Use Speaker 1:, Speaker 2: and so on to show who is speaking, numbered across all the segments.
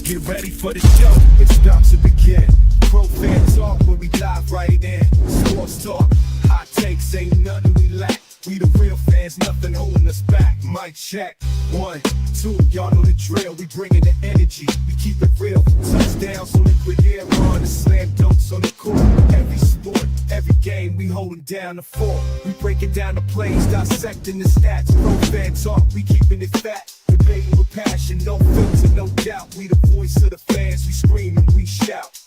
Speaker 1: Get ready for the show, it's about to begin. Pro fan talk when we dive right in. Sports talk, hot takes, ain't nothing we lack. We the real fans, nothing holding us back. Mic check, 1, 2, y'all know the drill. We bringing the energy, we keep it real. Touchdowns on liquid air, run the slam dunks on the court. Every sport, every game, we holding down the fort. We breaking down the plays, dissecting the stats. Pro fan talk, we keeping it fat. Debating with passion, no filter, no doubt. We the voice of the fans, we scream and we shout.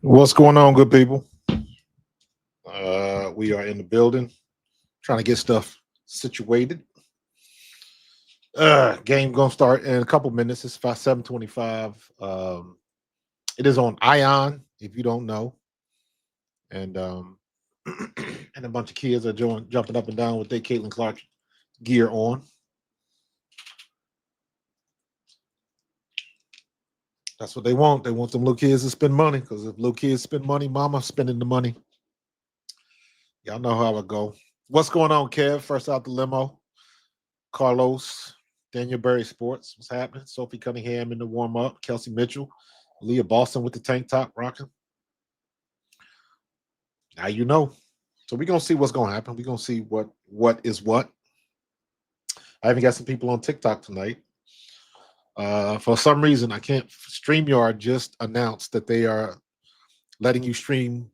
Speaker 2: What's going on, good people? We are in the building, trying to get stuff situated. Game gonna start in a couple minutes. It's 7:25. It is on Ion, if you don't know, and and a bunch of kids are jumping up and down with their Caitlin Clark gear on. That's what they want. They want them little kids to spend money, because if little kids spend money, mama spending the money. Y'all know how it go. What's going on, Kev? First out the limo. Carlos, Daniel Berry Sports. What's happening? Sophie Cunningham in the warm-up. Kelsey Mitchell. Leah Boston with the tank top rocking. Now you know. So we're going to see what's going to happen. We're going to see what is what. I even got some people on TikTok tonight. For some reason, I can't. StreamYard just announced that they are letting you stream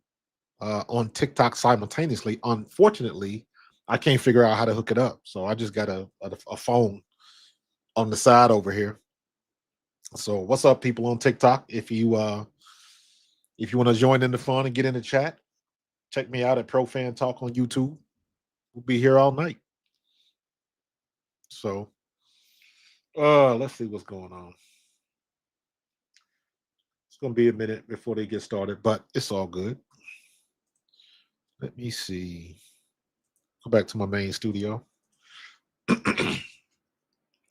Speaker 2: on TikTok simultaneously. Unfortunately, I can't figure out how to hook it up. So I just got a phone on the side over here. So what's up, people on TikTok? If you want to join in the fun and get in the chat, check me out at Pro Fan Talk on YouTube. We'll be here all night. So let's see what's going on. It's gonna be a minute before they get started, but it's all good. Let me see. Go back to my main studio.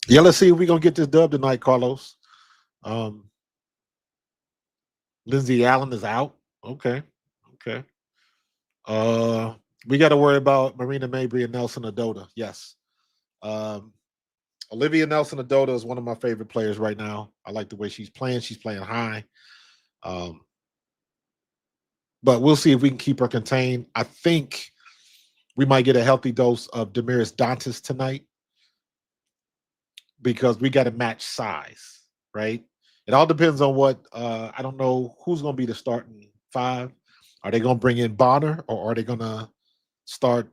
Speaker 2: Yeah, let's see if we're gonna get this dub tonight, Carlos. Lindsey Allen is out. Okay. We got to worry about Marina Mabrey and Nelson Adota. Yes. Olivia Nelson Adota is one of my favorite players right now. I like the way she's playing. She's playing high. But we'll see if we can keep her contained. I think we might get a healthy dose of Damaris Dantas tonight, because we got to match size, right? It all depends on what I don't know who's going to be the starting five. Are they going to bring in Bonner, or are they going to start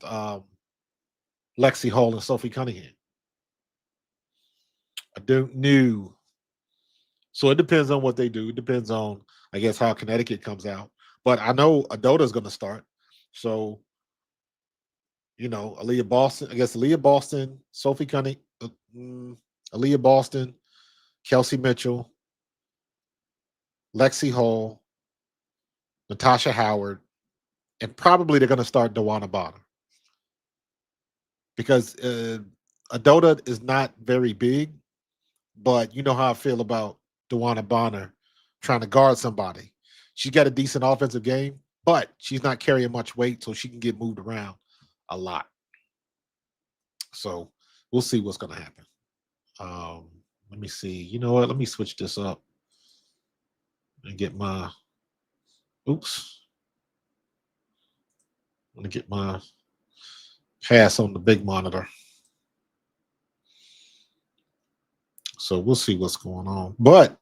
Speaker 2: Lexi Hall and Sophie Cunningham? I don't know. So it depends on what they do. It depends on, I guess, how Connecticut comes out. But I know Adota's going to start. So, Aaliyah Boston, I guess Aaliyah Boston, Sophie Cunningham, Aaliyah Boston, Kelsey Mitchell, Lexi Hall, Natasha Howard, and probably they're going to start DeWanna Bonner, because Adota is not very big, but you know how I feel about DeWanna Bonner trying to guard somebody. She's got a decent offensive game, but she's not carrying much weight, so she can get moved around a lot. So we'll see what's going to happen. Let me see. You know what? Let me switch this up and get my. Oops. Let me get my pass on the big monitor. So we'll see what's going on. But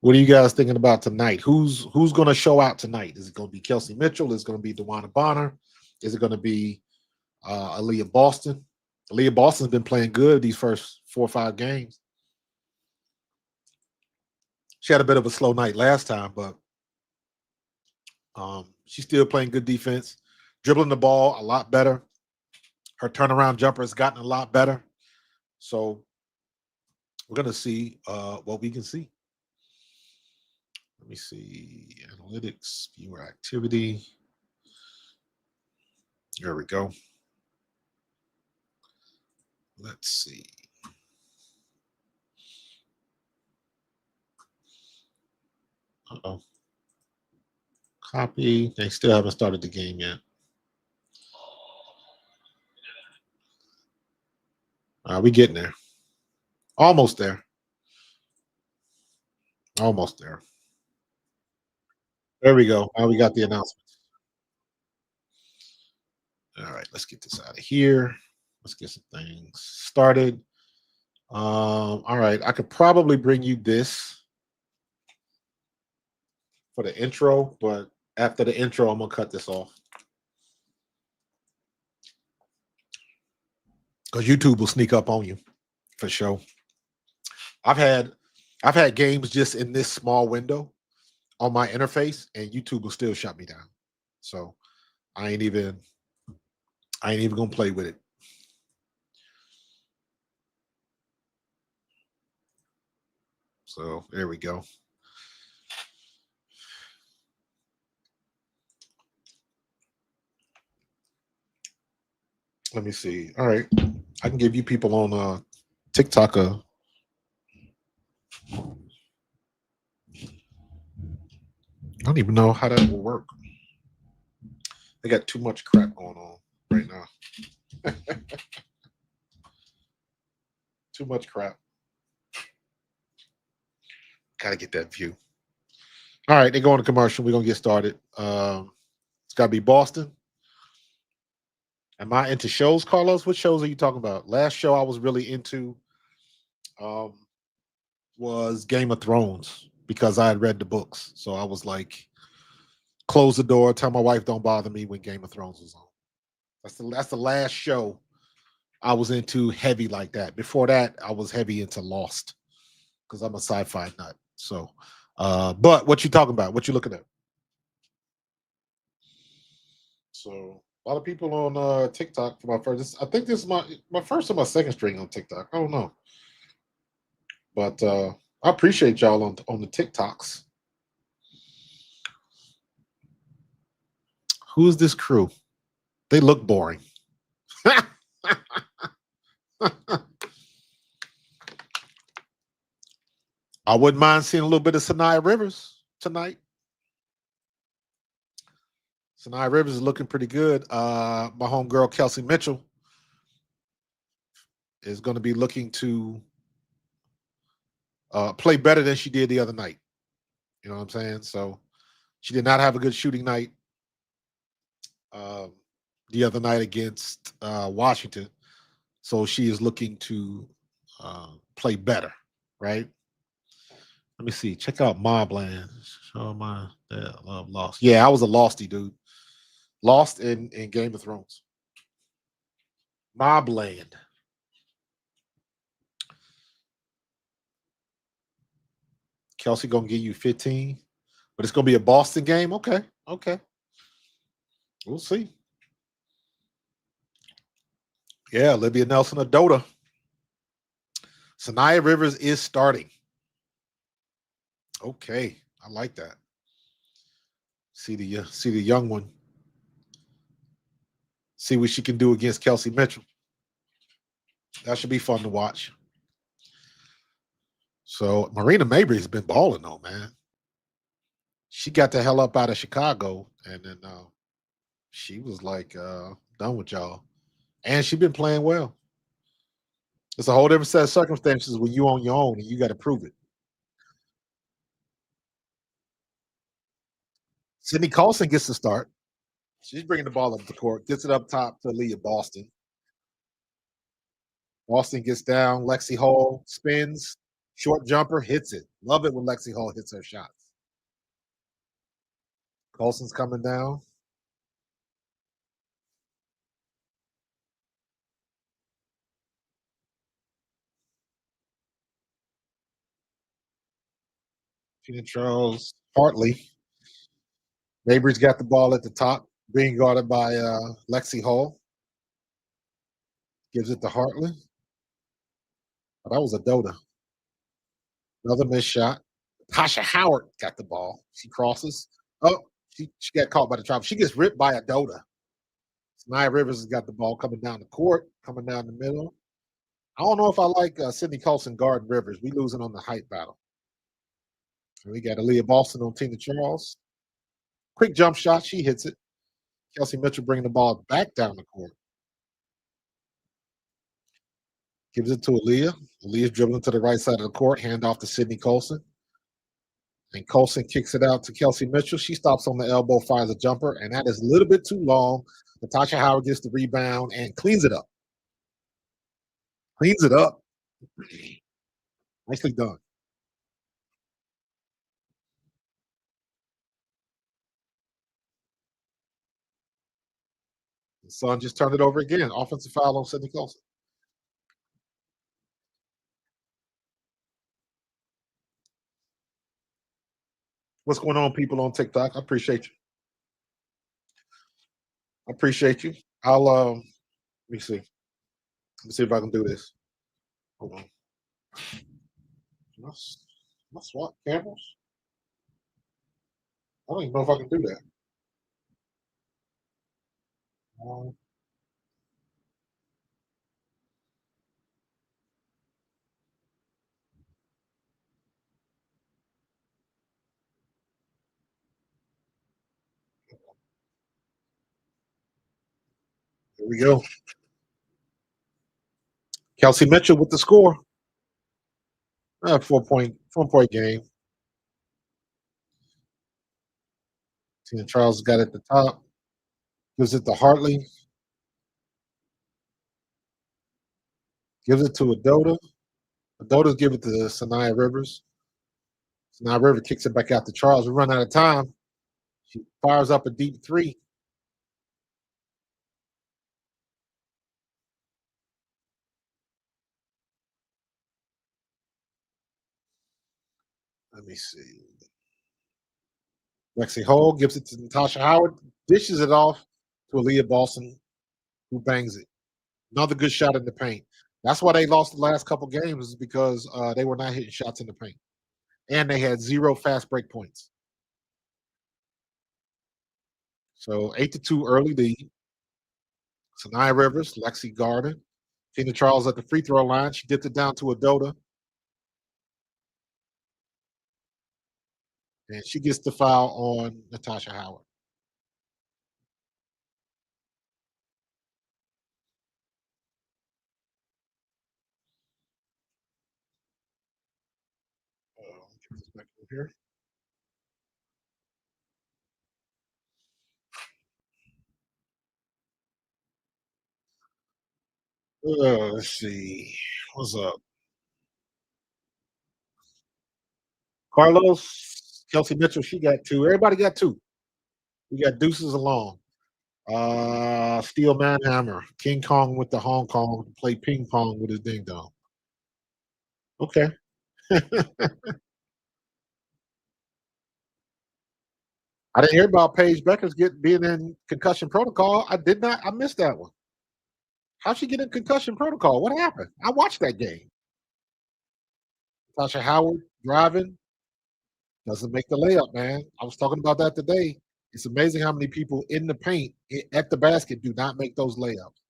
Speaker 2: what are you guys thinking about tonight? Who's going to show out tonight? Is it going to be Kelsey Mitchell? Is it going to be DeWanna Bonner? Is it going to be Aaliyah Boston? Aaliyah Boston's been playing good these first 4 or 5 games. She had a bit of a slow night last time, but she's still playing good defense, dribbling the ball a lot better. Her turnaround jumper has gotten a lot better. So we're going to see what we can see. Let me see. Analytics, viewer activity. There we go. Let's see. Uh-oh. Copy. They still haven't started the game yet. We getting there. Almost there. Almost there. There we go. Now we got the announcement. All right, let's get this out of here. Let's get some things started. All right, I could probably bring you this for the intro, but after the intro, I'm gonna cut this off because YouTube will sneak up on you for sure. I've had games just in this small window on my interface, and YouTube will still shut me down. So I ain't even gonna play with it. So there we go. Let me see. All right, I can give you people on TikTok I don't even know how that will work. They got too much crap going on right now. Too much crap. Gotta get that view. All right, they go on the commercial. We're gonna get started. It's gotta be Boston. Am I into shows, Carlos? What shows are you talking about? Last show I was really into was Game of Thrones because I had read the books. So I was like, close the door, tell my wife don't bother me when Game of Thrones was on. That's the last show I was into heavy like that. Before that, I was heavy into Lost because I'm a sci-fi nut. So, but what you talking about? What you looking at? So a lot of people on TikTok for my first. I think this is my first or my second string on TikTok. I don't know, but I appreciate y'all on the TikToks. Who is this crew? They look boring. I wouldn't mind seeing a little bit of Sanaya Rivers tonight. Sanaya Rivers is looking pretty good. My homegirl Kelsey Mitchell is going to be looking to play better than she did the other night. You know what I'm saying? So she did not have a good shooting night the other night against Washington. So she is looking to play better, right? Let me see. Check out Mobland. Show my love lost. Yeah, I was a losty dude. Lost in Game of Thrones. Mobland. Kelsey gonna give you 15, but it's gonna be a Boston game. Okay, okay. We'll see. Yeah, Olivia Nelson Adota. Sanaya Rivers is starting. Okay, I like that. See the young one. See what she can do against Kelsey Mitchell. That should be fun to watch. So Marina Mabry's been balling though, man. She got the hell up out of Chicago, and then she was like, done with y'all. And she's been playing well. It's a whole different set of circumstances when you on your own and you got to prove it. Sydney Colson gets the start. She's bringing the ball up the court, gets it up top to Leah Boston. Boston gets down. Lexi Hall spins, short jumper, hits it. Love it when Lexi Hall hits her shots. Colson's coming down. Tina Charles Hartley. Mabry's got the ball at the top, being guarded by Lexi Hall. Gives it to Hartley. Oh, that was a Dota. Another missed shot. Tasha Howard got the ball. She crosses. Oh, she got caught by the trap. She gets ripped by a Dota. Nia Rivers has got the ball coming down the court, coming down the middle. I don't know if I like Sydney Colson guard Rivers. We losing on the height battle. And we got Aaliyah Boston on Tina Charles. Quick jump shot. She hits it. Kelsey Mitchell bringing the ball back down the court. Gives it to Aaliyah. Aaliyah's dribbling to the right side of the court. Hand off to Sydney Colson. And Colson kicks it out to Kelsey Mitchell. She stops on the elbow, fires a jumper, and that is a little bit too long. Natasha Howard gets the rebound and cleans it up. Cleans it up. Nicely done. The Sun just turned it over again. Offensive foul on Sydney Colson. What's going on, people on TikTok? I appreciate you. I appreciate you. I'll let me see. Let me see if I can do this. Hold on. My swap cameras? I don't even know if I can do that. Um, Here we go. Kelsey Mitchell with the score. 4-point game. Tina Charles got it at the top. Gives it to Hartley. Gives it to Adota. Adota's give it to Sanaya Rivers. Sanaya Rivers kicks it back out to Charles. We run out of time. She fires up a deep three. Let me see. Lexi Hall gives it to Natasha Howard. Dishes it off to Aaliyah Boston, who bangs it. Another good shot in the paint. That's why they lost the last couple games, is because they were not hitting shots in the paint. And they had 0 fast break points. So 8-2 early lead. Sanaya Rivers, Lexi Garden, Tina Charles at the free throw line. She dipped it down to Adota. And she gets the foul on Natasha Howard. Get this back over here. Let's see. What's up? Carlos, Kelsey Mitchell, she got 2. Everybody got 2. We got deuces along. Steel Manhammer, King Kong with the Hong Kong, play ping pong with his ding dong. Okay. I didn't hear about Paige Beckers being in concussion protocol. I missed that one. How'd she get in concussion protocol? What happened? I watched that game. Tasha Howard driving doesn't make the layup, man. I was talking about that today. It's amazing how many people in the paint at the basket do not make those layups.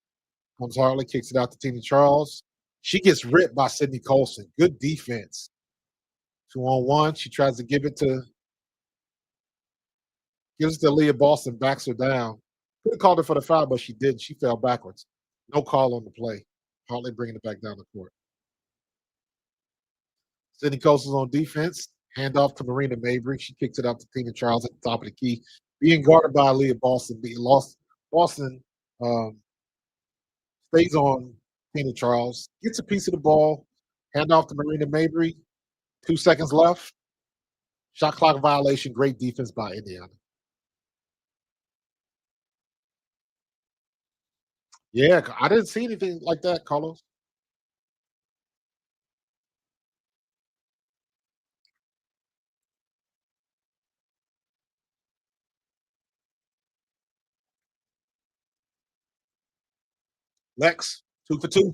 Speaker 2: Comes Hartley, kicks it out to Tina Charles. She gets ripped by Sydney Colson. Good defense. 2-on-1. She tries to gives it to Leah Boston, backs her down. Could have called her for the foul, but she didn't. She fell backwards. No call on the play. Hartley bringing it back down the court. Sydney Colson's on defense. Hand off to Marina Mabry. She kicks it out to Tina Charles at the top of the key. Being guarded by Leah Boston. Being lost. Boston stays on Tina Charles. Gets a piece of the ball. Hand off to Marina Mabry. 2 seconds left. Shot clock violation. Great defense by Indiana. Yeah, I didn't see anything like that, Carlos. Lex, 2 for 2.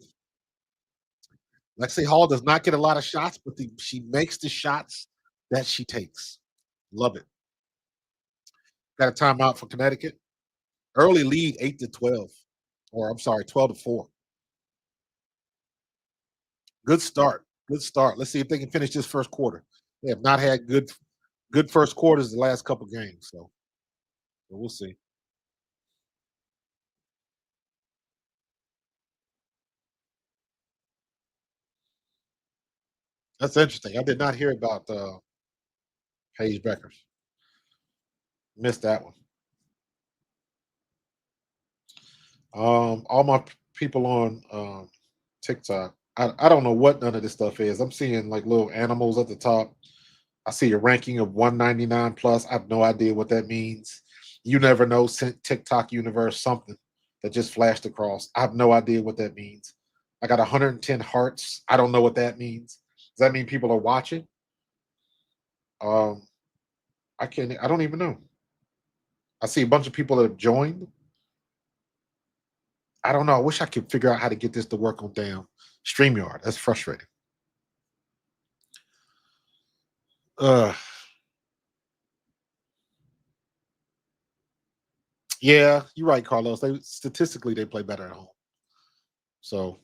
Speaker 2: Lexi Hall does not get a lot of shots, but she makes the shots that she takes. Love it. Got a timeout for Connecticut. Early lead 8-12. Or I'm sorry, 12-4. Good start. Good start. Let's see if they can finish this first quarter. They have not had good Good first quarters the last couple games, so we'll see. That's interesting. I did not hear about Paige Beckers. Missed that one. All my people on TikTok. I don't know what none of this stuff is. I'm seeing like little animals at the top. I see a ranking of 199 plus. I have no idea what that means. You never know. Sent TikTok universe something that just flashed across. I have no idea what that means. I got 110 hearts. I don't know what that means. Does that mean people are watching? Um, I can't. I don't even know. I see a bunch of people that have joined. I don't know. I wish I could figure out how to get this to work on damn StreamYard. That's frustrating. Uh, yeah, you're right, Carlos. They statistically they play better at home. So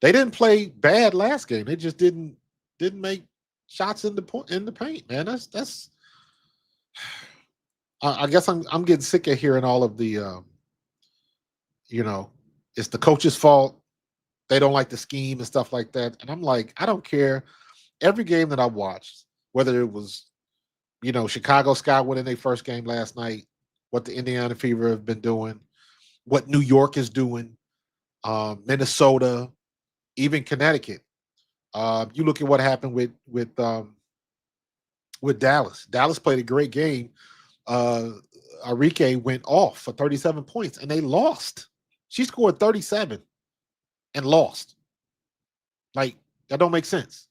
Speaker 2: they didn't play bad last game. They just didn't make shots in the point in the paint, man. That's. I guess I'm getting sick of hearing all of the you know, it's the coach's fault. They don't like the scheme and stuff like that. And I'm like, I don't care. Every game that I watched, whether it was Chicago Sky winning their first game last night, what the Indiana Fever have been doing, what New York is doing, Minnesota, even Connecticut. You look at what happened with Dallas. Dallas played a great game. Uh, Enrique went off for 37 points, and they lost. She scored 37 and lost. Like that don't make sense.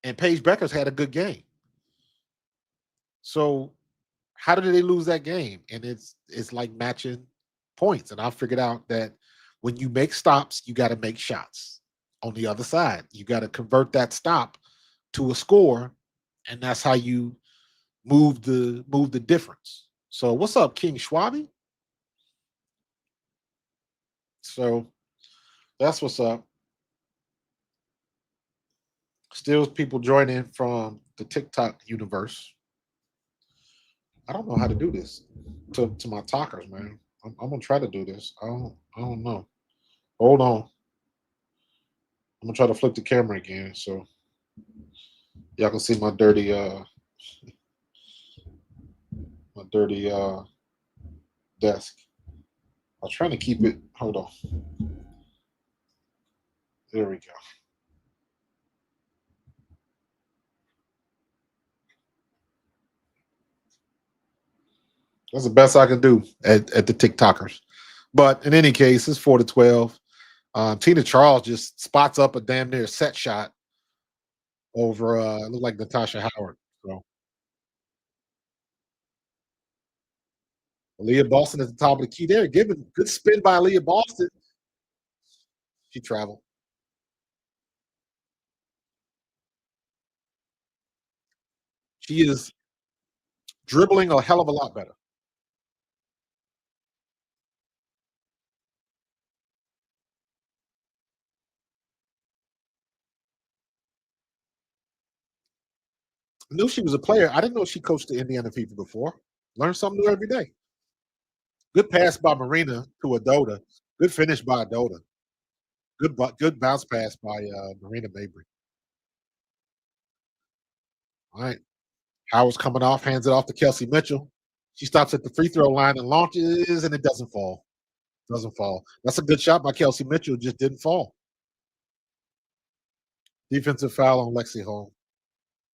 Speaker 2: And Paige Beckers had a good game. So how did they lose that game? And it's like matching points. And I figured out that when you make stops, you got to make shots. On the other side, you got to convert that stop to a score, and that's how you move the difference. So what's up, King Schwabi? So that's what's up. Still people joining from the TikTok universe. I don't know how to do this to my talkers, man. I'm gonna try to do this. I don't know. Hold on. I'm gonna try to flip the camera again so y'all can see my dirty desk. I was trying to keep it. Hold on. There we go. That's the best I can do at the TikTokers. But in any case, it's 4-12. Tina Charles just spots up a damn near set shot over look like Natasha Howard. So Leah Boston at the top of the key there. Given good spin by Leah Boston. She traveled. She is dribbling a hell of a lot better. I knew she was a player. I didn't know she coached the Indiana Fever before. Learn something new every day. Good pass by Marina to Adota. Good finish by Adota. Good bounce pass by Marina Mabry. All right. Howard's coming off, hands it off to Kelsey Mitchell. She stops at the free throw line and launches, and it doesn't fall. Doesn't fall. That's a good shot by Kelsey Mitchell. Just didn't fall. Defensive foul on Lexi Hall.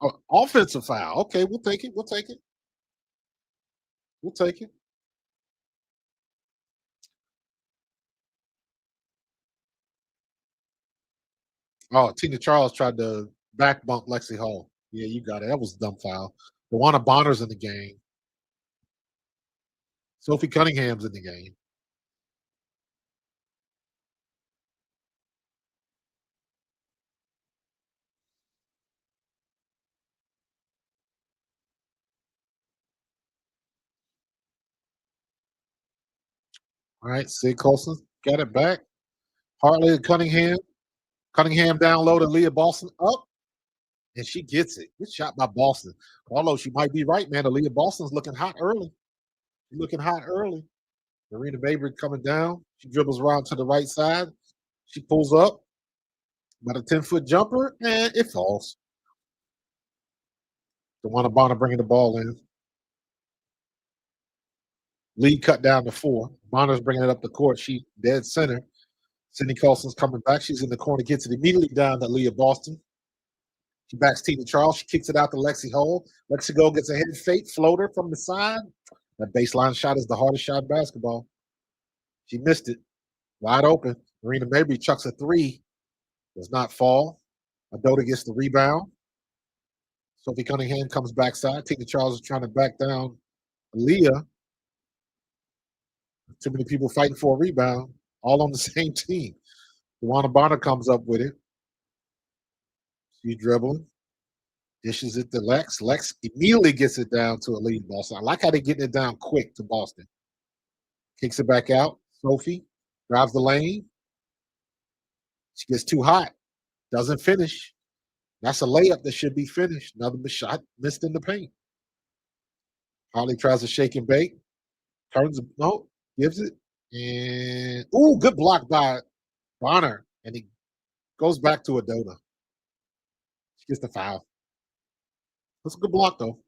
Speaker 2: Oh, offensive foul. Okay, we'll take it. We'll take it. We'll take it. Oh, Tina Charles tried to back bump Lexi Hall. Yeah, you got it. That was a dumb foul. Luana Bonner's in the game. Sophie Cunningham's in the game. All right, Sid Colson got it back. Hartley and Cunningham. Cunningham down low to Leah Boston. Up. and she gets it. Good shot by Boston. Although she might be right, man. Aaliyah Boston's looking hot early. She's looking hot early. Marina Mabrey coming down. She dribbles around to the right side. She pulls up. About a 10-foot jumper, and it falls. DeWanna Bonner bringing the ball in. Lead cut down to 4. Bonner's bringing it up the court. She dead center. Sydney Colson's coming back. She's in the corner, gets it immediately down to Leah Boston. She backs Tina Charles. She kicks it out to Lexi Hole. Lexi Hole gets a head fake floater from the side. That baseline shot is the hardest shot in basketball. She missed it. Wide open. Marina Mabrey chucks a 3. Does not fall. Adota gets the rebound. Sophie Cunningham comes backside. Tina Charles is trying to back down Aaliyah. Too many people fighting for a rebound, all on the same team. DeWanna Bonner comes up with it. She's dribbling. Dishes it to Lex. Lex immediately gets it down to Aaliyah Boston. I like how they're getting it down quick to Boston. Kicks it back out. Sophie drives the lane. She gets too hot. Doesn't finish. That's a layup that should be finished. Another shot missed in the paint. Harley tries to shake and bake. Turns, no, gives it. And, ooh, good block by Bonner. And he goes back to Adota. She gets the foul. That's a good block, though.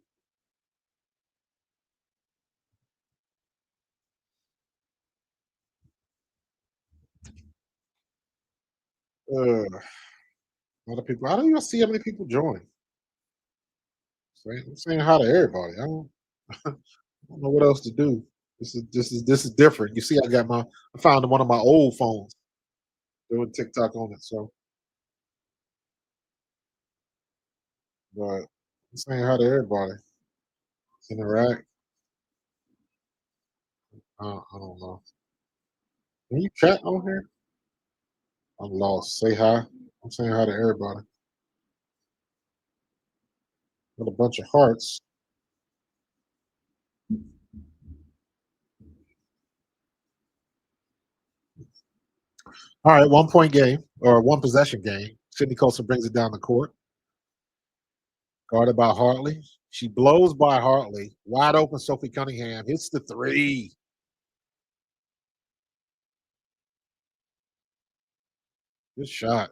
Speaker 2: A lot of people. I don't even see how many people join. I'm saying hi to everybody. I don't know what else to do. This is different. You see, I found one of my old phones doing TikTok on it. So, but I'm saying hi to everybody. Interact. I don't know. Can you chat on here? I'm lost. Say hi. I'm saying hi to everybody. Got a bunch of hearts. All right, 1 point game or one possession game. Sydney Colson brings it down the court. Guarded by Hartley. She blows by Hartley. Wide open Sophie Cunningham. Hits the 3. Good shot.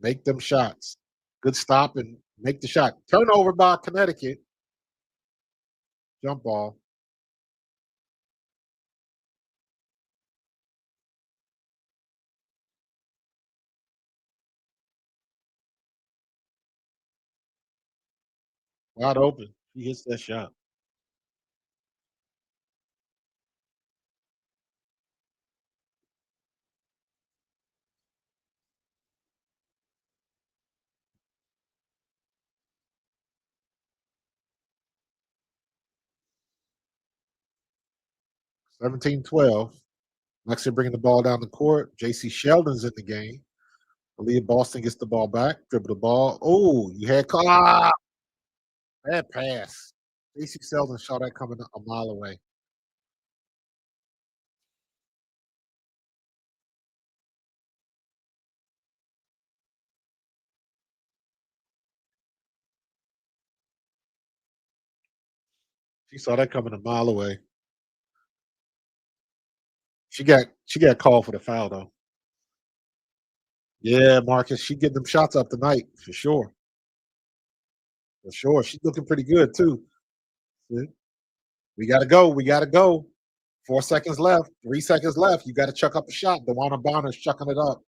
Speaker 2: Make them shots. Good stop and make the shot. Turnover by Connecticut. Jump ball. Wide open. He hits that shot. Seventeen 12. Lexi bringing the ball down the court. JC Sheldon's in the game. Aaliyah Boston gets the ball back. Dribble the ball. Oh, you had bad pass. JC Sheldon saw that coming a mile away. She saw that coming a mile away. She got called for the foul though. Yeah, Marcus, she getting them shots up tonight for sure. For sure. She's looking pretty good too. See? We gotta go. We gotta go. 4 seconds left. 3 seconds left. You gotta chuck up a shot. DeWanna Bonner's chucking it up.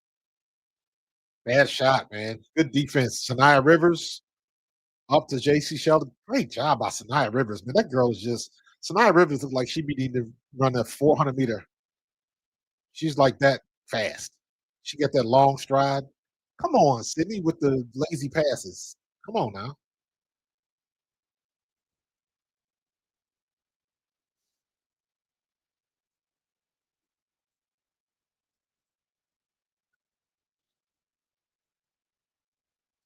Speaker 2: Bad shot, man. Good defense. Sanaya Rivers up to JC Sheldon. Great job by Sanaya Rivers, man. That girl is just Sanaya Rivers looks like she be needing to run a 400-meter. She's like that fast. She got that long stride. Come on, Sydney, with the lazy passes. Come on now.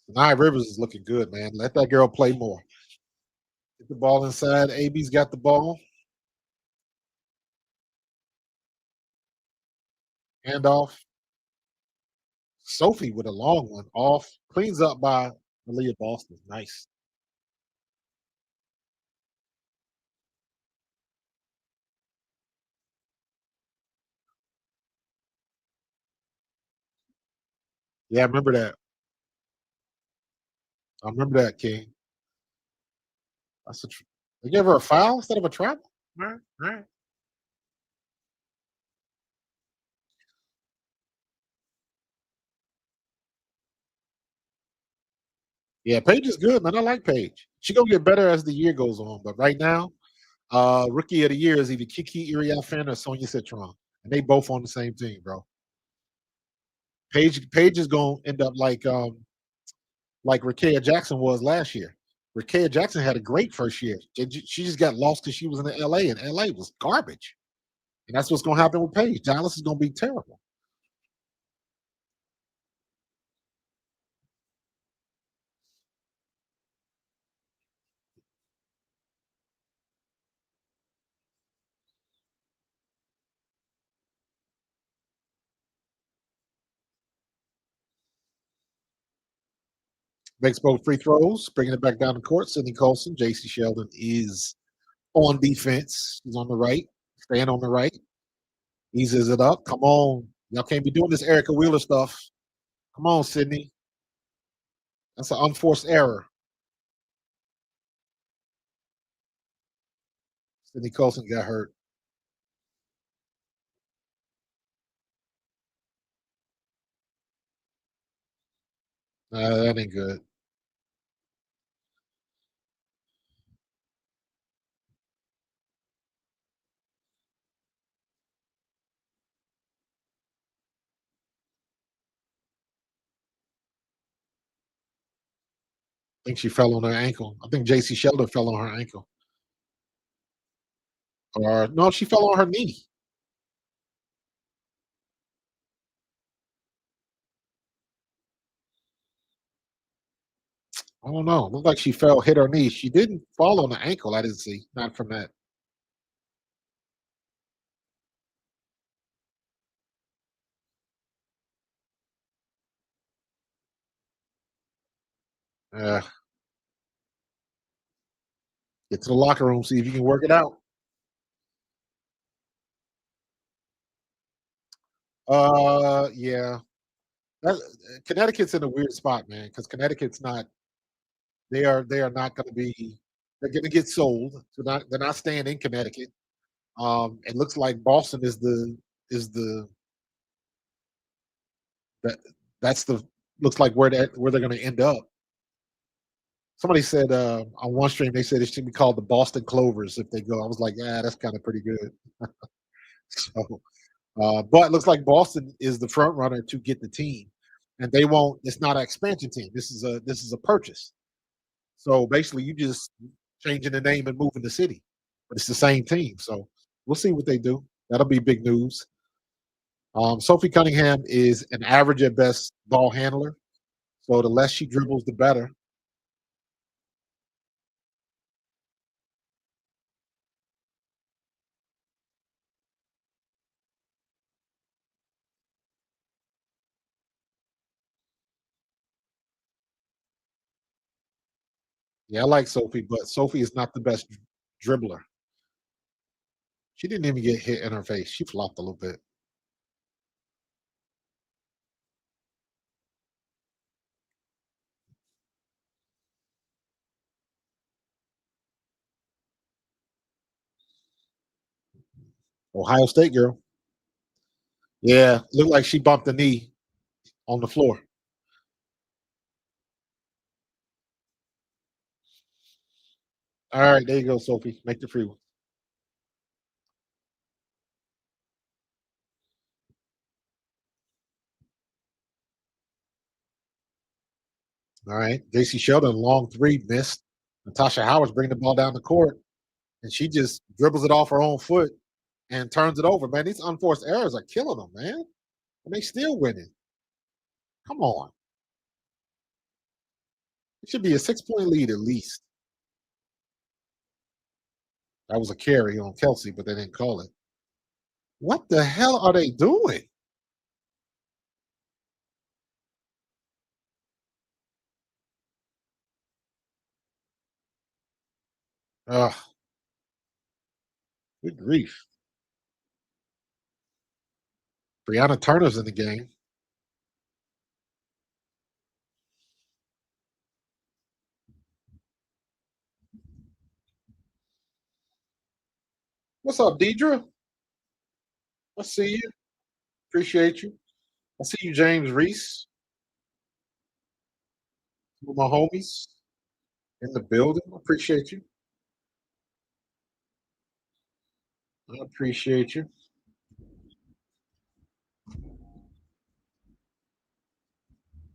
Speaker 2: Sanaya Rivers is looking good, man. Let that girl play more. Get the ball inside. AB's got the ball. Handoff. Sophie with a long one off. Cleans up by Aaliyah Boston, nice. Yeah, I remember that. I remember that, King. That's a they gave her a foul instead of a travel? Right, right. Yeah, Paige is good, man. I like Paige. She gonna get better as the year goes on, but right now, rookie of the year is either Kiki Iriafen or Sonia Citron, and they both on the same team, bro. Paige is gonna end up like Rakea Jackson was last year. Rakea Jackson had a great first year. She just got lost because she was in the LA, and LA was garbage. And that's what's gonna happen with Paige. Dallas is gonna be terrible. Makes both free throws, bringing it back down the court. Sidney Colson, JC Sheldon is on defense. He's on the right, staying on the right. Eases it up. Come on. Y'all can't be doing this Erica Wheeler stuff. Come on, Sydney. That's an unforced error. Sydney Colson got hurt. That ain't good. I think she fell on her ankle. I think JC Sheldon fell on her ankle. Or no, she fell on her knee. I don't know. Looked like she fell, hit her knee. She didn't fall on the ankle. I didn't see. Not from that. Uh, get to the locker room, see if you can work it out. Yeah. That, Connecticut's in a weird spot, man, because Connecticut's not. They are not going to be. They're going to get sold. They're not staying in Connecticut. It looks like Boston is the that that's the looks like where they're going to end up. Somebody said on one stream they said it should be called the Boston Clovers if they go. I was like, yeah, that's kind of pretty good. So, but it looks like Boston is the front runner to get the team, and they won't. It's not an expansion team. This is a purchase. So basically, you just changing the name and moving the city, but it's the same team. So we'll see what they do. That'll be big news. Sophie Cunningham is an average at best ball handler. So the less she dribbles, the better. Yeah, I like Sophie, but Sophie is not the best dribbler. She didn't even get hit in her face. She flopped a little bit. Ohio State girl. Yeah, looked like she bumped the knee on the floor. All right, there you go, Sophie. Make the free one. All right. JC Sheldon, long three, missed. Natasha Howard's bringing the ball down the court, and she just dribbles it off her own foot and turns it over. Man, these unforced errors are killing them, man. And they still winning. Come on. It should be a 6 point lead at least. That was a carry on Kelsey, but they didn't call it. What the hell are they doing? Ugh, good grief. Brianna Turner's in the game. What's up, Deidre? I see you. Appreciate you. I see you, James Reese, with my homies in the building. Appreciate you. I appreciate you.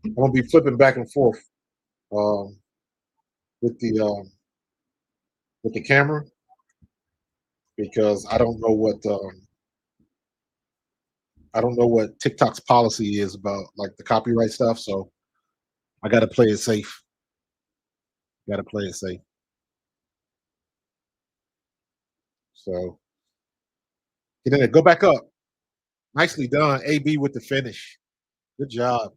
Speaker 2: I'm gonna be flipping back and forth um, with the camera because I don't know what TikTok's policy is about like the copyright stuff. So I got to play it safe. Got to play it safe. So get in there. Go back up. Nicely done, AB with the finish. Good job.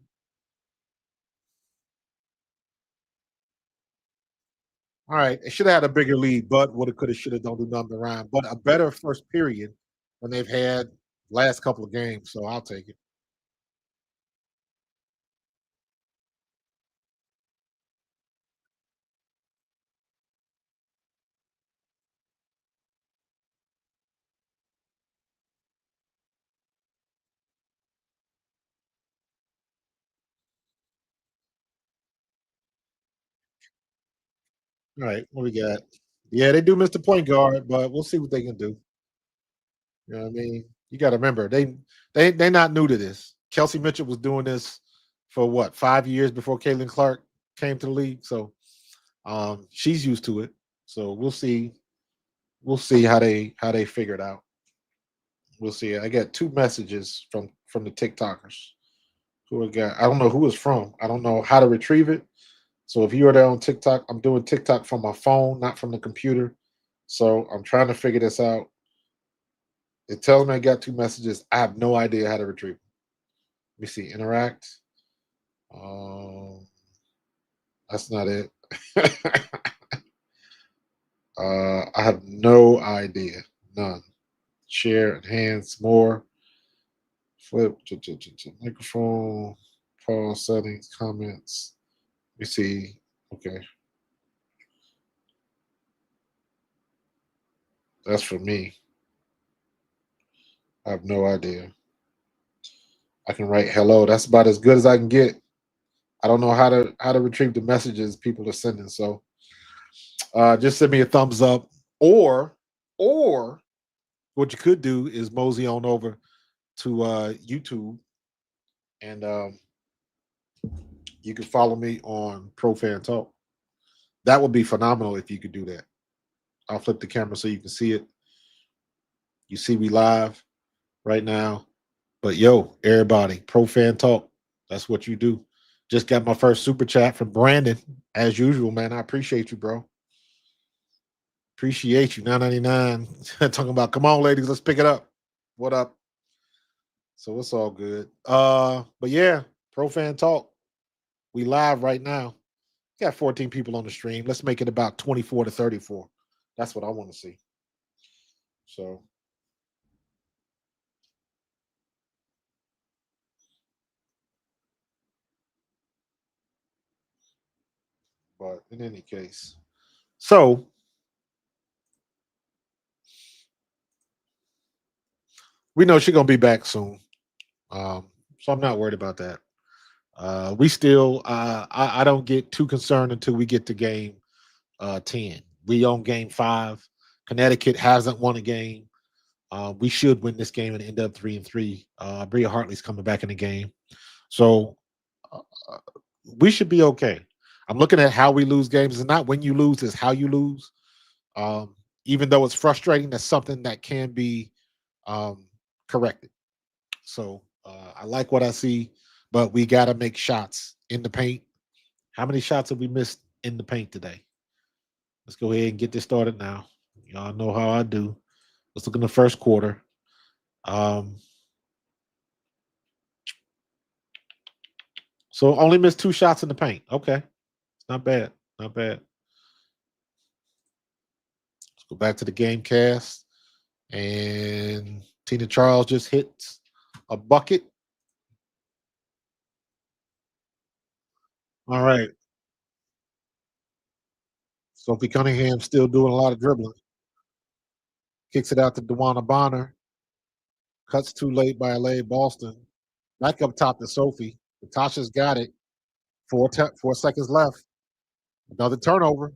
Speaker 2: All right, it should have had a bigger lead, but woulda, coulda, shoulda, don't do nothing around. But a better first period than they've had last couple of games. So I'll take it. All right, what we got? Yeah, they do miss the point guard, but we'll see what they can do. You know what I mean? You got to remember they not new to this. Kelsey Mitchell was doing this for what 5 years before Caitlin Clark came to the league, so she's used to it. So we'll see. We'll see how they figure it out. We'll see. I got two messages from the TikTokers who I got. I don't know who it's from. I don't know how to retrieve it. So if you are there on TikTok, I'm doing TikTok from my phone, not from the computer. So I'm trying to figure this out. It tells me I got two messages. I have no idea how to retrieve them. Let me see. Interact. Um, that's not it. I have no idea. None. Share, enhance, more. Flip to microphone. Pause settings, comments. Let me see. Okay, that's for me. I have no idea. I can write hello. That's about as good as I can get. I don't know how to retrieve the messages people are sending. So just send me a thumbs up, or what you could do is mosey on over to YouTube and you can follow me on Pro Fan Talk. That would be phenomenal if you could do that. I'll flip the camera so you can see it. You see me live right now. But yo, everybody, Pro Fan Talk. That's what you do. Just got my first super chat from Brandon. As usual, man. I appreciate you, bro. Appreciate you. 999. Talking about come on, ladies, let's pick it up. What up? So it's all good. But yeah, Pro Fan Talk. We live right now. Got 14 people on the stream. Let's make it about 24 to 34. That's what I want to see. So but in any case. So we know she's gonna be back soon. So I'm not worried about that. We still I don't get too concerned until we get to game 10. We on game 5. Connecticut hasn't won a game. We should win this game and end up 3-3. Bria Hartley's coming back in the game. So uh, we should be okay. I'm looking at how we lose games. It's not when you lose, it's how you lose. Um, Even though it's frustrating, that's something that can be um, corrected. So I like what I see, but we got to make shots in the paint. How many shots have we missed in the paint today? Let's go ahead and get this started now. Y'all know how I do. Let's look in the first quarter. Um, so only missed 2 shots in the paint. Okay, it's not bad. Not bad. Go back to the game cast. And Tina Charles just hits a bucket. All right. Sophie Cunningham still doing a lot of dribbling. Kicks it out to Dewana Bonner. Cuts too late by LA Boston. Back up top to Sophie. Natasha's got it. 4 seconds left. Another turnover.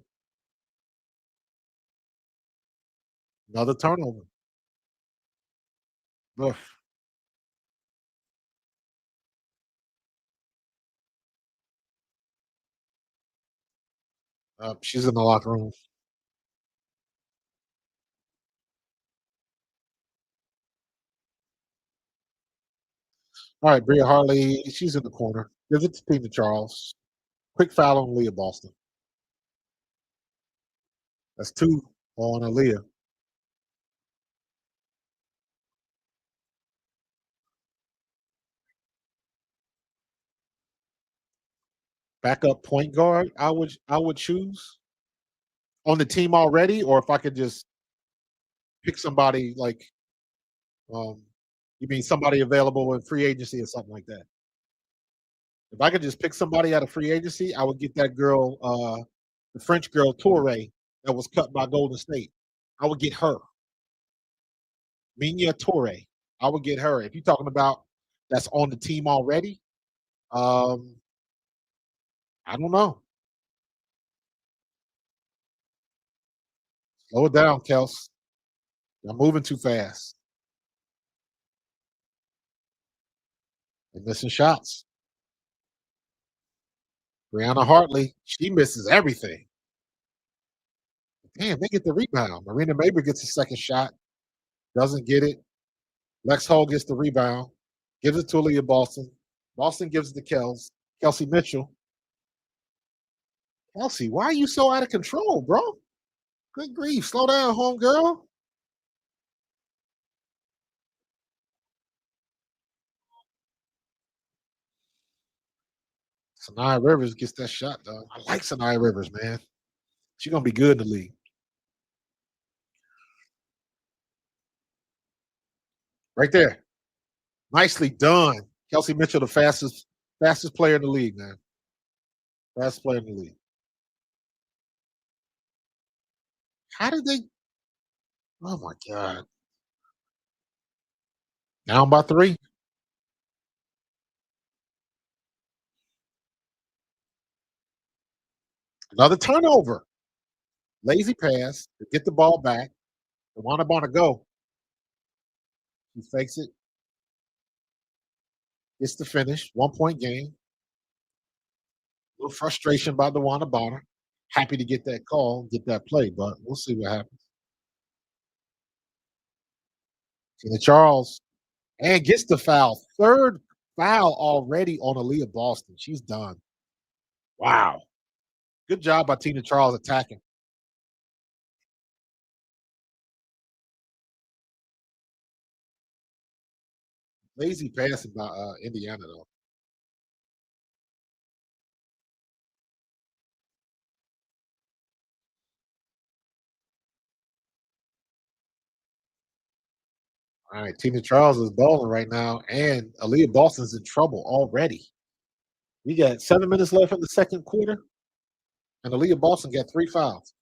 Speaker 2: Another turnover. Ugh. She's in the locker room. All right, Bria Hartley. She's in the corner. Gives it to Tina Charles. Quick foul on Leah Boston. That's two on Aaliyah. Backup point guard. I would choose on the team already, or if I could just pick somebody like um, you mean somebody available in free agency or something like that. If I could just pick somebody out of free agency, I would get that girl, the French girl Torre that was cut by Golden State. I would get her, Minya Torre. I would get her. If you're talking about that's on the team already, um, I don't know. Slow it down, Kels. You're moving too fast. They're missing shots. Brianna Hartley, she misses everything. Damn, they get the rebound. Marina Maber gets a second shot, doesn't get it. Lex Hull gets the rebound, gives it to Aaliyah Boston. Boston gives it to Kelsey Mitchell. Kelsey, why are you so out of control, bro? Good grief. Slow down, home girl. Sanaya Rivers gets that shot, though. I like Sanaya Rivers, man. She's going to be good in the league. Right there. Nicely done. Kelsey Mitchell, the fastest player in the league, man. Fastest player in the league. How did they? Oh my God. Down by three. Another turnover. Lazy pass to get the ball back. They want to go. He fakes it. Gets the finish. 1 point game. A little frustration by DeWanna Bonner. Happy to get that call, get that play, but we'll see what happens. Tina Charles and gets the foul. Third foul already on Aaliyah Boston. She's done. Wow. Good job by Tina Charles attacking. Lazy passing by Indiana, though. All right, Tina Charles is balling right now, and Aaliyah Boston's in trouble already. We got 7 minutes left in the second quarter, and Aaliyah Boston got 3 fouls.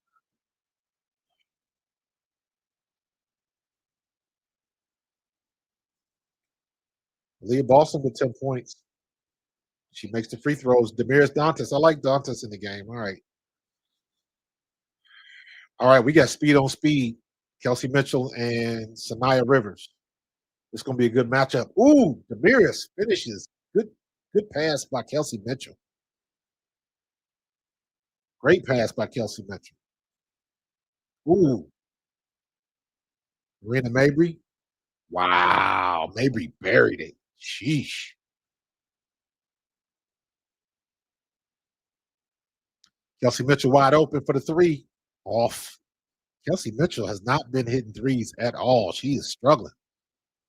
Speaker 2: Aaliyah Boston with 10 points. She makes the free throws. Demiris Dantas. I like Dantas in the game. All right. All right. We got speed on speed. Kelsey Mitchell and Sanaya Rivers. It's going to be a good matchup. Ooh, Demiris finishes. Good pass by Kelsey Mitchell. Great pass by Kelsey Mitchell. Ooh, Marina Mabry. Wow. Mabry buried it. Sheesh. Kelsey Mitchell wide open for the three. Off. Kelsey Mitchell has not been hitting threes at all. She is struggling.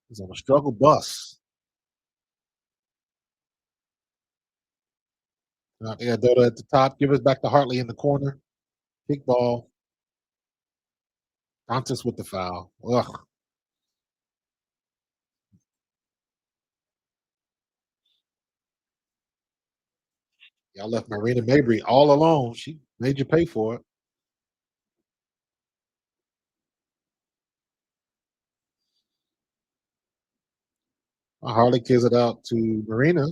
Speaker 2: He's on a struggle bus. They got Dota at the top. Give us back to Hartley in the corner. Kick ball. Contis with the foul. Ugh. Y'all left Marina Mabry all alone. She made you pay for it. Harley gives it out to Marina.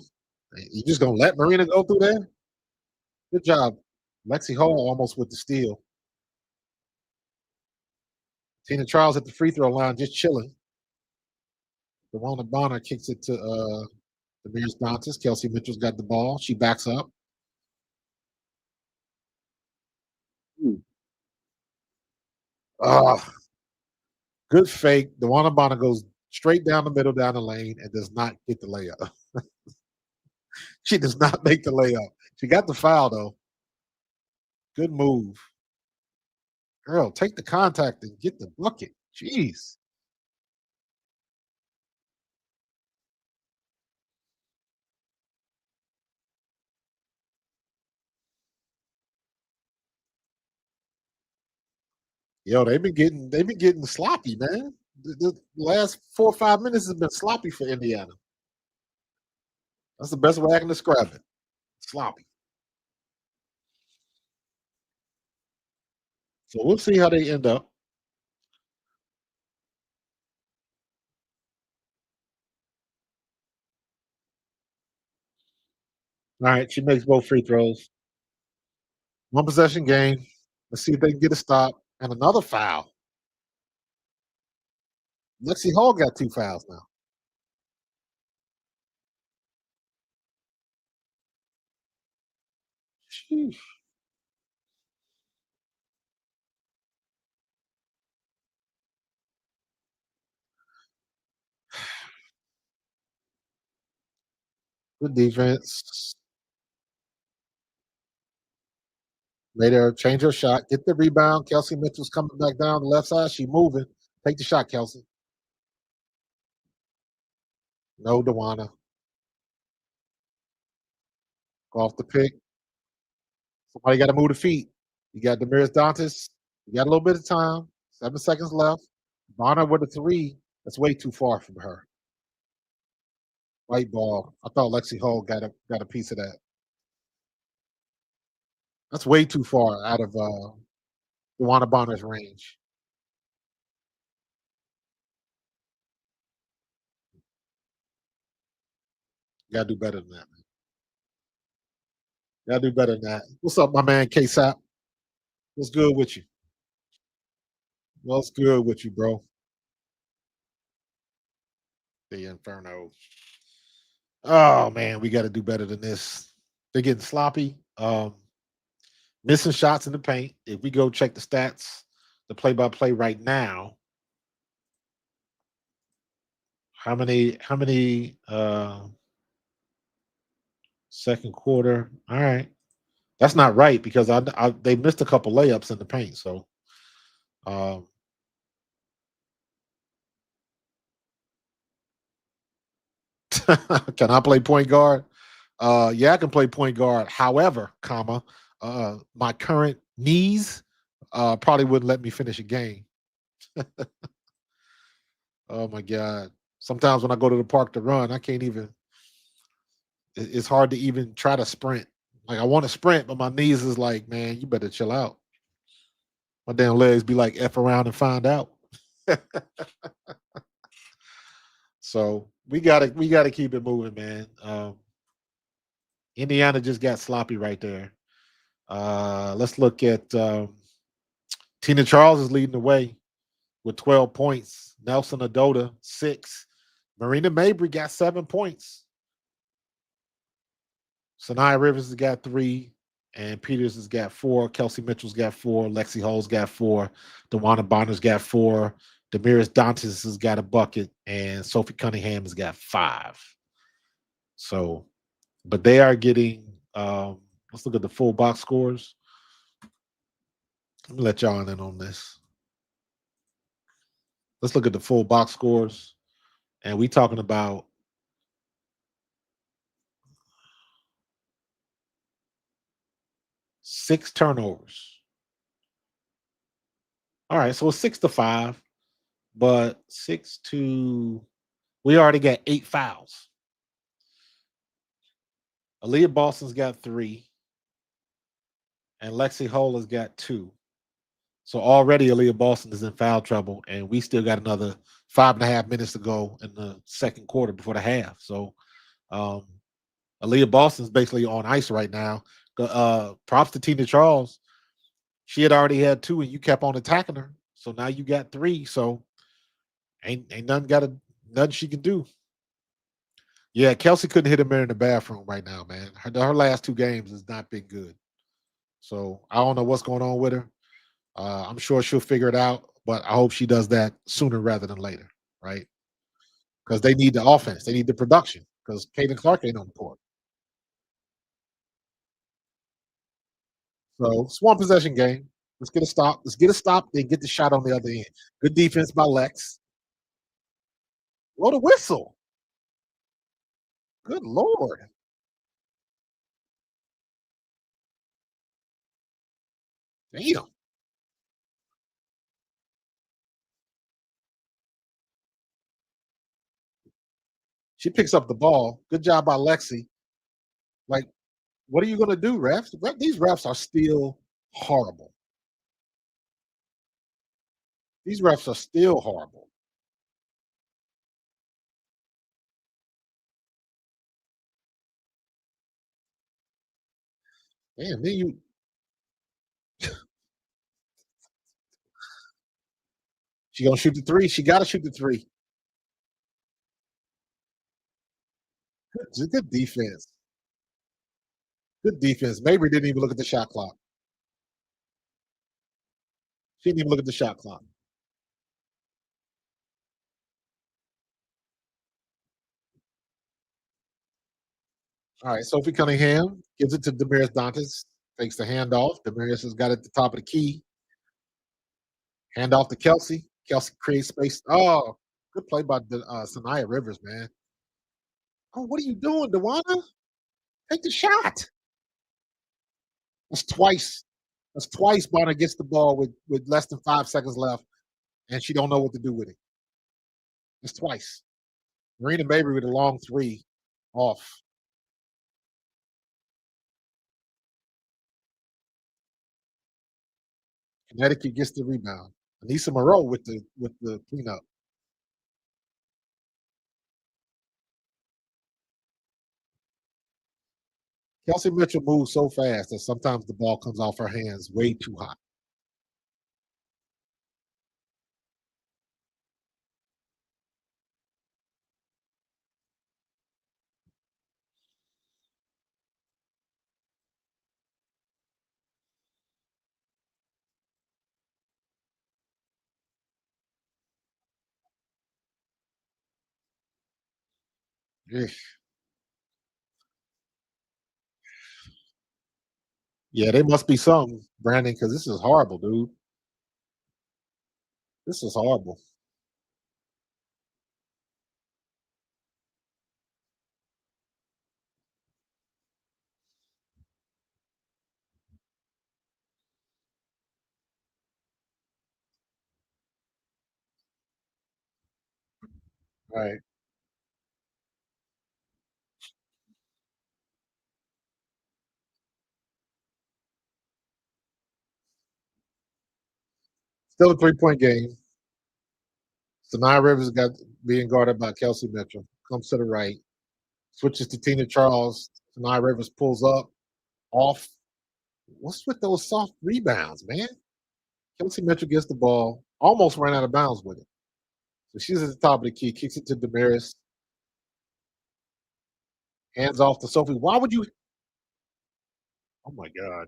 Speaker 2: You just gonna let Marina go through there? Good job. Lexi Hall almost with the steal. Tina Charles at the free throw line, just chilling. Dewana Bonner kicks it to Damiris Dantas. Kelsey Mitchell's got the ball. She backs up. Ooh. Ah, good fake. Dewana Bonner goes straight down the middle, down the lane, and does not get the layup. She does not make the layup. She got the foul though. Good move. Girl, take the contact and get the bucket. Jeez. Yo, they've been getting sloppy, man. The last 4 or 5 minutes has been sloppy for Indiana. That's the best way I can describe it. Sloppy. So we'll see how they end up. All right, she makes both free throws. One possession game. Let's see if they can get a stop. And another foul. Lexi Hall got 2 fouls now. Sheesh. Good defense. Made her change her shot. Get the rebound. Kelsey Mitchell's coming back down the left side. She moving. Take the shot, Kelsey. No, Dewana. Off the pick. Somebody got to move the feet. You got Damiris Dantas. You got a little bit of time. 7 seconds left. Bonner with a three. That's way too far from her. White ball. I thought Lexi Hall got a piece of that. That's way too far out of Dewana Bonner's range. You gotta do better than that, man. You gotta do better than that. What's up, my man K Sap? What's good with you? What's good with you, bro? The Inferno. Oh man, we gotta do better than this. They're getting sloppy. Missing shots in the paint. If we go check the stats, the play-by-play right now, how many second quarter? All right. That's not right because they missed a couple layups in the paint. So um can I play point guard? Yeah, I can play point guard. However, my current knees probably wouldn't let me finish a game. Oh my god. Sometimes when I go to the park to run, I can't even it's hard to even try to sprint. Like I want to sprint, but my knees is like, man, you better chill out. My damn legs be like F around and find out. So we gotta keep it moving, man. Indiana just got sloppy right there. Let's look at Tina Charles is leading the way with 12 points. Nelson Adota, 6. Marina Mabry got 7 points. Sanaya Rivers has got 3. And Peters has got 4. Kelsey Mitchell's got 4. Lexi Hall's got 4. Dewana Bonner's got 4. Damiris Dantas has got a bucket. And Sophie Cunningham has got 5. So, but they are getting, let's look at the full box scores. Let me let y'all in on this. Let's look at the full box scores. And we talking about 6 turnovers. All right, so it's 6-5, but 6 to we already got 8 fouls. Aaliyah Boston's got 3, and Lexi Hole has got 2. So already Aaliyah Boston is in foul trouble, and we still got another 5.5 minutes to go in the second quarter before the half. So um, Aaliyah Boston's basically on ice right now. Props to Tina Charles. She had already had 2, and you kept on attacking her. So now you got 3. So ain't nothing she can do. Yeah, Kelsey couldn't hit a mirror in the bathroom right now, man. Her last 2 games has not been good. So I don't know what's going on with her. I'm sure she'll figure it out, but I hope she does that sooner rather than later, right? Because they need the offense, they need the production. Because Caitlin Clark ain't on the court. So it's one possession game. Let's get a stop. Let's get a stop. Then get the shot on the other end. Good defense by Lex. Blow the whistle. Good lord. Damn. She picks up the ball. Good job by Lexi. Like, what are you gonna do, refs? These refs are still horrible. These refs are still horrible. Damn, then you she gonna shoot the three. She gotta shoot the three. It's a good defense. Good defense. Mabry didn't even look at the shot clock. She didn't even look at the shot clock. All right, Sophie Cunningham gives it to Damaris Dantas. Takes the handoff. Damaris has got it at the top of the key. Hand off to Kelsey. Kelsey creates space. Oh, good play by Sanaya Rivers, man. Oh, what are you doing, Dewana? Take the shot. That's twice. That's twice Bonner gets the ball with less than 5 seconds left, and she don't know what to do with it. It's twice. Marina Mabry with a long three off. Connecticut gets the rebound. Anissa Moreau with the cleanup. Kelsey Mitchell moves so fast that sometimes the ball comes off her hands way too hot. Eesh. Yeah, there must be something, Brandon, because this is horrible, dude. This is horrible. All right. Still a 3-point game. Sanaya Rivers got being guarded by Kelsey Mitchell. Comes to the right. Switches to Tina Charles. Sanaya Rivers pulls up. Off. What's with those soft rebounds, man? Kelsey Mitchell gets the ball. Almost ran out of bounds with it. So she's at the top of the key. Kicks it to Damaris. Hands off to Sophie. Why would you? Oh my God.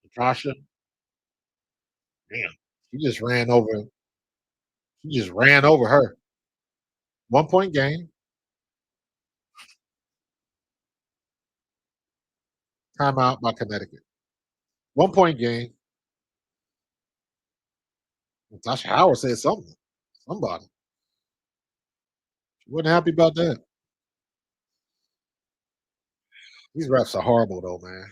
Speaker 2: Natasha. Man. She just ran over. She just ran over her. 1-point game. Timeout by Connecticut. 1-point game. Natasha Howard said something. Somebody. She wasn't happy about that. These refs are horrible though, man.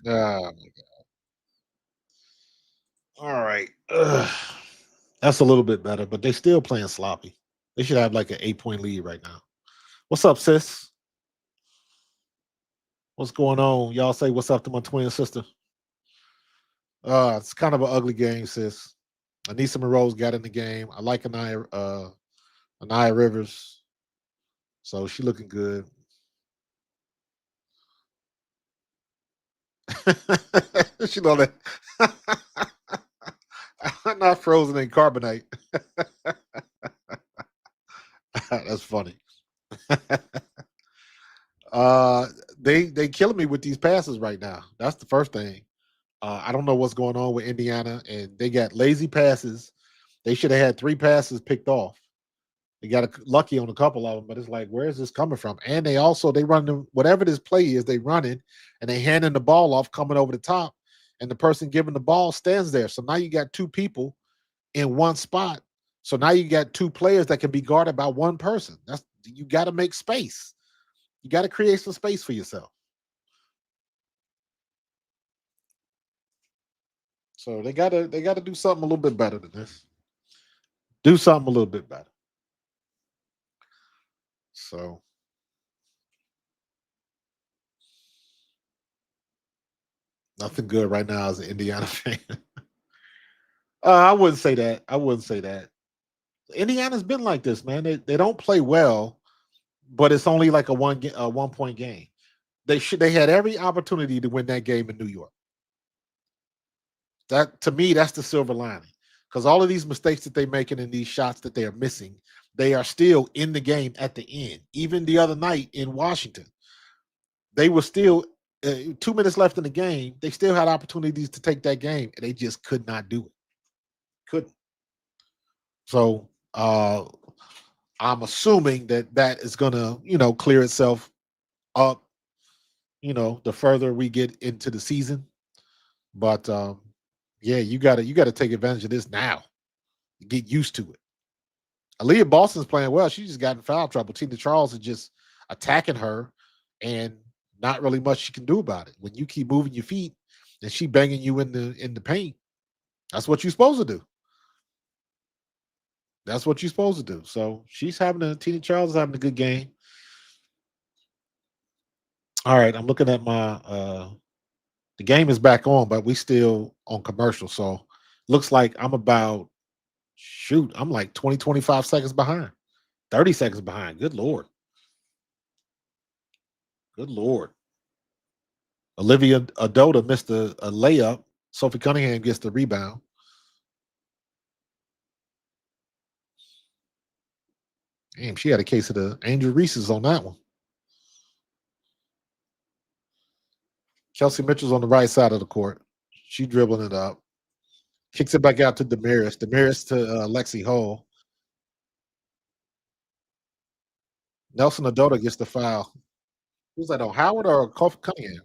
Speaker 2: Uh, all right. That's a little bit better, but they still playing sloppy. They should have like an 8 point lead right now. What's up, sis? What's going on? Y'all say what's up to my twin sister. It's kind of an ugly game, sis. Anissa Monroe's got in the game. I like Anaya Rivers, so she looking good. She know that. I'm not frozen in carbonite. That's funny. uh, they killing me with these passes right now. That's the first thing. I don't know what's going on with Indiana, and they got lazy passes. They should have had 3 passes picked off. They got lucky on a couple of them, but it's like, where is this coming from? And they run whatever this play is, they run it and they handing the ball off coming over the top, and the person giving the ball stands there. So now you got 2 people in one spot. So now you got 2 players that can be guarded by one person. That's you got to make space. You got to create some space for yourself. So they gotta do something a little bit better than this. Do something a little bit better. So nothing good right now as an Indiana fan. I wouldn't say that. I wouldn't say that. Indiana's been like this, man. They don't play well, but it's only like a 1 point game. They had every opportunity to win that game in New York. That to me, that's the silver lining. Because all of these mistakes that they're making and these shots that they are missing, they are still in the game at the end. Even the other night in Washington, they were still 2 minutes left in the game. They still had opportunities to take that game, and they just could not do it. Couldn't. So I'm assuming that that is going to, clear itself up, the further we get into the season. But yeah, you gotta take advantage of this now. Get used to it. Aaliyah Boston's playing well. She just got in foul trouble. Tina Charles is just attacking her, and not really much she can do about it. When you keep moving your feet and she banging you in the paint, that's what you're supposed to do. That's what you're supposed to do. So Tina Charles is having a good game. All right, I'm looking at my the game is back on, but we still on commercial. So looks like I'm like 20, 25 seconds behind. 30 seconds behind. Good Lord. Good Lord. Olivia Adota missed a layup. Sophie Cunningham gets the rebound. Damn, she had a case of the Angel Reese's on that one. Chelsea Mitchell's on the right side of the court. She dribbling it up. Kicks it back out to Damaris. Damaris to Lexi Hall. Nelson Adota gets the foul. Who's that on Howard or Kofi Cunningham?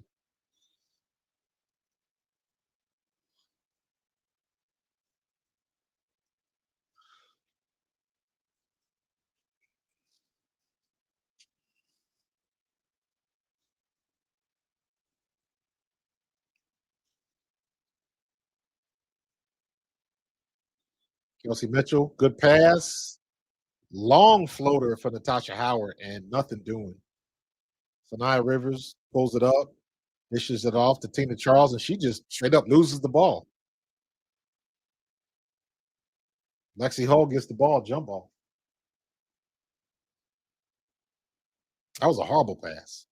Speaker 2: Kelsey Mitchell, good pass. Long floater for Natasha Howard and nothing doing. Sanaya Rivers pulls it up, dishes it off to Tina Charles, and she just straight up loses the ball. Lexi Hall gets the ball, jump ball. That was a horrible pass.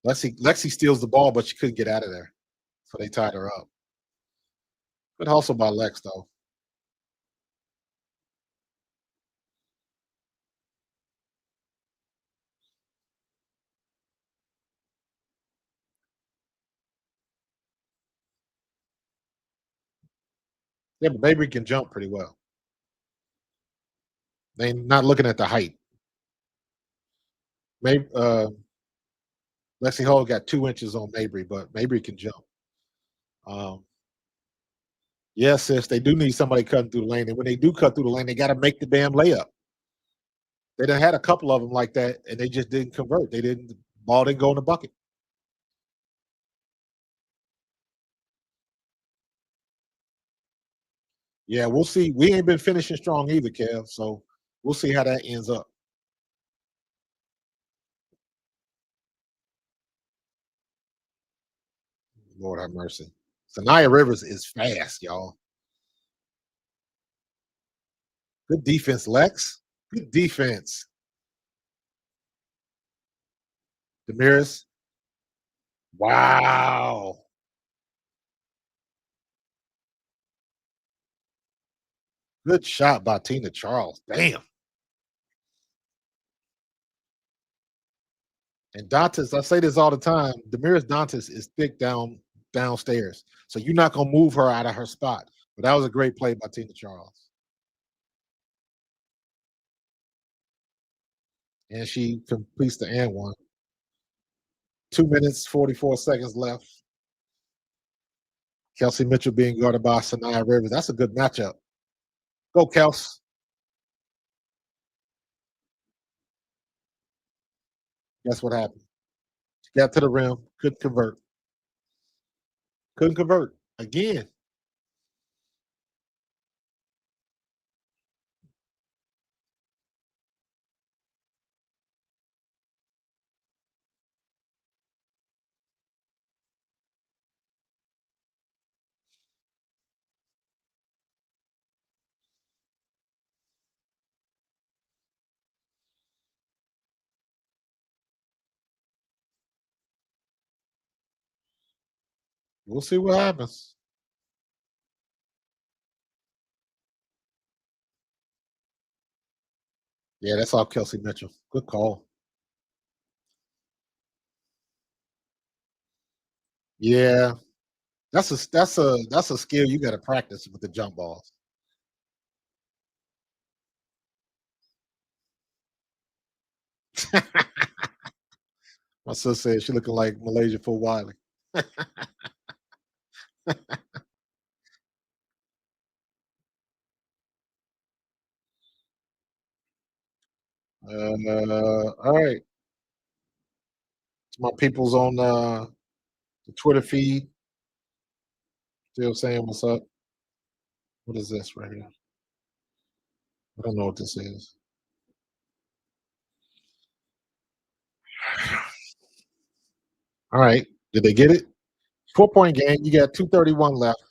Speaker 2: Lexi steals the ball, but she couldn't get out of there. So they tied her up. Good hustle by Lex, though. Yeah, but Mabry can jump pretty well. They not looking at the height. Maybe Lexi Hall got 2 inches on Mabry, but Mabry can jump. Um, yes, sis, they do need somebody cutting through the lane, and when they do cut through the lane, they got to make the damn layup. They done had a couple of them like that, and they just didn't convert. They didn't. Ball didn't go in the bucket. Yeah, we'll see. We ain't been finishing strong either, Kev. So we'll see how that ends up. Lord have mercy. Sanaya Rivers is fast, y'all. Good defense, Lex. Good defense. Demiris. Wow. Good shot by Tina Charles. Damn. And Dantas, I say this all the time. Demiris Dantas is thick downstairs. So you're not gonna move her out of her spot. But that was a great play by Tina Charles. And she completes the and one. 2 minutes, 44 seconds left. Kelsey Mitchell being guarded by Sanaya Rivers. That's a good matchup. Go, Kels. Guess what happened? She got to the rim, couldn't convert. Couldn't convert. Again. We'll see what happens. Yeah, that's all Kelsey Mitchell. Good call. Yeah. That's a skill you gotta practice with the jump balls. My sister said she looking like Malaysia for Wiley. All right. My people's on the Twitter feed still saying what's up. What is this right here? I don't know what this is. All right. Did they get it? 4-point game. You got 2:31 left.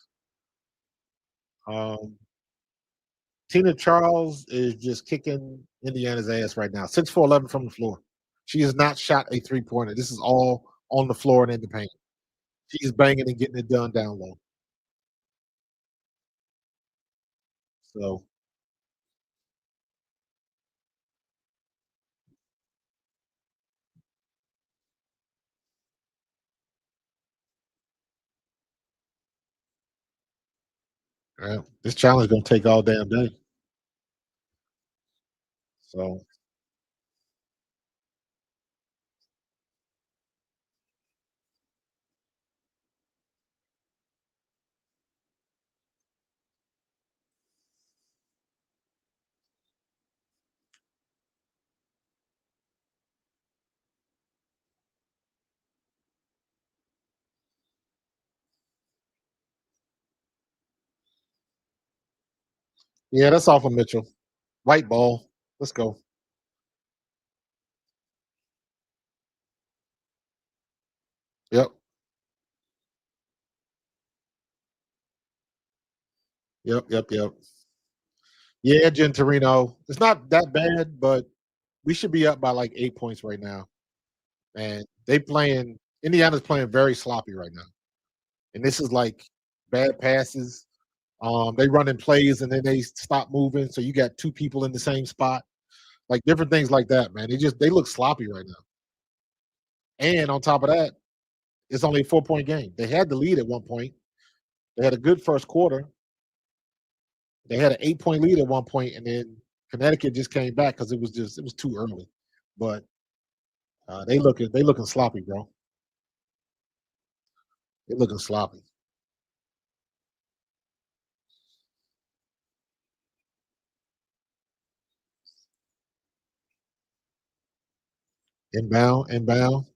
Speaker 2: Um, Tina Charles is just kicking Indiana's ass right now. 6 for 11 from the floor. She has not shot a 3-pointer. This is all on the floor and in the paint. She's banging and getting it done down low. So this challenge is gonna take all damn day. So yeah, that's all for Mitchell. White ball. Let's go. Yep. Yep. Yep. Yep. Yeah, Gentorino. It's not that bad, but we should be up by like 8 points right now. And they playing Indiana's playing very sloppy right now. And this is like bad passes. They running plays and then they stop moving. So you got two people in the same spot. Like different things like that, man. They look sloppy right now. And on top of that, it's only a 4-point game. They had the lead at one point. They had a good first quarter. They had an 8-point lead at one point, and then Connecticut just came back because it was too early. But they looking sloppy, bro. They looking sloppy. Inbound, inbound.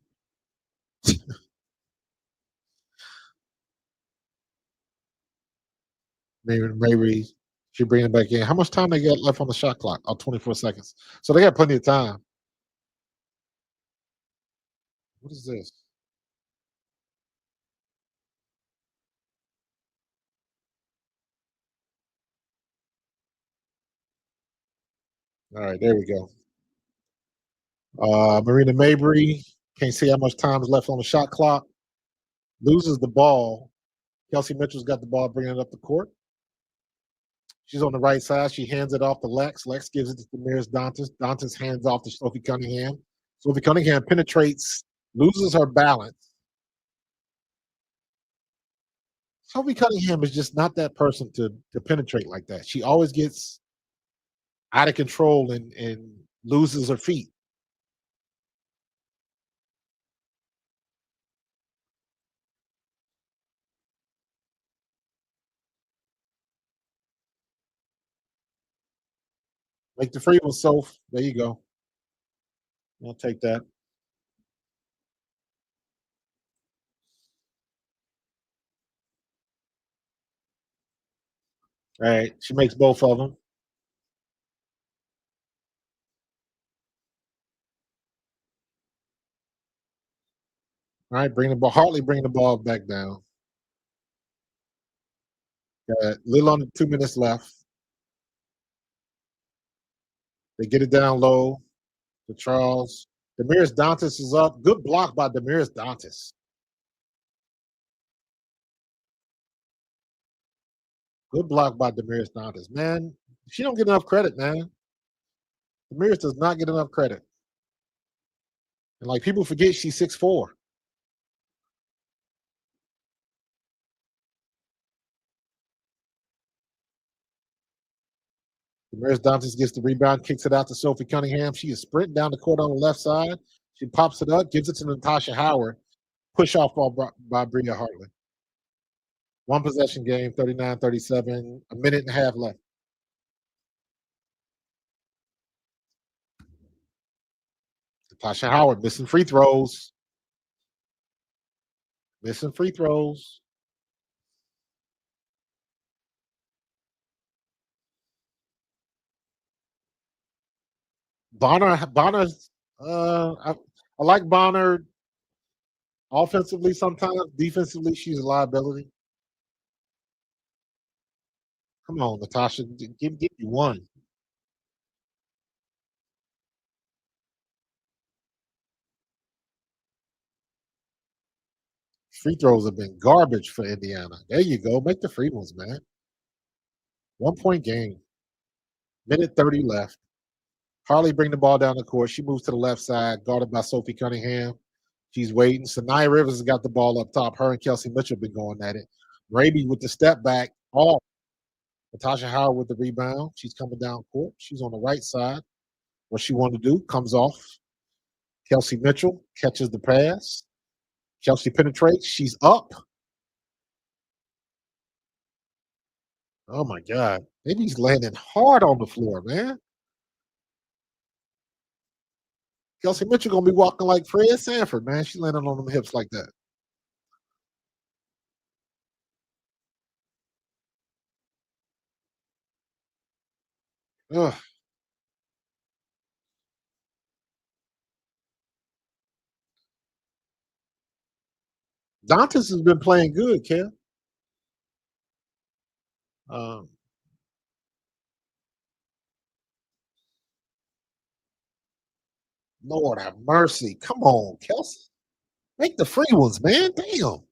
Speaker 2: Maybe she bring it back in. How much time they got left on the shot clock? Oh, 24 seconds. So they got plenty of time. What is this? All right, there we go. Marina Mabry can't see how much time is left on the shot clock. Loses the ball. Kelsey Mitchell's got the ball, bringing it up the court. She's on the right side. She hands it off to Lex. Lex gives it to Damiris Dantas. Dantas hands off to Sophie Cunningham. Sophie Cunningham penetrates, loses her balance. Sophie Cunningham is just not that person to penetrate like that. She always gets out of control and loses her feet. Make the free one, Soph. There you go. I'll take that. All right. She makes both of them. All right. Bring the ball. Hartley bring the ball back down. Got a little under 2 minutes left. They get it down low to Charles. Damiris Dantas is up. Good block by Damiris Dantas. Good block by Damiris Dantas. Man, she don't get enough credit, man. Damiris does not get enough credit. And like people forget she's 6'4". Damaris Dantas gets the rebound, kicks it out to Sophie Cunningham. She is sprinting down the court on the left side. She pops it up, gives it to Natasha Howard. Push off ball by Bria Hartley. One possession game, 39-37, a minute and a half left. Natasha Howard missing free throws. Missing free throws. Bonner's I like Bonner offensively sometimes. Defensively, she's a liability. Come on, Natasha, give me one. Free throws have been garbage for Indiana. There you go. Make the free ones, man. 1 point game. Minute 30 left. Harley bring the ball down the court. She moves to the left side, guarded by Sophie Cunningham. She's waiting. Sanaya Rivers has got the ball up top. Her and Kelsey Mitchell been going at it. Raby with the step back. Off. Natasha Howard with the rebound. She's coming down court. She's on the right side. What she wanted to do comes off. Kelsey Mitchell catches the pass. Kelsey penetrates. She's up. Oh my God. Maybe he's landing hard on the floor, man. Kelsey Mitchell gonna be walking like Fred Sanford, man. She landing on them hips like that. Ugh. Dantas has been playing good, Ken. Um, Lord have mercy. Come on, Kelsey. Make the free ones, man. Damn.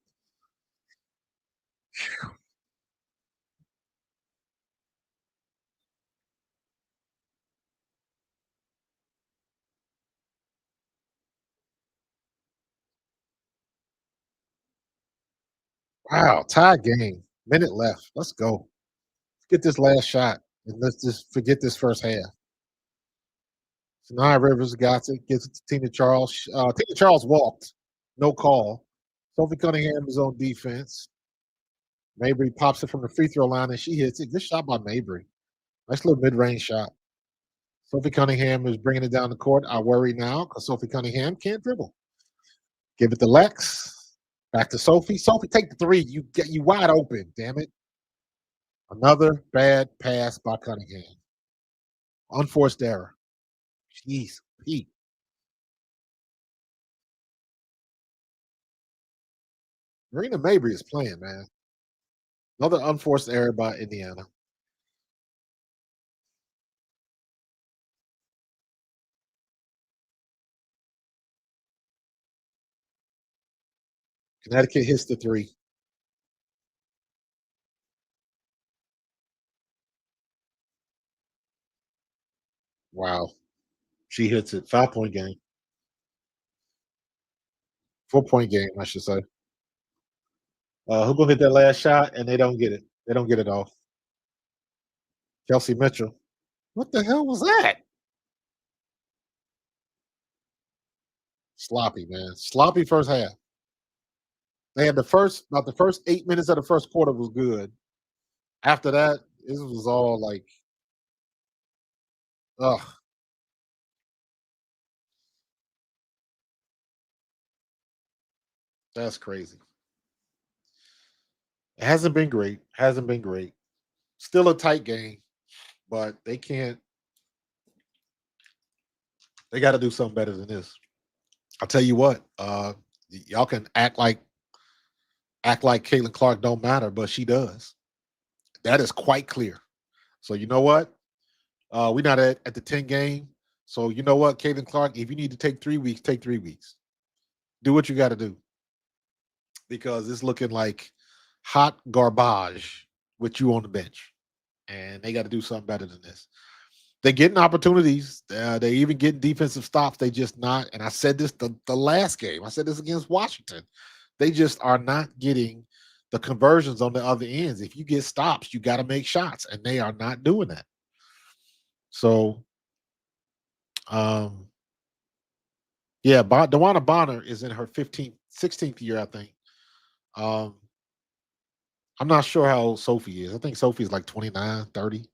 Speaker 2: Wow, tie game. Minute left. Let's go. Let's get this last shot. And let's just forget this first half. Sanaya Rivers got it, gets it to Tina Charles. Tina Charles walked. No call. Sophie Cunningham is on defense. Mabry pops it from the free throw line and she hits it. Good shot by Mabry. Nice little mid range shot. Sophie Cunningham is bringing it down the court. I worry now because Sophie Cunningham can't dribble. Give it to Lex. Back to Sophie. Sophie, take the three. You get you wide open. Damn it. Another bad pass by Cunningham. Unforced error. Jeez, Pete. Marina Mabry is playing, man. Another unforced error by Indiana. Connecticut hits the three. Wow. She hits it. 5-point game. 4-point game, I should say. Who gonna hit that last shot and they don't get it? They don't get it off. Kelsey Mitchell. What the hell was that? Sloppy, man. Sloppy first half. They had the first 8 minutes of the first quarter was good. After that, it was all like, ugh, that's crazy. It hasn't been great. Hasn't been great. Still a tight game, but they can't. They got to do something better than this. I'll tell you what. Y'all can act like Caitlin Clark don't matter, but she does. That is quite clear. So you know what? We're not at the 10 game. So you know what, Caitlin Clark, if you need to take 3 weeks, take 3 weeks. Do what you got to do because it's looking like hot garbage with you on the bench, and they got to do something better than this. They're getting opportunities. They even getting defensive stops. They just not. And I said this the last game. I said this against Washington. They just are not getting the conversions on the other ends. If you get stops, you got to make shots, and they are not doing that. So, um, yeah, Dewana Bonner is in her 15th, 16th year, I think. Um, I'm not sure how old Sophie is. I think Sophie is like 29, 30.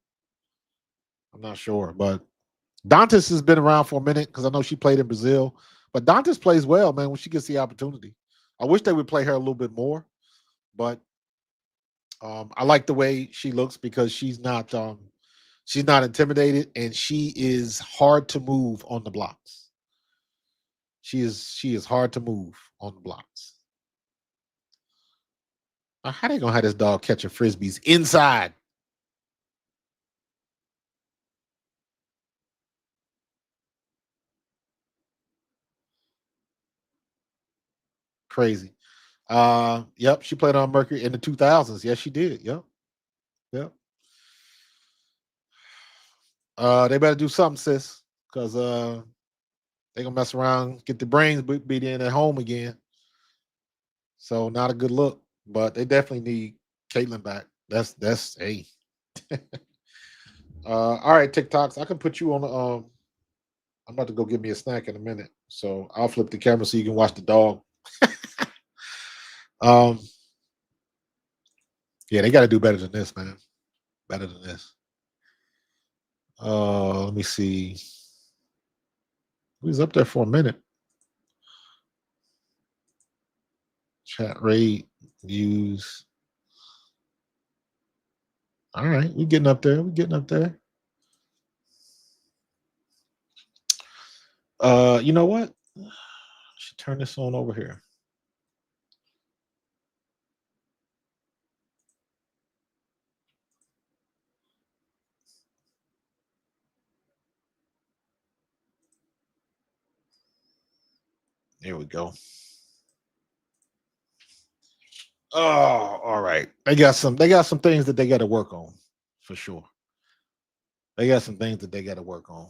Speaker 2: I'm not sure, but Dantas has been around for a minute because I know she played in Brazil. But Dantas plays well, man, when she gets the opportunity. I wish they would play her a little bit more, but I like the way she looks because she's not intimidated and she is hard to move on the blocks. She is hard to move on the blocks. Now, how they gonna have this dog catching frisbees inside? Crazy. Yep, she played on Mercury in the 2000s. Yes, she did. Yep, yep. They better do something, sis, because they gonna mess around, get the brains beat in at home again. So not a good look. But they definitely need Caitlin back. That's hey. All right, TikToks. I can put you on the I'm about to go get me a snack in a minute. So I'll flip the camera so you can watch the dog. um yeah, they gotta do better than this, man. Better than this. Let me see. He was up there for a minute. Chat rate, views. All right, we're getting up there. We're getting up there. You know what? I should turn this on over here. There we go. Oh, all right. They got some things that they got to work on for sure. They got some things that they got to work on.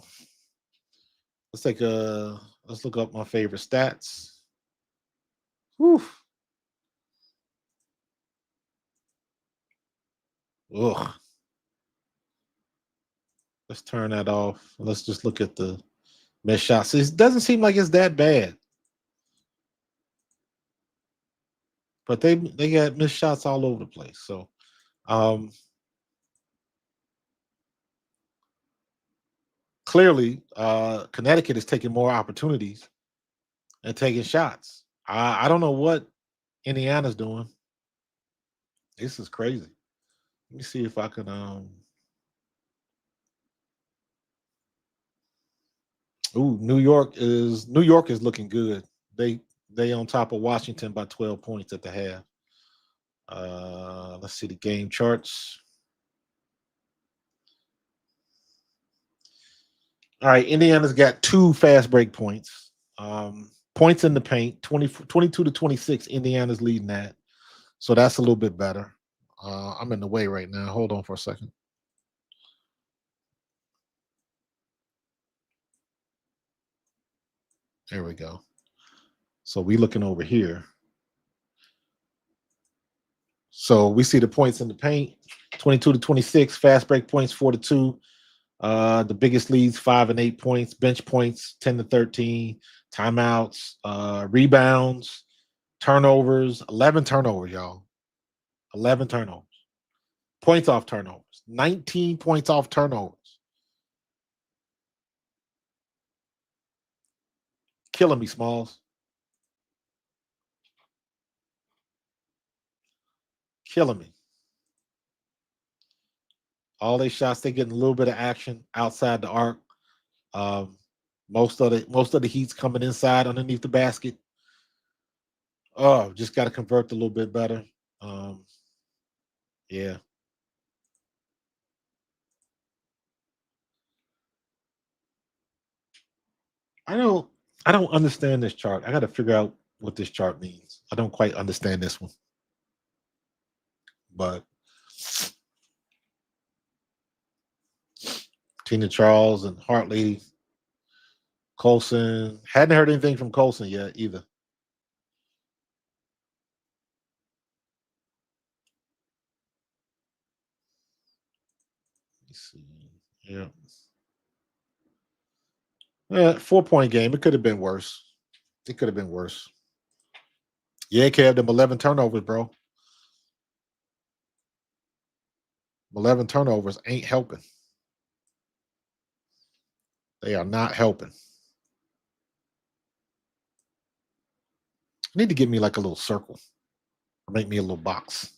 Speaker 2: Let's look up my favorite stats. Whew. Ugh. Let's turn that off. Let's just look at the missed shots. It doesn't seem like it's that bad. But they got missed shots all over the place. So um clearly Connecticut is taking more opportunities and taking shots. I don't know what Indiana's doing. This is crazy. Let me see if I can. Ooh, New York is looking good. They they on top of Washington by 12 points at the half. Let's see the game charts. All right, Indiana's got two fast break points. Points in the paint, 22 to 26. Indiana's leading that. So that's a little bit better. I'm in the way right now. Hold on for a second. There we go. So we looking over here. So we see the points in the paint, 22 to 26. Fast break points, 4 to 2. The biggest leads, 5 and 8 points. Bench points, 10 to 13. Timeouts, rebounds, turnovers, 11 turnovers, y'all. 11 turnovers. Points off turnovers. 19 points off turnovers. Killing me, Smalls. Killing me. All they shots, they getting a little bit of action outside the arc. Um, most of the heat's coming inside underneath the basket. Oh, just got to convert a little bit better. Um, yeah, I don't I don't understand this chart. I got to figure out what this chart means. I don't quite understand this one, but Tina Charles and Hartley, Colson, hadn't heard anything from Colson yet either. Let me see. Yeah. 4-point game. It could have been worse. It could have been worse. Yeah, Kev, them 11 turnovers, bro. 11 turnovers ain't helping. They are not helping. I need to give me like a little circle or make me a little box.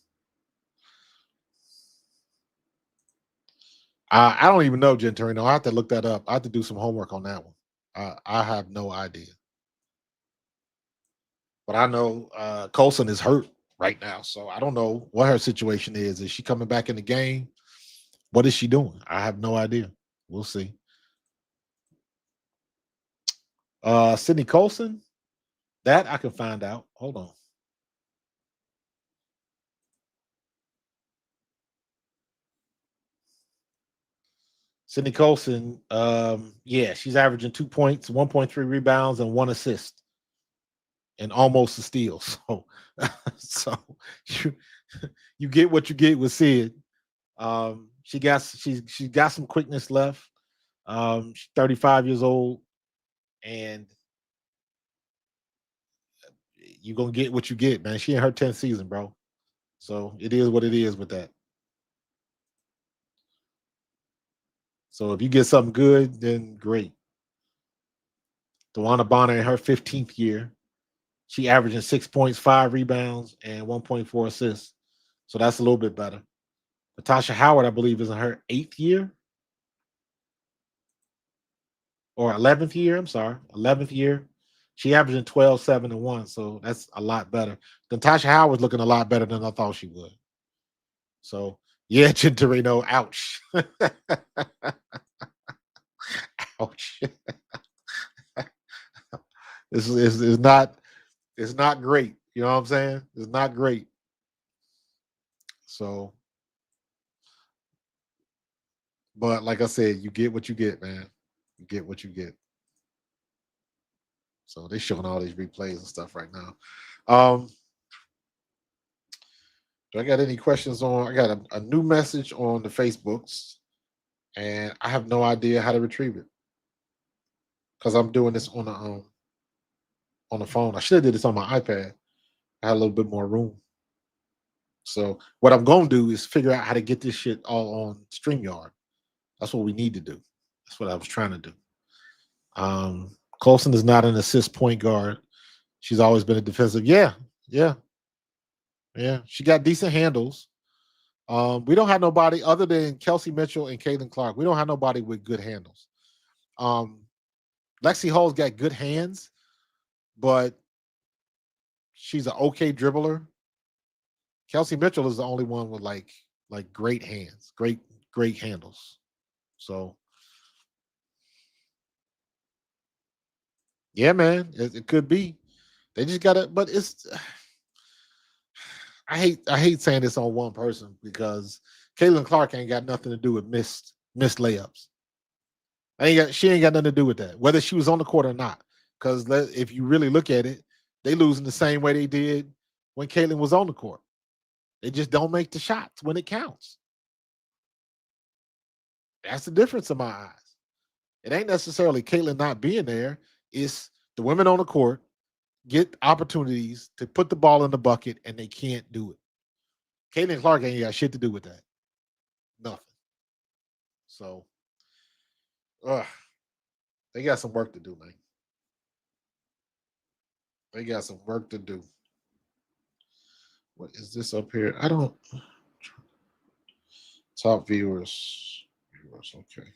Speaker 2: I don't even know, Gentorino. I have to look that up. I have to do some homework on that one. I have no idea. But I know Colson is hurt right now. So I don't know what her situation is. Is she coming back in the game? What is she doing? I have no idea. We'll see. Sydney Colson, that I can find out. Hold on. Sydney Colson, yeah, she's averaging 2 points, 1.3 rebounds, and 1 assist, and almost a steal. So, so you, you get what you get with Sid. She's got some quickness left. She's 35 years old, and you're gonna get what you get, man. She in her 10th season, bro. So it is what it is with that. So if you get something good, then great. Dewana Bonner in her 15th year, she averaging 6 points, 5 rebounds, and 1.4 assists. So that's a little bit better. Natasha Howard, I believe, is in her 8th year or 11th year. I'm sorry, 11th year. She averaging 12, 7, and 1. So that's a lot better. Natasha Howard's looking a lot better than I thought she would. So yeah, Gentorino, ouch. Ouch. This is not it's not great. You know what I'm saying? It's not great. So, but like I said, you get what you get, man. You get what you get. So they're showing all these replays and stuff right now. Do I got any questions on? I got a new message on the Facebooks, and I have no idea how to retrieve it because I'm doing this on the phone. I should have did this on my iPad. I had a little bit more room. So what I'm going to do is figure out how to get this shit all on StreamYard. That's what we need to do. That's what I was trying to do. Colson is not an assist point guard. She's always been a defensive. Yeah, yeah, yeah. She got decent handles. We don't have nobody other than Kelsey Mitchell and Caitlin Clark. We don't have nobody with good handles. Um, Lexi Hull's got good hands, but she's an okay dribbler. Kelsey Mitchell is the only one with like great hands, great handles. So yeah, man, it could be. They just gotta, but it's I hate saying this on one person because Caitlin Clark ain't got nothing to do with missed layups. She ain't got nothing to do with that, whether she was on the court or not. Because if you really look at it, they losing the same way they did when Caitlin was on the court. They just don't make the shots when it counts. That's the difference in my eyes. It ain't necessarily Caitlin not being there. It's the women on the court get opportunities to put the ball in the bucket and they can't do it. Caitlin Clark ain't got shit to do with that. Nothing. So, ugh, they got some work to do, man. They got some work to do. What is this up here? I don't top viewers. Viewers, okay.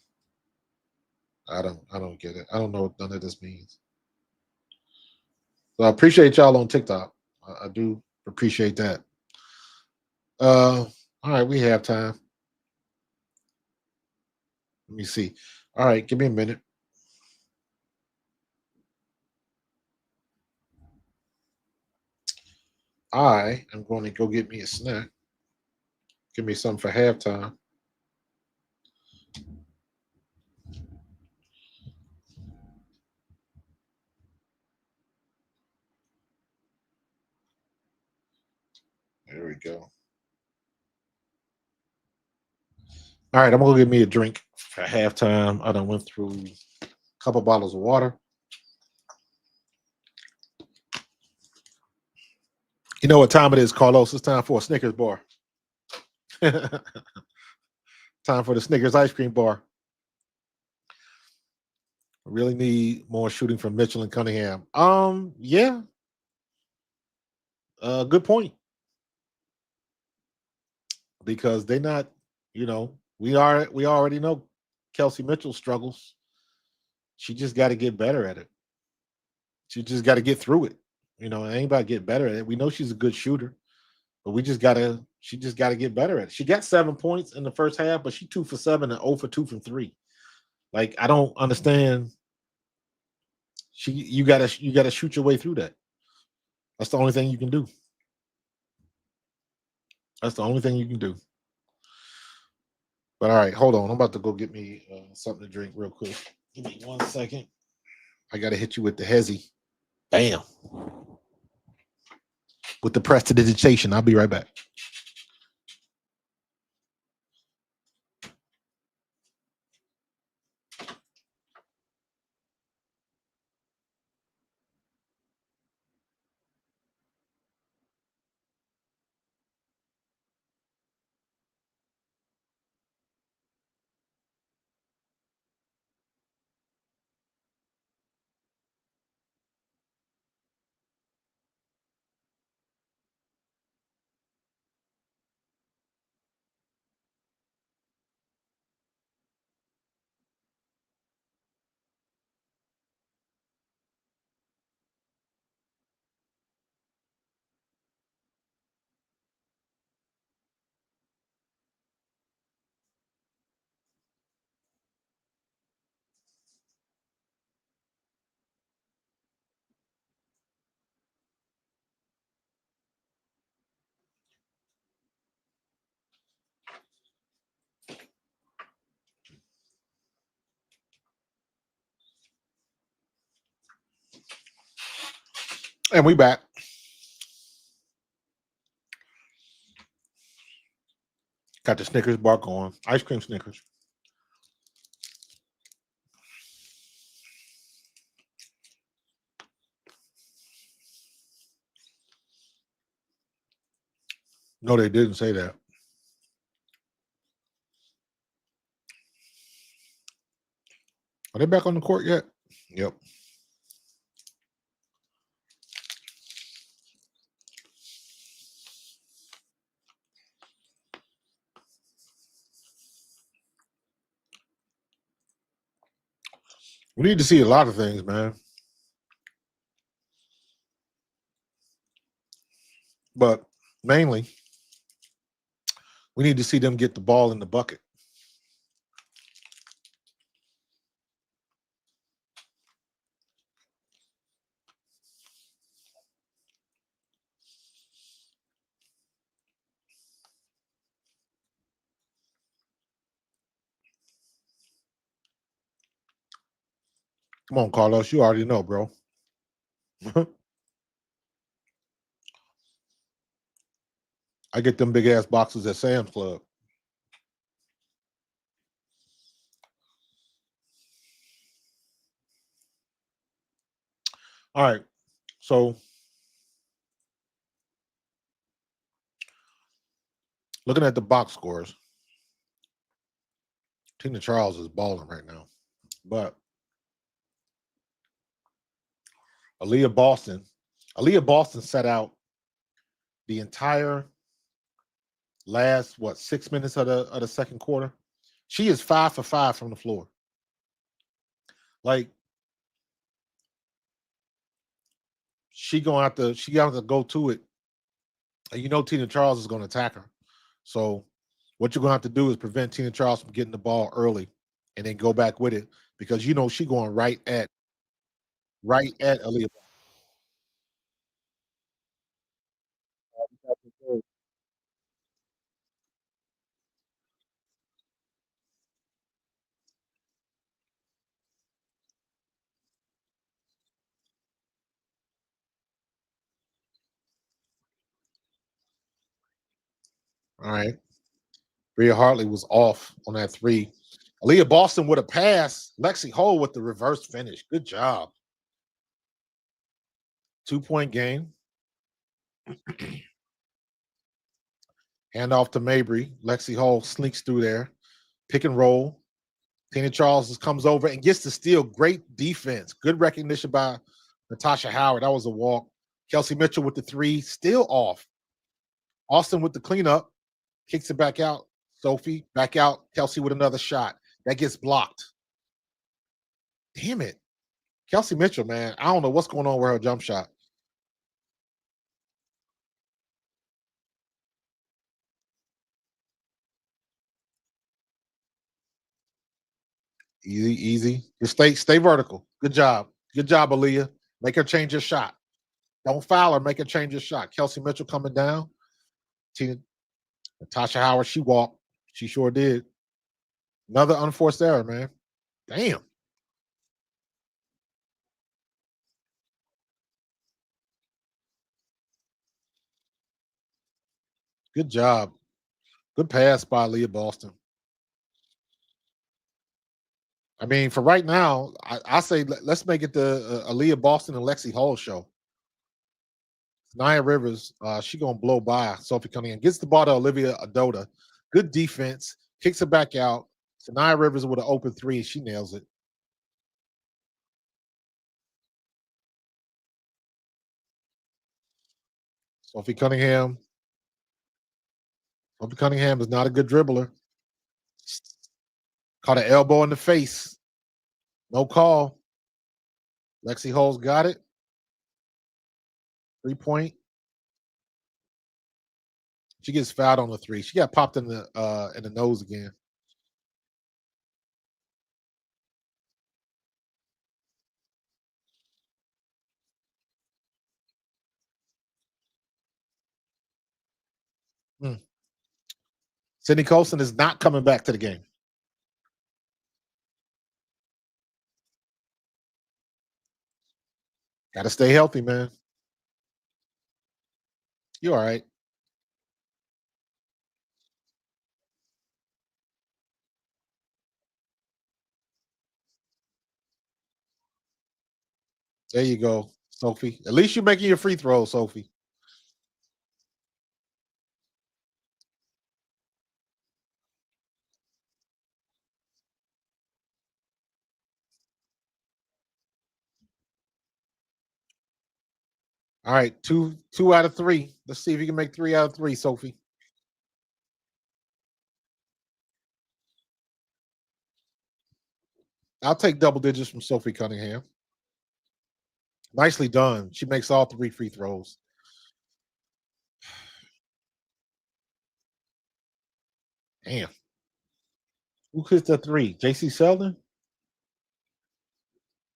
Speaker 2: I don't get it. I don't know what none of this means. So I appreciate y'all on TikTok. I do appreciate that. All right, we have time. Let me see. All right, give me a minute. I am going to go get me a snack. Give me something for halftime. There we go. All right, I'm gonna get me a drink for halftime. I done went through a couple bottles of water. You know what time it is, Carlos? It's time for a Snickers bar. Time for the Snickers ice cream bar. Really need more shooting from Mitchell and Cunningham. Yeah. Good point. Because they're not, we already know Kelsey Mitchell struggles. She just got to get better at it. She just got to get through it. It ain't about get better at it. We know she's a good shooter, but she just gotta get better at it. She got 7 points in the first half, but she 2 for 7 and 0 for 2 from three. Like, I don't understand. You gotta shoot your way through that. That's the only thing you can do. That's the only thing you can do. But all right, hold on. I'm about to go get me something to drink real quick. Give me 1 second. I gotta hit you with the hezzy. Bam. With the prestidigitation. I'll be right back. And we back. Got the Snickers bar going. Ice cream Snickers. No, they didn't say that. Are they back on the court yet? Yep. We need to see a lot of things, man. But mainly, we need to see them get the ball in the bucket. Come on, Carlos. You already know, bro. I get them big ass boxes at Sam's Club. All right. So looking at the box scores, Tina Charles is balling right now. But Aaliyah Boston set out the entire last 6 minutes of the second quarter. She is 5 for 5 from the floor. Like she got to go to it. And you know Tina Charles is going to attack her. So what you're going to have to do is prevent Tina Charles from getting the ball early and then go back with it because you know she going right at Aaliyah. All right. Rhea Hartley was off on that three. Aaliyah Boston with a pass. Lexi Hole with the reverse finish. Good job. 2-point game. Hand off to Mabry. Lexi Hole sneaks through there. Pick and roll. Tina Charles comes over and gets the steal. Great defense. Good recognition by Natasha Howard. That was a walk. Kelsey Mitchell with the three. Still off. Austin with the cleanup. Kicks it back out. Sophie back out. Kelsey with another shot. That gets blocked. Damn it. Kelsey Mitchell, man. I don't know what's going on with her jump shot. Easy, easy. Just stay vertical. Good job. Good job, Aaliyah. Make her change her shot. Don't foul her. Make her change her shot. Kelsey Mitchell coming down. Tina, Natasha Howard, she walked. She sure did. Another unforced error, man. Damn. Good job. Good pass by Leah Boston. I mean, for right now, I say let's make it the Aaliyah Boston and Lexi Hall show. Nia Rivers, she gonna blow by Sophie Cunningham. Gets the ball to Olivia Adota. Good defense. Kicks it back out. So Nia Rivers with an open three. She nails it. Sophie Cunningham. Sophie Cunningham is not a good dribbler. Caught an elbow in the face. No call. Lexi Hole's got it. 3-point. She gets fouled on the three. She got popped in the nose again. Hmm. Sydney Colson is not coming back to the game. Got to stay healthy, man. You all right? There you go, Sophie. At least you're making your free throws, Sophie. All right, two out of three. Let's see if you can make 3 out of 3, Sophie. I'll take double digits from Sophie Cunningham. Nicely done. She makes all 3 free throws. Damn. Who hit the three? JC Selden?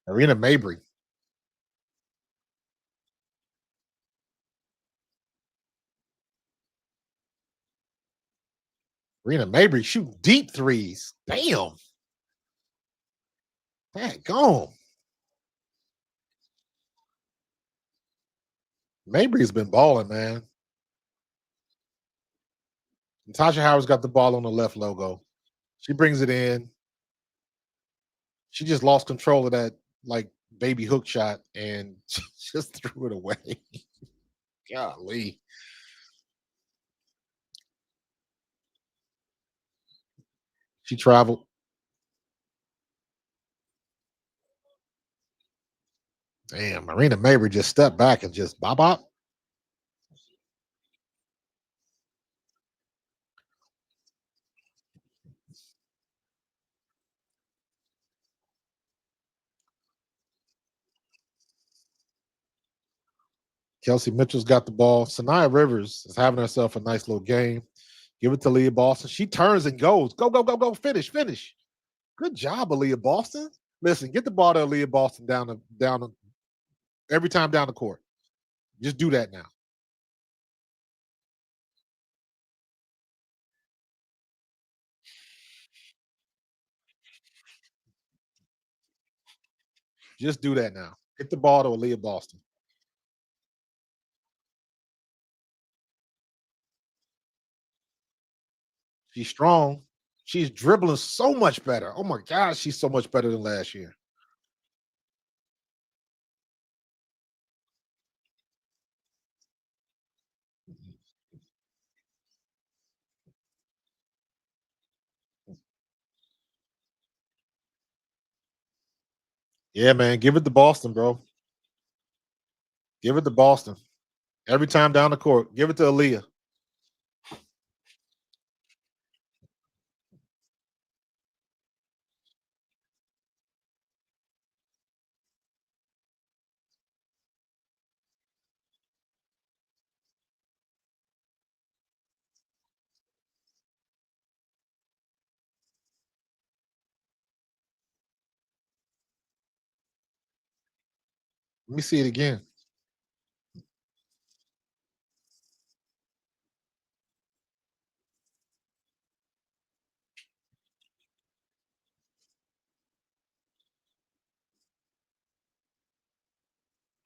Speaker 2: Arena Mabry. Arena Mabry shooting deep threes. Damn. That gone. Mabry's been balling, man. Natasha Howard's got the ball on the left logo. She brings it in. She just lost control of that like baby hook shot and just threw it away. Golly. She traveled. Damn, Marina Mabry just stepped back and just bop bop. Kelsey Mitchell's got the ball. Sanaya Rivers is having herself a nice little game. Give it to Leah Boston. She turns and goes. Go, go, go, go. Finish, finish. Good job, Aaliyah Boston. Listen, get the ball to Aaliyah Boston every time down the court. Just do that now. Just do that now. Get the ball to Aaliyah Boston. She's strong. She's dribbling so much better. Oh my gosh, she's so much better than last year. Yeah, man. Give it to Boston, bro. Give it to Boston. Every time down the court. Give it to Aaliyah. Let me see it again.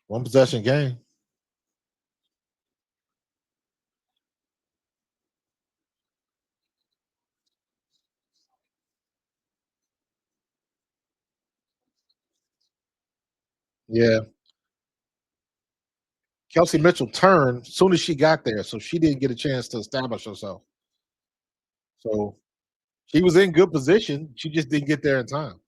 Speaker 2: One possession game. Yeah. Kelsey Mitchell turned as soon as she got there, so she didn't get a chance to establish herself. So she was in good position. She just didn't get there in time.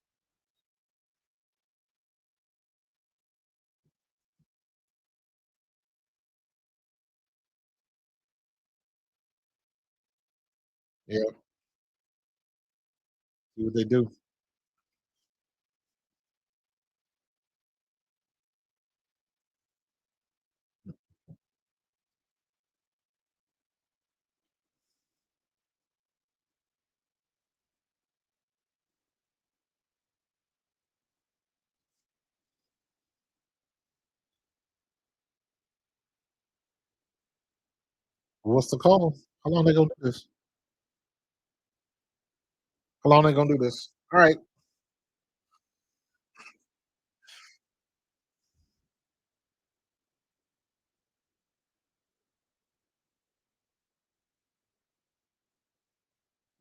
Speaker 2: Yeah. See what they do. What's the call? How long they gonna do this? How long they gonna do this? All right.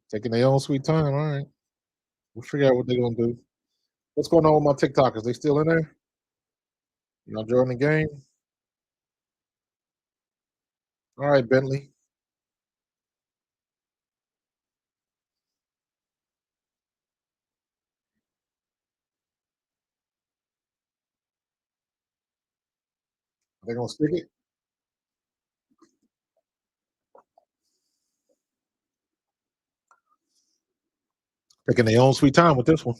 Speaker 2: Taking their own sweet time. All right. We'll figure out what they're gonna do. What's going on with my TikTok? Is they still in there? Y'all joining the game? All right, Bentley. They're gonna stick it. Taking their own sweet time with this one.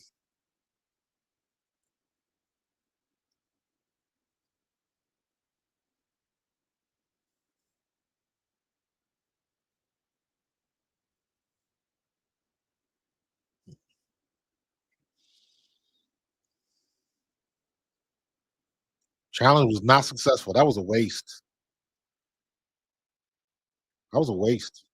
Speaker 2: Challenge was not successful. That was a waste. That was a waste.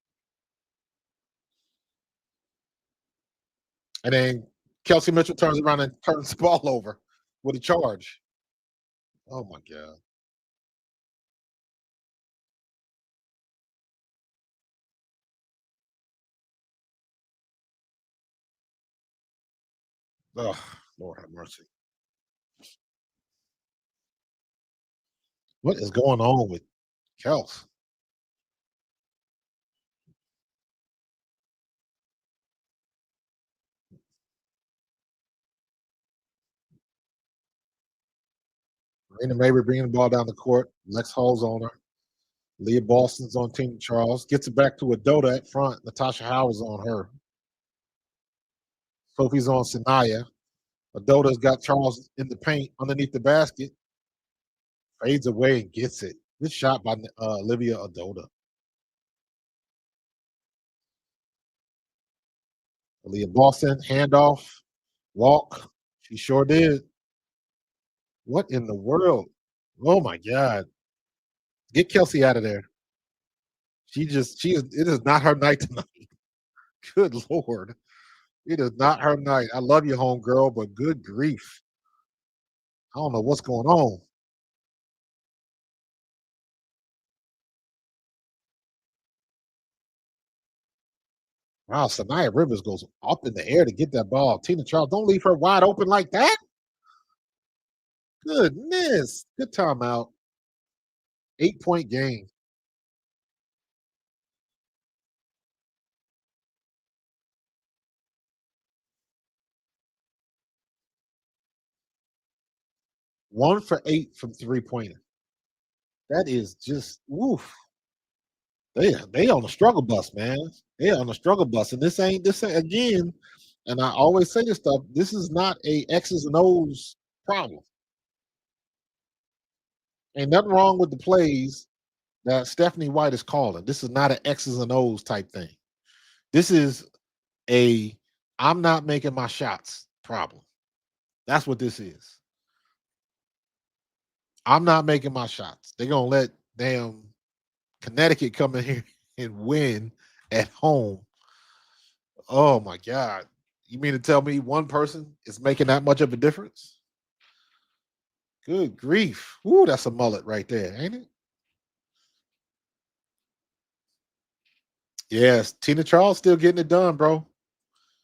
Speaker 2: And then Kelsey Mitchell turns around and turns the ball over with a charge. Oh my god. Oh, Lord have mercy. What is going on with Kels? Marina Mabrey bringing the ball down the court. Lex Hall's on her. Leah Boston's on Tina Charles. Gets it back to Adota at front. Natasha Howard's on her. Sophie's on Sanaya. Adota's got Charles in the paint underneath the basket. Fades away and gets it. Good shot by Olivia Adota. Leah Boston, handoff, walk. She sure did. What in the world? Oh my God. Get Kelsey out of there. She is, it is not her night tonight. Good Lord. It is not her night. I love you, homegirl, but good grief. I don't know what's going on. Wow, Sanaya Rivers goes up in the air to get that ball. Tina Charles, don't leave her wide open like that. Goodness. Good timeout. 8-point game. One for 8 from three-pointer. That is just woof. They on the struggle bus, man. They on the struggle bus. And this ain't again, and I always say this stuff, this is not a X's and O's problem. Ain't nothing wrong with the plays that Stephanie White is calling. This is not an X's and O's type thing. This is a I'm not making my shots problem. That's what this is. I'm not making my shots. They're gonna let damn Connecticut come in here and win at home. Oh my God. You mean to tell me one person is making that much of a difference? Good grief. Ooh, that's a mullet right there, ain't it? Yes, Tina Charles still getting it done, bro.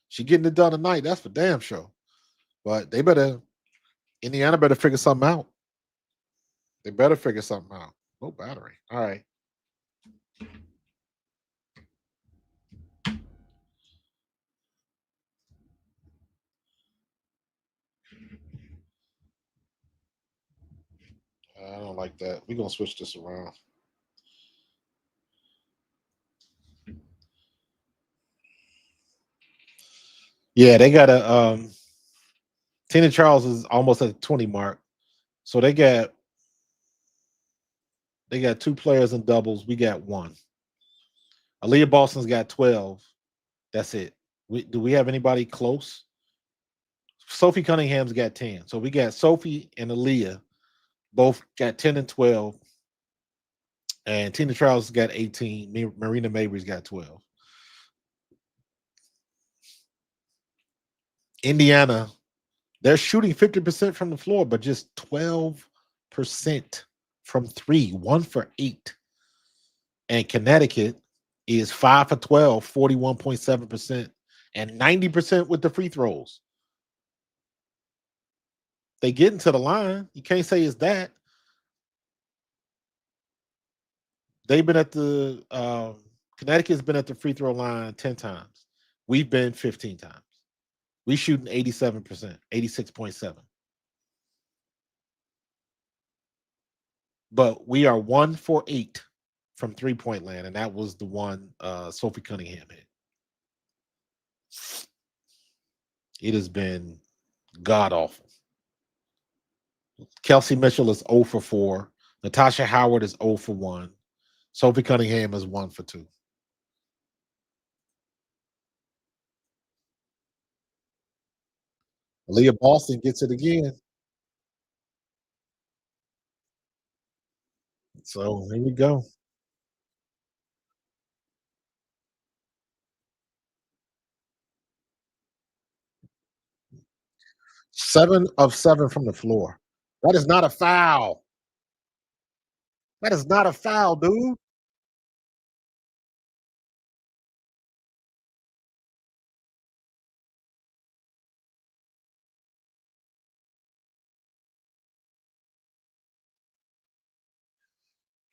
Speaker 2: She getting it done tonight. That's for damn sure. But Indiana better figure something out. They better figure something out. No battery. All right. I don't like that. We're gonna switch this around. Yeah, they got a Tina Charles is almost at the 20 mark. So they got two players in doubles. We got one. Aaliyah Boston's got 12. That's it. Do we have anybody close? Sophie Cunningham's got 10. So we got Sophie and Aaliyah both got 10 and 12. And Tina Charles got 18. Marina Mabrey's got 12. Indiana, they're shooting 50% from the floor, but just 12% from three, 1 for 8. And Connecticut is 5 for 12, 41.7%, and 90% with the free throws. They get into the line. You can't say it's that. They've been at the Connecticut's been at the free throw line 10 times. We've been 15 times. We shooting 87%, 86.7. But we are 1 for 8 from 3-point land, and that was the one Sophie Cunningham hit. It has been god awful. Kelsey Mitchell is 0 for 4. Natasha Howard is 0 for 1. Sophie Cunningham is 1 for 2. Leah Boston gets it again. So here we go. 7 of 7 from the floor. That is not a foul. That is not a foul, dude.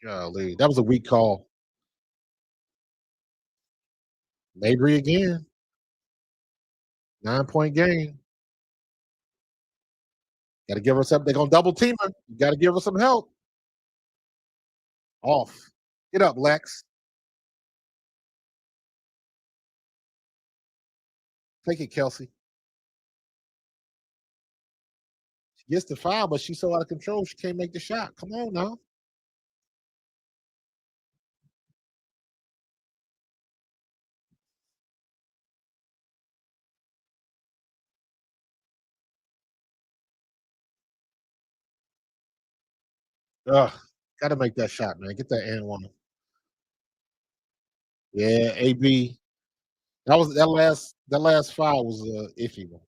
Speaker 2: Golly, that was a weak call. Mabry again. 9-point game. Got to give her some. They're gonna double team her. You got to give her some help. Off. Get up, Lex. Take it, Kelsey. She gets the foul, but she's so out of control she can't make the shot. Come on now. Ugh. Got to make that shot, man. Get that and one. Yeah, AB. That last foul was a iffy one.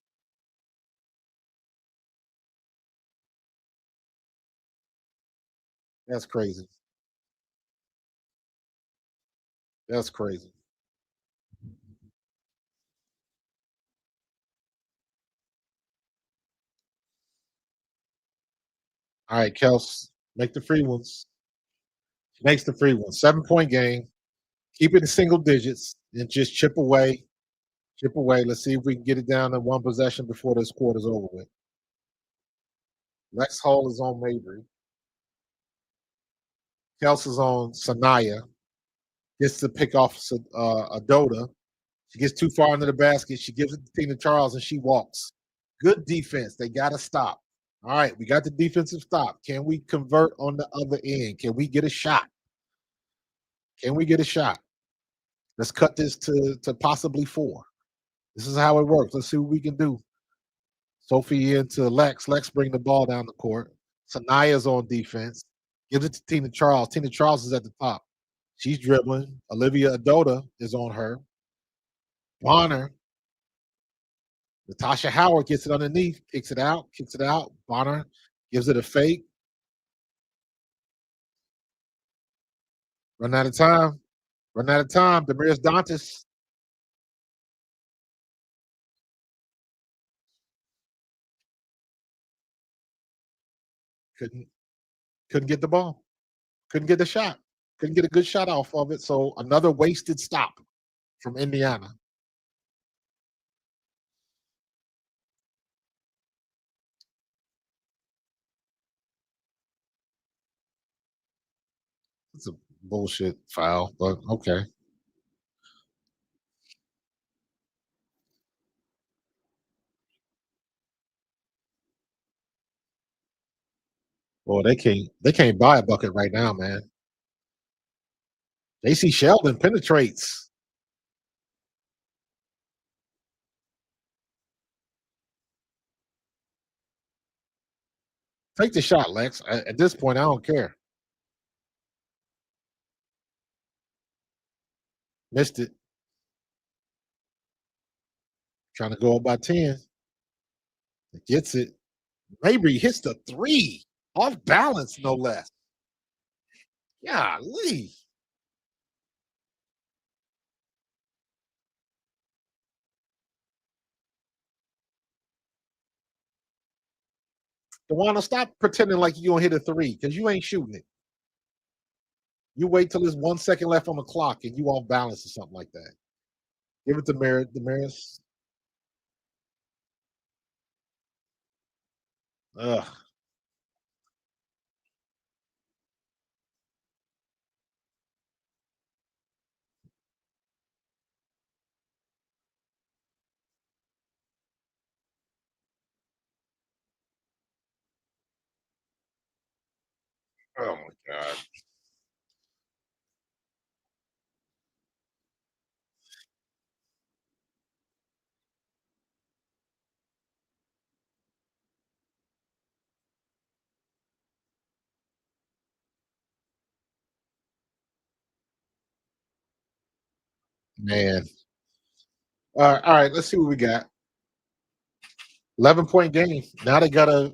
Speaker 2: That's crazy. That's crazy. All right, Kels, make the free ones. Makes the free ones. 7-point game. Keep it in single digits and just chip away. Chip away. Let's see if we can get it down to one possession before this quarter's over with. Lex Hall is on Mabry. Kels is on Sanaya. Gets to pick off Adota. She gets too far into the basket. She gives it to Tina Charles and she walks. Good defense. They got to stop. All right, we got the defensive stop. Can we convert on the other end? Can we get a shot? Can we get a shot? Let's cut this to possibly 4. This is how it works. Let's see what we can do. Sophie into Lex. Lex bring the ball down the court. Sanaya's on defense. Gives it to Tina Charles. Tina Charles is at the top. She's dribbling. Olivia Adota is on her. Bonner. Natasha Howard gets it underneath, kicks it out, Bonner gives it a fake. Run out of time. Run out of time. Demiris Dantas couldn't couldn't get the ball. Couldn't get the shot. Couldn't get a good shot off of it. So another wasted stop from Indiana. It's a bullshit foul, but okay. Well, they can't buy a bucket right now, man. JC Sheldon penetrates. Take the shot, Lex. At this point, I don't care. Missed it. Trying to go up by 10. Gets it. Mabry hits the 3. Off balance, no less. Golly. Dewana, stop pretending like you're gonna hit a 3 because you ain't shooting it. You wait till there's 1 second left on the clock and you off balance or something like that. Give it to Damaris. Ugh. Oh my god. Man. All right, let's see what we got. 11-point game. Now they gotta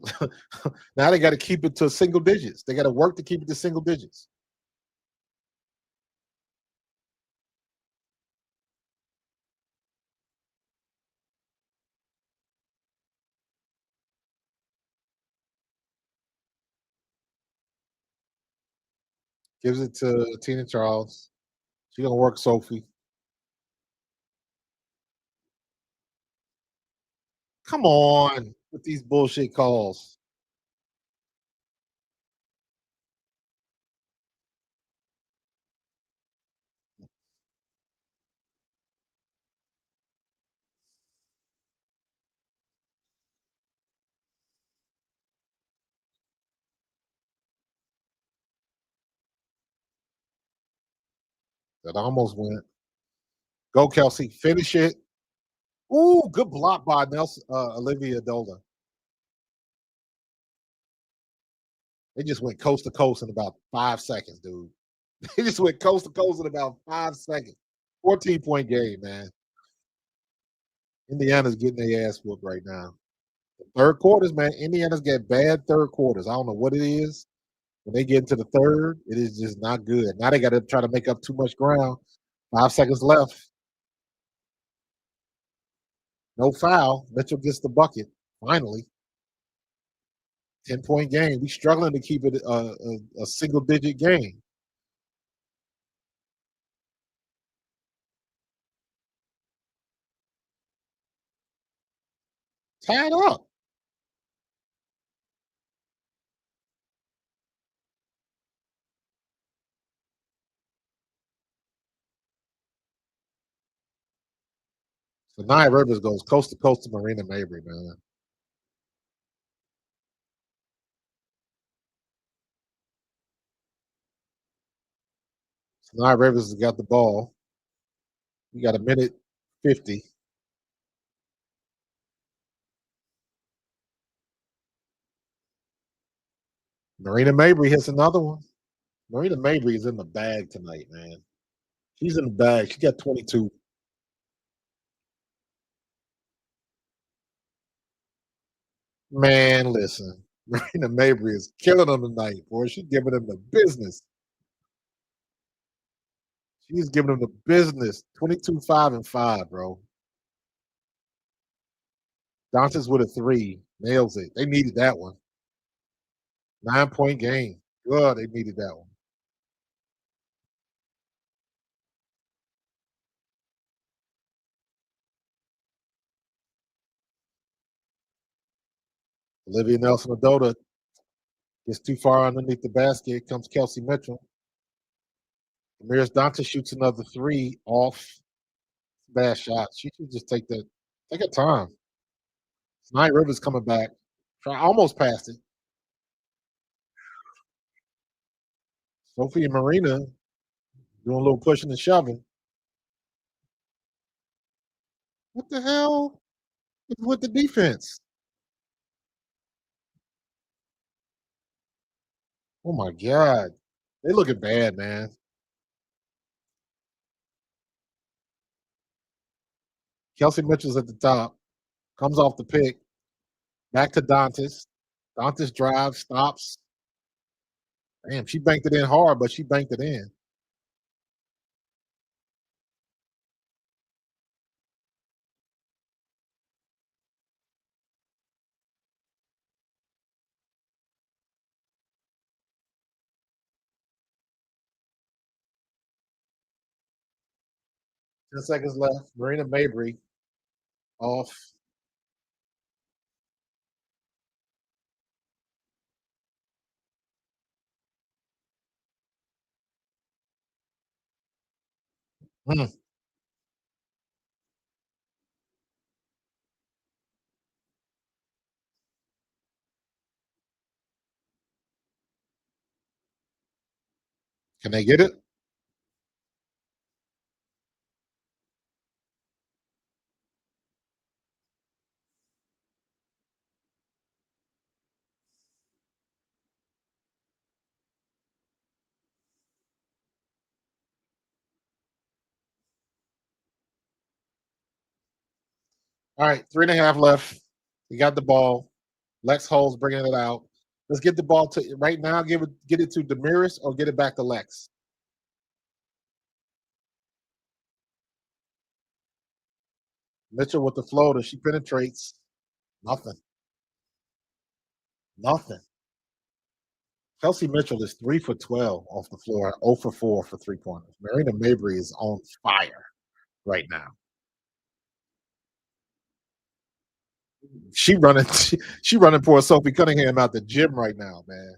Speaker 2: now they gotta keep it to single digits. They gotta work to keep it to single digits. Gives it to Tina Charles. She gonna work Sophie. Come on with these bullshit calls. That almost went. Go, Kelsey. Finish it. Ooh, good block by Nelson Olivia Dola. They just went coast to coast in about 5 seconds, dude. They just went coast to coast in about 5 seconds. 14-point game, man. Indiana's getting their ass whooped right now. Third quarters, man. Indiana's got bad third quarters. I don't know what it is. When they get into the third, it is just not good. Now they got to try to make up too much ground. 5 seconds left. No foul. Mitchell gets the bucket. Finally, 10-point game. We struggling to keep it a single digit game. Tied up. So Nia Rivers goes coast to coast to Marina Mabry, man. So Nia Rivers has got the ball. We got a minute 50. Marina Mabry hits another one. Marina Mabry is in the bag tonight, man. She's in the bag. She got 22. Man, listen. Marina Mabry is killing them tonight, boy. She's giving them the business. She's giving them the business. 22, 5, and 5, bro. Dante's with a three. Nails it. They needed that one. 9-point game. God, they needed that one. Olivia Nelson Adota gets too far underneath the basket. Here comes Kelsey Mitchell. Ramirez Dante shoots another three off. Bad shot. She should just take her time. Nia Rivers coming back. Try almost passed it. Sophie and Marina doing a little pushing and shoving. What the hell is with the defense? Oh my God. They looking bad, man. Kelsey Mitchell's at the top. Comes off the pick. Back to Dantas. Dantas drives, stops. Damn, she banked it in hard, but she banked it in. Ten seconds left. Marina Mabry off. Mm. Can they get it? All right, 3.5 left. We got the ball. Lex Hole's bringing it out. Let's get the ball to right now. Get it to Demiris or get it back to Lex. Mitchell with the floater. She penetrates. Nothing. Nothing. Kelsey Mitchell is 3 for 12 off the floor, 0 for 4 for 3 pointers. Marina Mabry is on fire right now. She running, she running for Sophie Cunningham out the gym right now, man.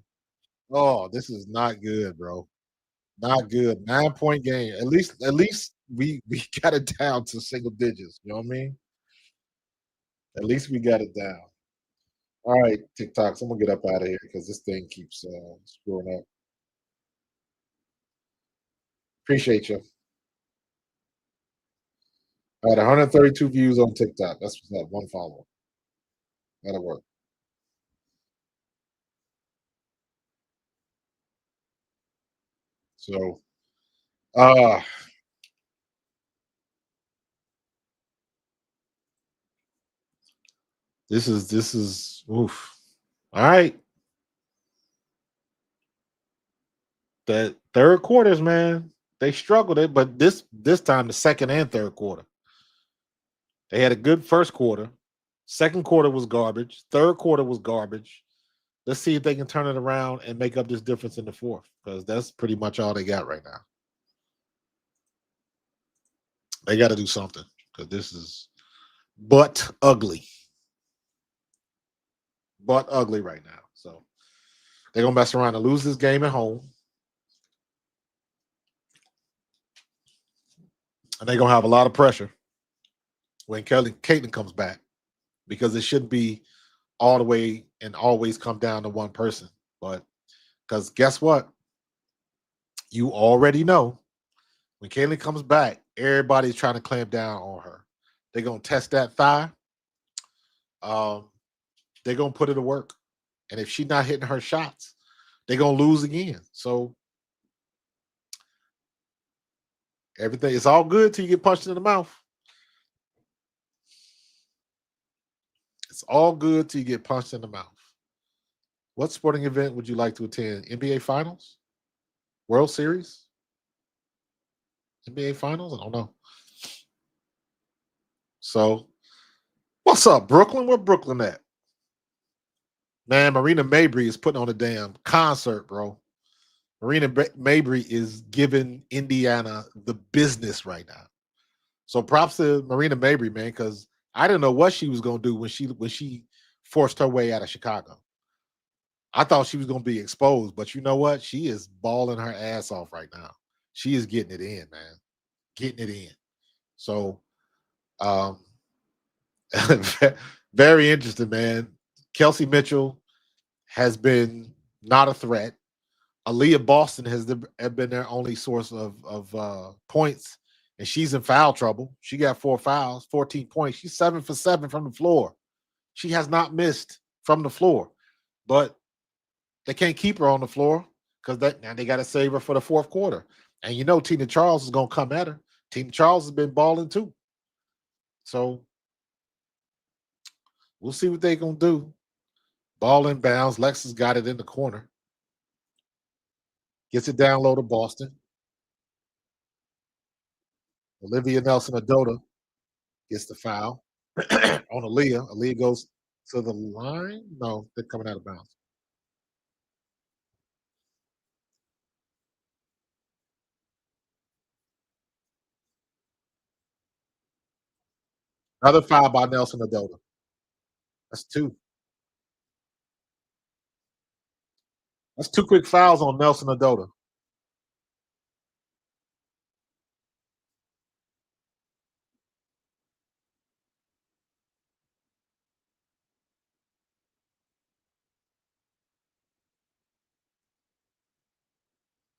Speaker 2: Oh, this is not good, bro. Not good. 9 point game. At least we got it down to single digits. You know what I mean? At least we got it down. All right, TikToks. I'm gonna get up out of here because this thing keeps screwing up. Appreciate you. I had 132 views on TikTok. That's what's up. One follower. That'll work. So, uh, this is oof. All right. The third quarters, man, they struggled it, but this time the second and third quarter. They had a good first quarter. Second quarter was garbage. Third quarter was garbage. Let's see if they can turn it around and make up this difference in the fourth, because that's pretty much all they got right now. They got to do something because this is but ugly, but ugly right now. So they're gonna mess around and lose this game at home, and they're gonna have a lot of pressure when Kelly Caitlin comes back because it shouldn't be all the way and always come down to one person. But because guess what? You already know when Caitlin comes back, everybody's trying to clamp down on her. They're gonna test that thigh. Um, they're gonna put it to work. And if she's not hitting her shots, they're gonna lose again. So everything it's all good till you get punched in the mouth. It's all good till you get punched in the mouth. What sporting event would you like to attend? NBA Finals? World Series? NBA Finals? I don't know. So, what's up, Brooklyn? Where Brooklyn at? Man, Marina Mabry is putting on a damn concert, bro. Mabry is giving Indiana the business right now. So props to Marina Mabry, man, because I didn't know what she was gonna do when she forced her way out of Chicago. I thought she was gonna be exposed, but you know what? She is balling her ass off right now. She is getting it in, man. Getting it in. So um very interesting, man. Kelsey Mitchell has been not a threat. Aaliyah Boston have been their only source of points, and she's in foul trouble. She got 4 fouls, 14 points. She's 7 for 7 from the floor. She has not missed from the floor, but they can't keep her on the floor because now they got to save her for the fourth quarter. And you know Tina Charles is gonna come at her. Tina Charles has been balling too, so we'll see what they're gonna do. Ball inbounds. Lexus got it in the corner. Gets it down low to Boston. Olivia Nelson Adota gets the foul on Aaliyah. Aaliyah goes to the line. No, they're coming out of bounds. Another foul by Nelson Adota. That's two. That's two quick fouls on Nelson Adota.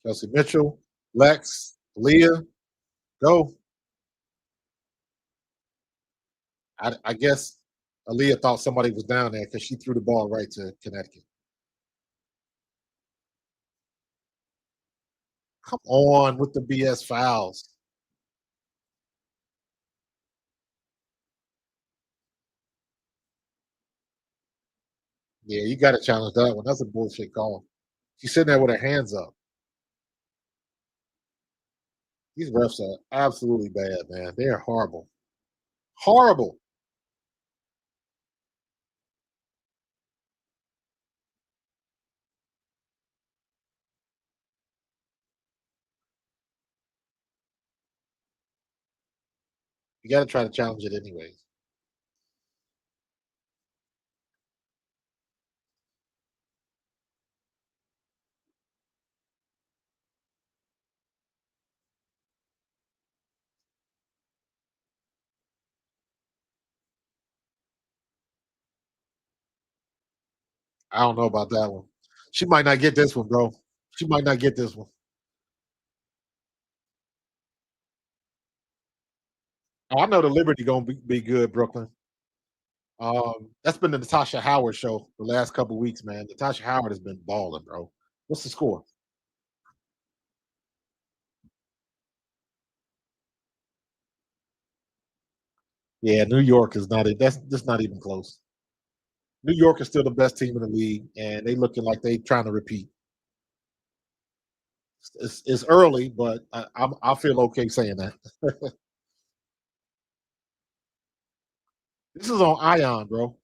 Speaker 2: Chelsea Mitchell, Lex, Aaliyah, go. I guess Aaliyah thought somebody was down there because she threw the ball right to Connecticut. Come on with the BS fouls. Yeah, you got to challenge that one. That's a bullshit call. She's sitting there with her hands up. These refs are absolutely bad, man. They are horrible. Horrible. You got to try to challenge it anyways. I don't know about that one. She might not get this one, bro. She might not get this one. Oh, I know the Liberty gonna be good, Brooklyn. That's been the Natasha Howard show the last couple weeks, man. Natasha Howard has been balling, bro. What's the score? Yeah, New York is not. That's not even close. New York is still the best team in the league, and they looking like they trying to repeat. It's early, but I feel okay saying that. This is on Ion, bro.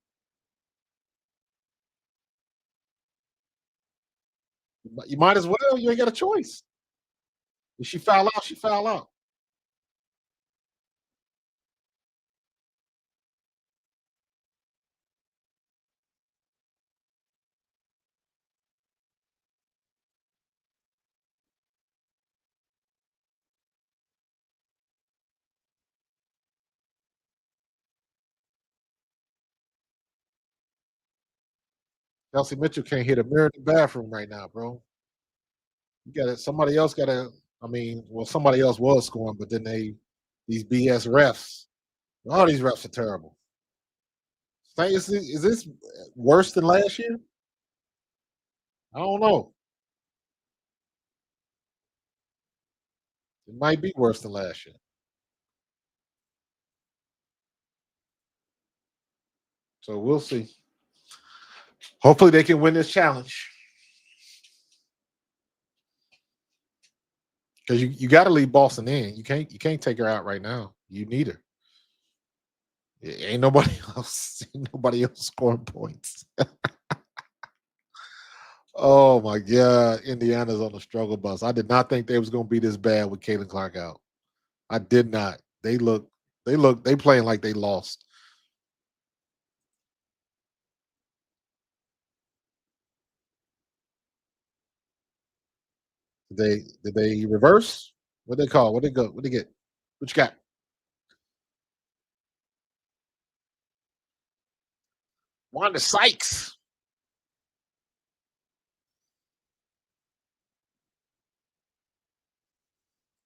Speaker 2: You might as well. You ain't got a choice. If she foul out, she foul out. Kelsey Mitchell can't hit a mirror in the bathroom right now, bro. You got it. Somebody else got to. I mean, well, somebody else was scoring, but then these BS refs. All these refs are terrible. Is this worse than last year? I don't know. It might be worse than last year. So we'll see. Hopefully they can win this challenge because you got to leave Boston in. You can't take her out right now. You need her. Ain't nobody else. Ain't nobody else scoring points. Oh my God, Indiana's on the struggle bus. I did not think they was going to be this bad with Caitlin Clark out. I did not. They playing like they lost. Did they reverse? What they call? What they go? What they get? What you got? Wanda Sykes.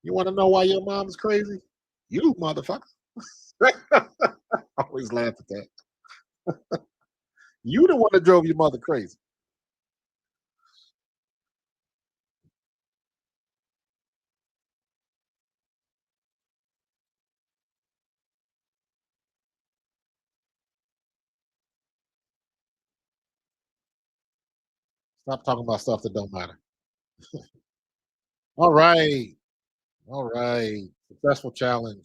Speaker 2: You want to know why your mom's crazy? You motherfucker. I always laugh at that. You the one that drove your mother crazy. Stop talking about stuff that don't matter. All right. All right. Successful challenge.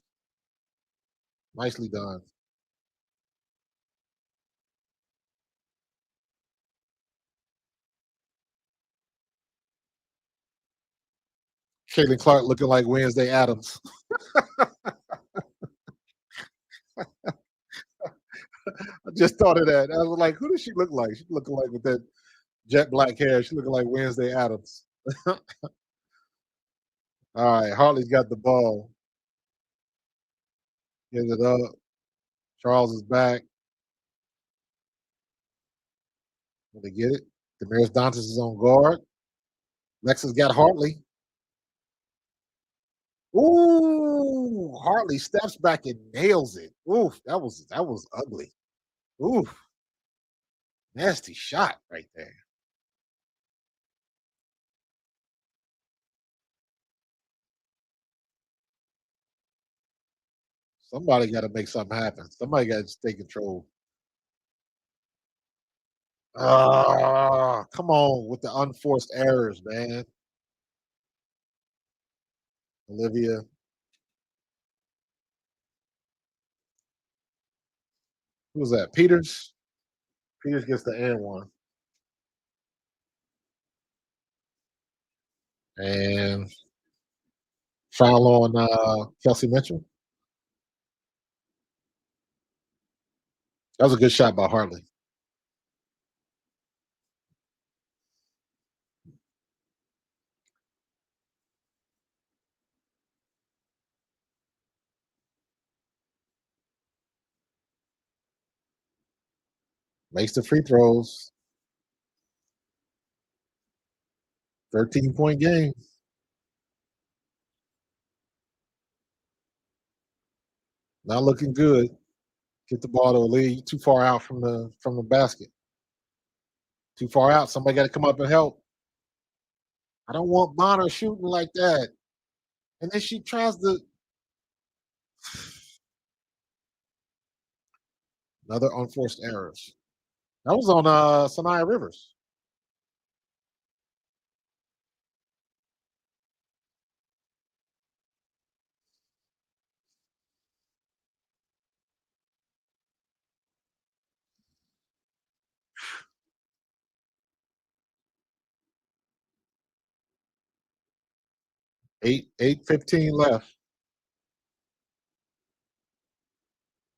Speaker 2: Nicely done. Caitlin Clark looking like Wednesday Adams. I just thought of that. I was like, who does she look like? She looking like with that jet black hair. She looking like Wednesday Adams. All right. Hartley's got the ball. Gives it up. Charles is back. Will they get it? Damaris Dantas is on guard. Lexus got Hartley. Ooh, Hartley steps back and nails it. Oof, that was ugly. Oof, nasty shot right there. Somebody got to make something happen. Somebody got to take control. Come on with the unforced errors, man. Olivia. Who was that? Peters? Peters gets the and one. And foul on Kelsey Mitchell. That was a good shot by Hartley. Makes the free throws. 13-point game. Not looking good. Get the ball to Lee. Too far out from the basket. Too far out. Somebody got to come up and help. I don't want Bonner shooting like that. And then she tries to. Another unforced errors. That was on Sanaya Rivers. Eight 15 left.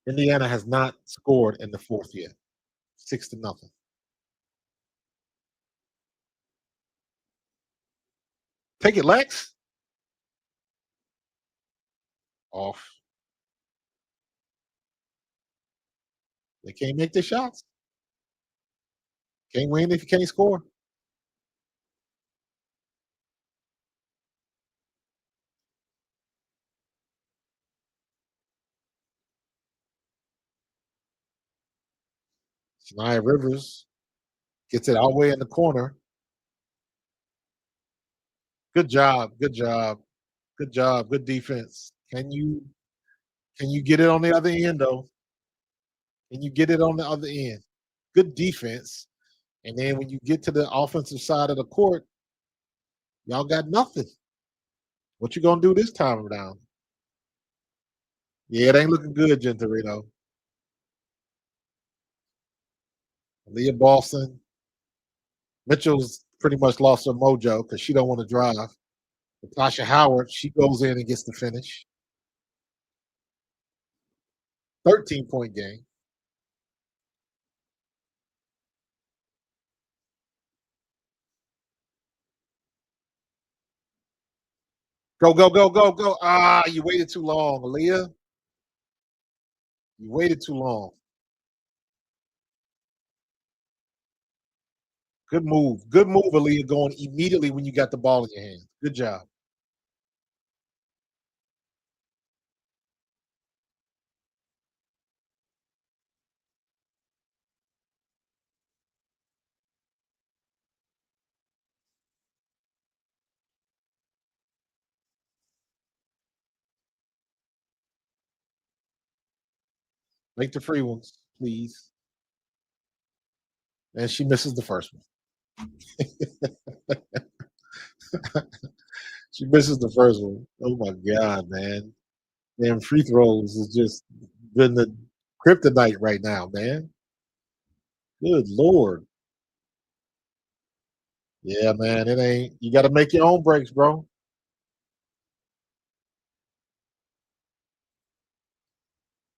Speaker 2: Indiana has not scored in the fourth yet. 6-0. Take it, Lex. Off. They can't make their shots. Can't win if you can't score. Sanaya Rivers gets it all the way in the corner. Good job. Good job. Good job. Good defense. Can you get it on the other end though? Can you get it on the other end? Good defense. And then when you get to the offensive side of the court, y'all got nothing. What you gonna do this time around? Yeah, it ain't looking good, Gentorino. Leah Boston. Mitchell's pretty much lost her mojo because she don't want to drive. Natasha Howard, she goes in and gets the finish. 13-point game. Go, go, go, go, go. You waited too long, Leah. You waited too long. Good move. Good move, Aaliyah, going immediately when you got the ball in your hand. Good job. Make the free ones, please. And she misses the first one. She misses the first one. Oh my God, man. Damn free throws is just been the kryptonite right now, man. Good Lord. Yeah, man. It ain't you gotta make your own breaks, bro.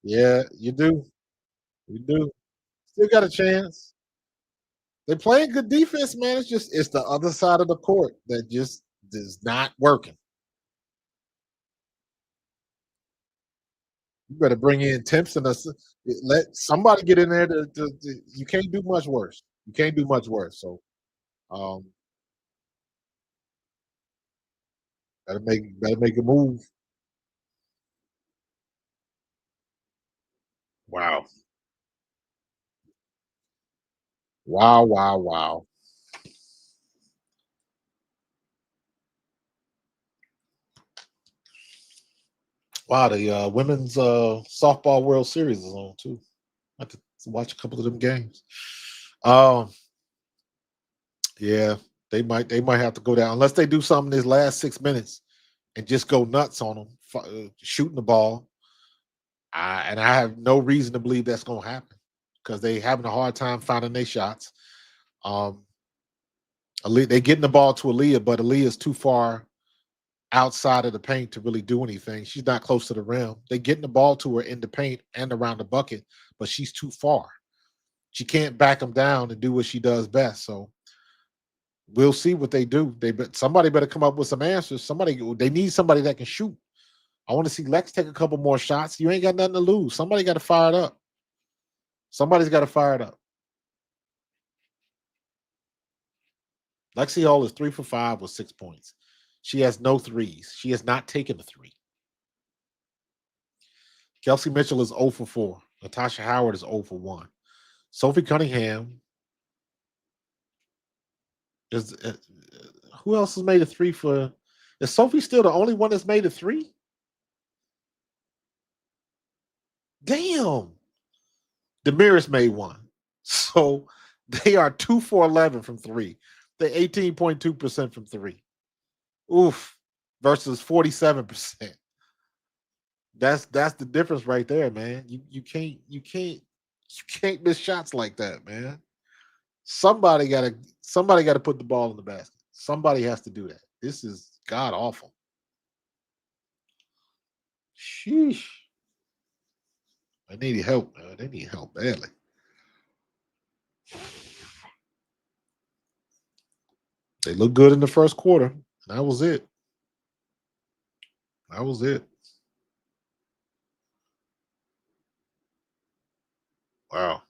Speaker 2: Yeah, you do. You do. Still got a chance. They're playing good defense, man. It's the other side of the court that just is not working. You better bring in temps and let somebody get in there you can't do much worse. You can't do much worse. So um better make a move. Wow. Wow, wow, wow. Wow, the women's softball World Series is on too. I have to watch a couple of them games. Um Yeah, they might have to go down unless they do something this last 6 minutes and just go nuts on them, shooting the ball. And I have no reason to believe that's going to happen because they having a hard time finding their shots. Um, they getting the ball to Aaliyah, but Aaliyah's too far outside of the paint to really do anything. She's not close to the rim. They getting the ball to her in the paint and around the bucket, but she's too far. She can't back them down and do what she does best. So we'll see what they do. Somebody better come up with some answers. They need somebody that can shoot. I want to see Lex take a couple more shots. You ain't got nothing to lose. Somebody got to fire it up. Somebody's got to fire it up. Lexi Hall is 3 for 5 with 6 points. She has no threes. She has not taken a three. Kelsey Mitchell is 0 for 4. Natasha Howard is 0 for 1. Sophie Cunningham is. Who else has made a three for? Is Sophie still the only one that's made a three? Damn. Demiris made one. So they are 2 for 11 from three. They're 18.2% from three. Oof. Versus 47%. That's the difference right there, man. You can't miss shots like that, man. Somebody gotta put the ball in the basket. Somebody has to do that. This is god awful. Sheesh. I need help, man. They need help badly. They look good in the first quarter. That was it. That was it. Wow.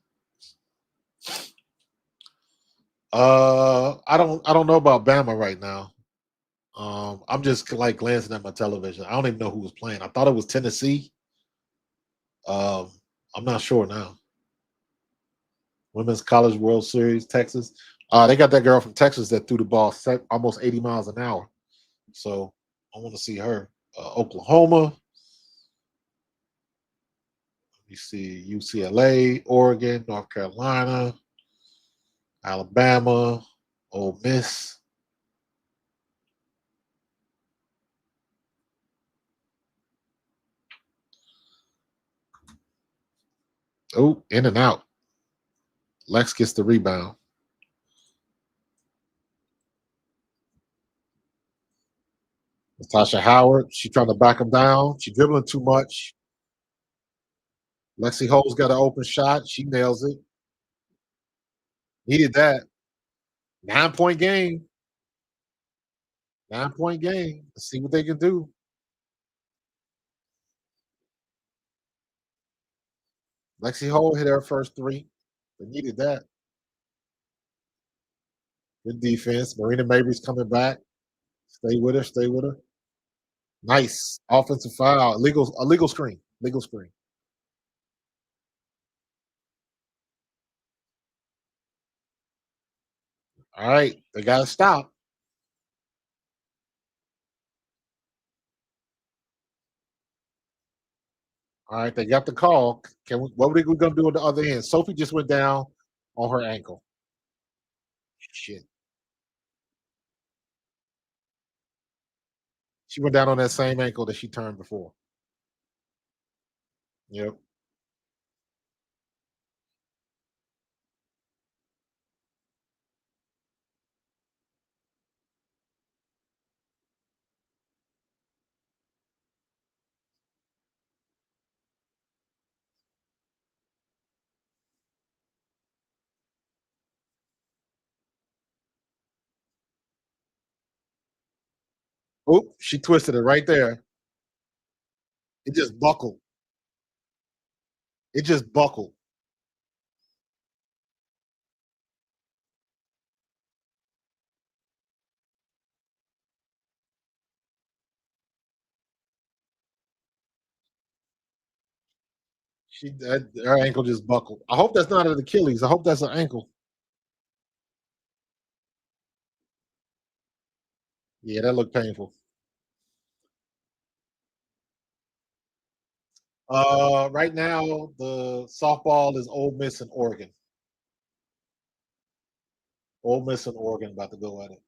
Speaker 2: I don't know about Bama right now. I'm just like glancing at my television. I don't even know who was playing. I thought it was Tennessee. Um, I'm not sure now. Women's College World Series, Texas. They got that girl from Texas that threw the ball almost 80 miles an hour. So I want to see her. Oklahoma. You see UCLA, Oregon, North Carolina, Alabama, Ole Miss. Oh, in and out. Lex gets the rebound. Natasha Howard, she trying to back him down. She dribbling too much. Lexi Hole's got an open shot. She nails it. Needed that. 9 point game. 9 point game. Let's see what they can do. Lexi Hole hit her first three. They needed that. Good defense. Marina Mabry's coming back. Stay with her. Stay with her. Nice offensive foul. Illegal screen. Legal screen. All right. They got to stop. All right. They got the call. What are we going to do on the other end? Sophie just went down on her ankle. Shit. She went down on that same ankle that she turned before. Yep. Oh, she twisted it right there. It just buckled. It just buckled. Her ankle just buckled. I hope that's not an Achilles. I hope that's an ankle. Yeah, that looked painful. Right now the softball is Ole Miss and Oregon. Ole Miss and Oregon about to go at it.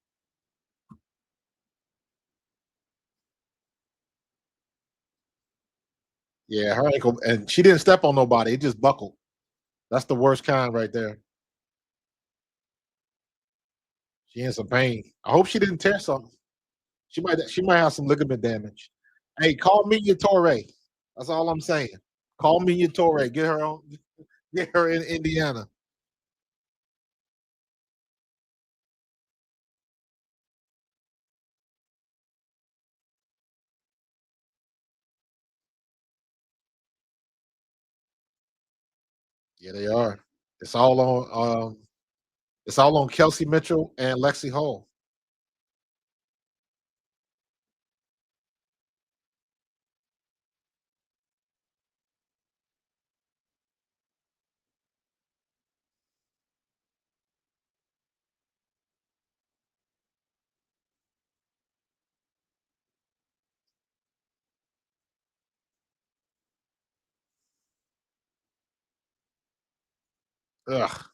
Speaker 2: Yeah, her ankle, and she didn't step on nobody. It just buckled. That's the worst kind right there. She in some pain. I hope she didn't tear something. She might have some ligament damage. Hey, call me your Torre. That's all I'm saying. Call me your Torre. Get her in Indiana. Yeah, they are. It's all on it's all on Kelsey Mitchell and Lexi Hall. Ugh.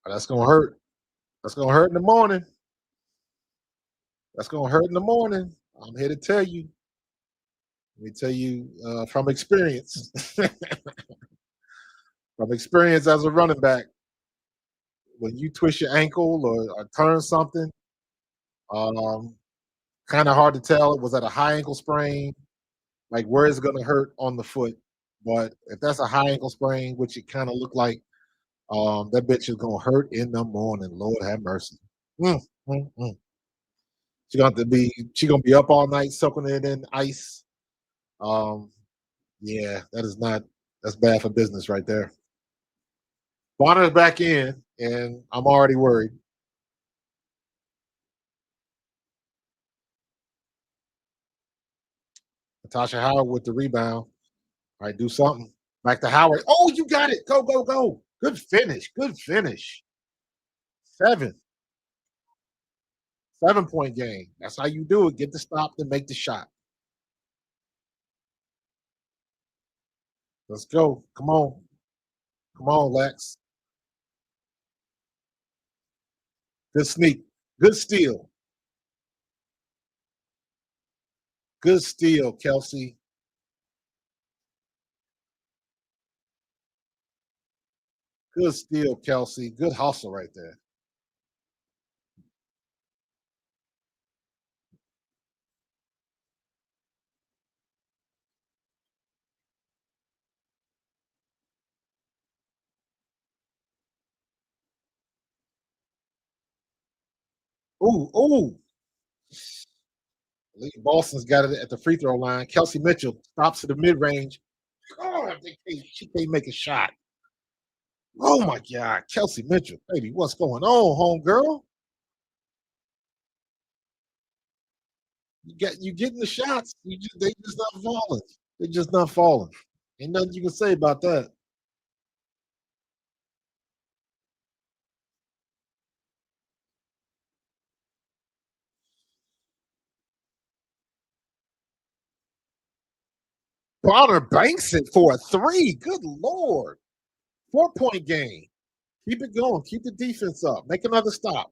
Speaker 2: That's gonna hurt. That's gonna hurt in the morning. That's gonna hurt in the morning. I'm here to tell you. Let me tell you from experience. From experience as a running back, when you twist your ankle or turn something, um, kind of hard to tell. It was at a high ankle sprain, like where is it going to hurt on the foot? But if that's a high ankle sprain, which it kind of looked like, that bitch is going to hurt in the morning. Lord have mercy. Mm, mm, mm. She gonna be up all night soaking it in ice. Um, yeah, that's bad for business right there. Bonner's back in, and I'm already worried. Natasha Howard with the rebound. All right, do something. Back to Howard. Oh, you got it. Go, go, go. Good finish. Good finish. Seven. 7 point game. That's how you do it. Get the stop and make the shot. Let's go. Come on. Come on, Lex. Good sneak. Good steal. Good steal, Kelsey. Good steal, Kelsey. Good hustle right there. Ooh, ooh. Boston's got it at the free throw line. Kelsey Mitchell stops at the mid range. Oh, she can't make a shot. Oh my God, Kelsey Mitchell, baby, what's going on, home girl? You getting the shots. They just not falling. They just not falling. Ain't nothing you can say about that. Bonner banks it for a three. Good Lord. 4 point game. Keep it going. Keep the defense up. Make another stop.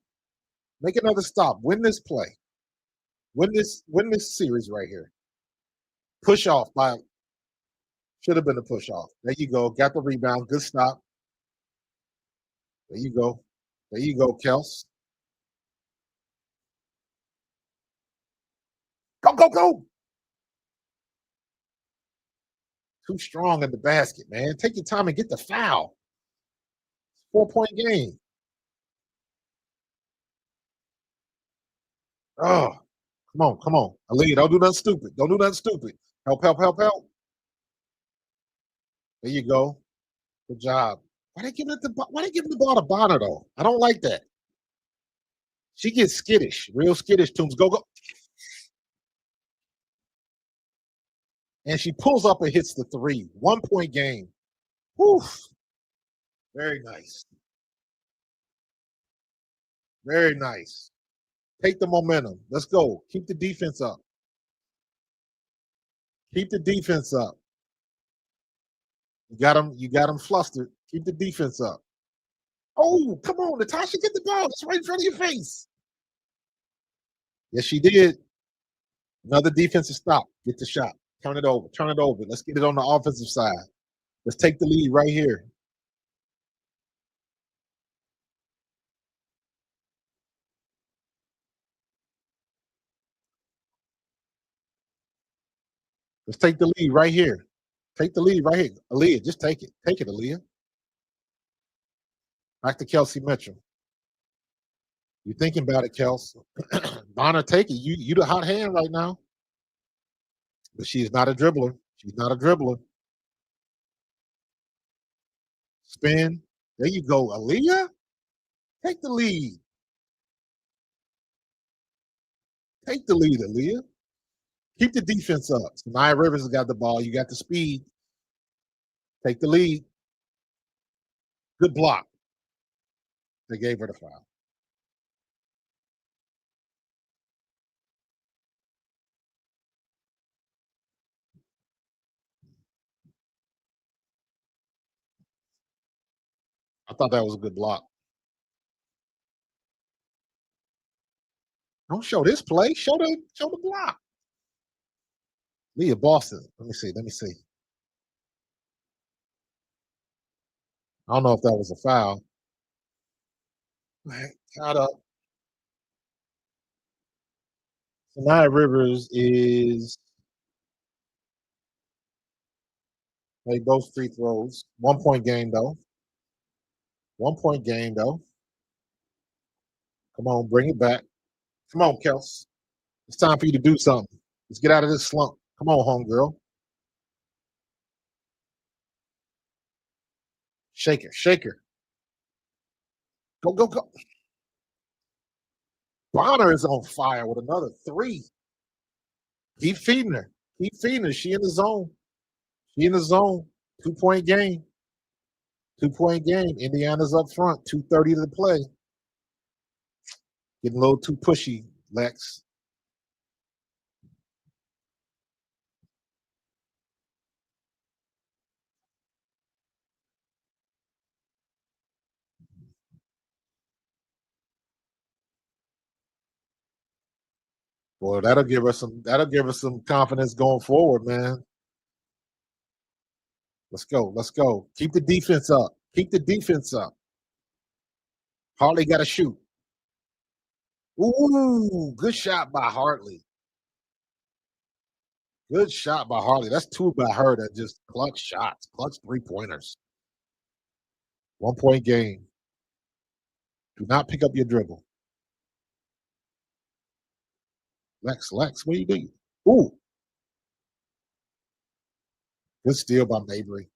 Speaker 2: Make another stop. Win this play. Win this series right here. Push off by should have been a push off. There you go. Got the rebound. Good stop. There you go. There you go, Kels. Go, go, go. Too strong in the basket, man. Take your time and get the foul. 4 point game. Oh, come on, come on. Aaliyah, don't do nothing stupid. Don't do nothing stupid. Help, help, help, help. There you go. Good job. Why they giving the ball to Bonner though? I don't like that. She gets skittish, real skittish. Toombs go go, and she pulls up and hits the three. 1 point game. Whew. Very nice. Very nice. Take the momentum. Let's go. Keep the defense up. Keep the defense up. You got them flustered. Keep the defense up. Oh, come on, Natasha, get the ball. It's right in front of your face. Yes, she did. Another defensive stop. Get the shot. Turn it over. Turn it over. Let's get it on the offensive side. Let's take the lead right here. Let's take the lead right here. Take the lead right here. Aaliyah, just take it. Take it, Aaliyah. Back to Kelsey Mitchell. You thinking about it, Kels. Bonner, take it. You the hot hand right now. But she's not a dribbler. She's not a dribbler. Spin. There you go, Aaliyah. Take the lead. Take the lead, Aaliyah. Keep the defense up. So Nia Rivers has got the ball. You got the speed. Take the lead. Good block. They gave her the foul. I thought that was a good block. Don't show this play. Show the block. Leah Boston. Let me see. Let me see. I don't know if that was a foul. Tied up. So Nia Rivers is made both free throws. 1 point game though. 1 point game though. Come on, bring it back. Come on, Kels. It's time for you to do something. Let's get out of this slump. Come on, homegirl. Shake her, shake her. Go, go, go. Bonner is on fire with another 3. Keep feeding her. Keep feeding her. She in the zone. She in the zone. 2 point game. 2 point game. Indiana's up front. 2:30 to play. Getting a little too pushy, Lex. Boy, that'll give us some confidence going forward, man. Let's go. Let's go. Keep the defense up. Keep the defense up. Hartley got to shoot. Ooh, good shot by Hartley. Good shot by Hartley. That's 2 by her that just clutch shots, clutch 3-pointers. 1 point game. Do not pick up your dribble. Lex, what are you doing? Ooh. Good steal by Mabry.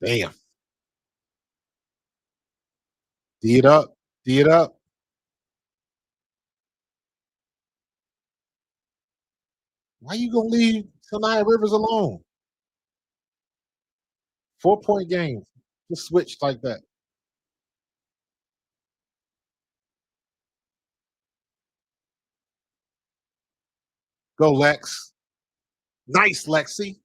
Speaker 2: Damn. D it up. D it up. Why you gonna leave Sanaya Rivers alone? 4 point game. Just switch like that. Go, Lex. Nice, Lexi.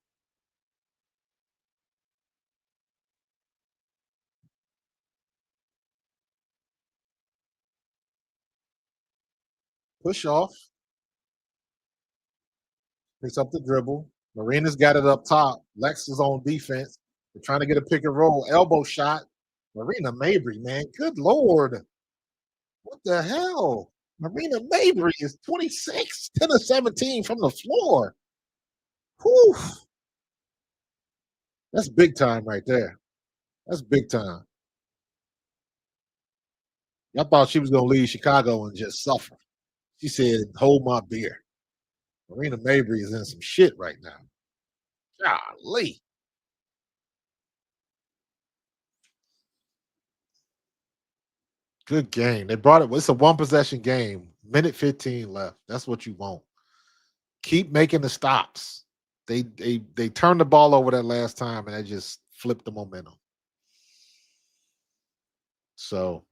Speaker 2: Push off. Picks up the dribble. Marina's got it up top. Lex is on defense. They're trying to get a pick and roll. Elbow shot. Marina Mabry, man. Good Lord. What the hell? Marina Mabry is 26, 10 of 17 from the floor. Whew. That's big time right there. That's big time. I thought she was going to leave Chicago and just suffer. She said, hold my beer. Marina Mabry is in some shit right now. Golly. Good game. They brought it. It's a 1 possession game. Minute 15 left. That's what you want. Keep making the stops. They turned the ball over that last time and that just flipped the momentum. So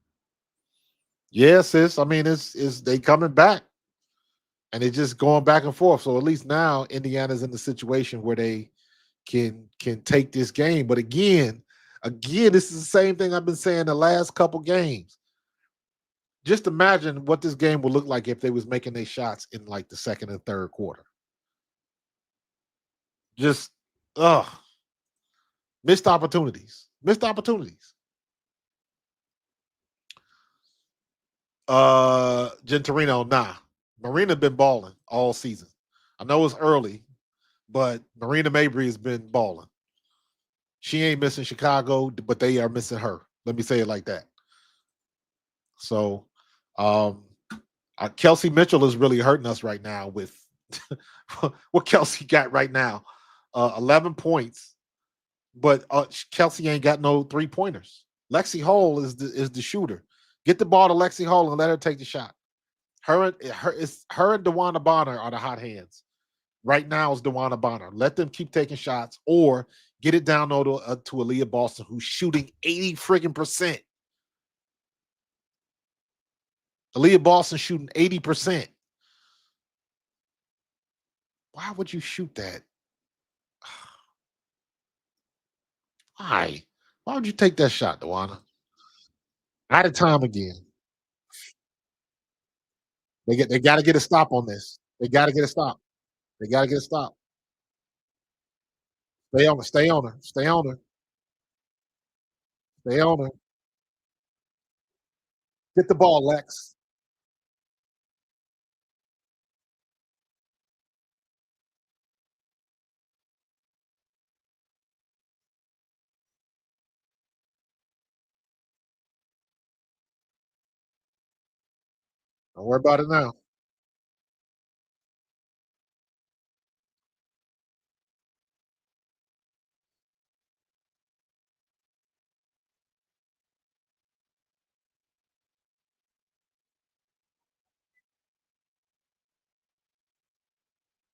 Speaker 2: yeah, sis. I mean, it's they coming back. And it's just going back and forth. So at least now Indiana's in the situation where they can take this game. But again, this is the same thing I've been saying the last couple games. Just imagine what this game would look like if they was making their shots in like the second and third quarter. Just missed opportunities. Missed opportunities. Gentorino, nah. Marina been balling all season. I know it's early, but Marina Mabry has been balling. She ain't missing Chicago, but they are missing her. Let me say it like that. So, um, Kelsey Mitchell is really hurting us right now with what Kelsey got right now. 11 points, but Kelsey ain't got no 3-pointers. Lexi Hall is the shooter. Get the ball to Lexi Hall and let her take the shot. Her and DeWanna Bonner are the hot hands. Right now is DeWanna Bonner. Let them keep taking shots or get it down to Aaliyah Boston, who's shooting 80 friggin' percent. Aaliyah Boston shooting 80%. Why would you shoot that? Why? Why would you take that shot, DeWanna? Out of time again. They got to get a stop on this. They got to get a stop. They got to get a stop. Stay on her. Stay on her. Stay on her. Stay on her. Get the ball, Lex. Don't worry about it now.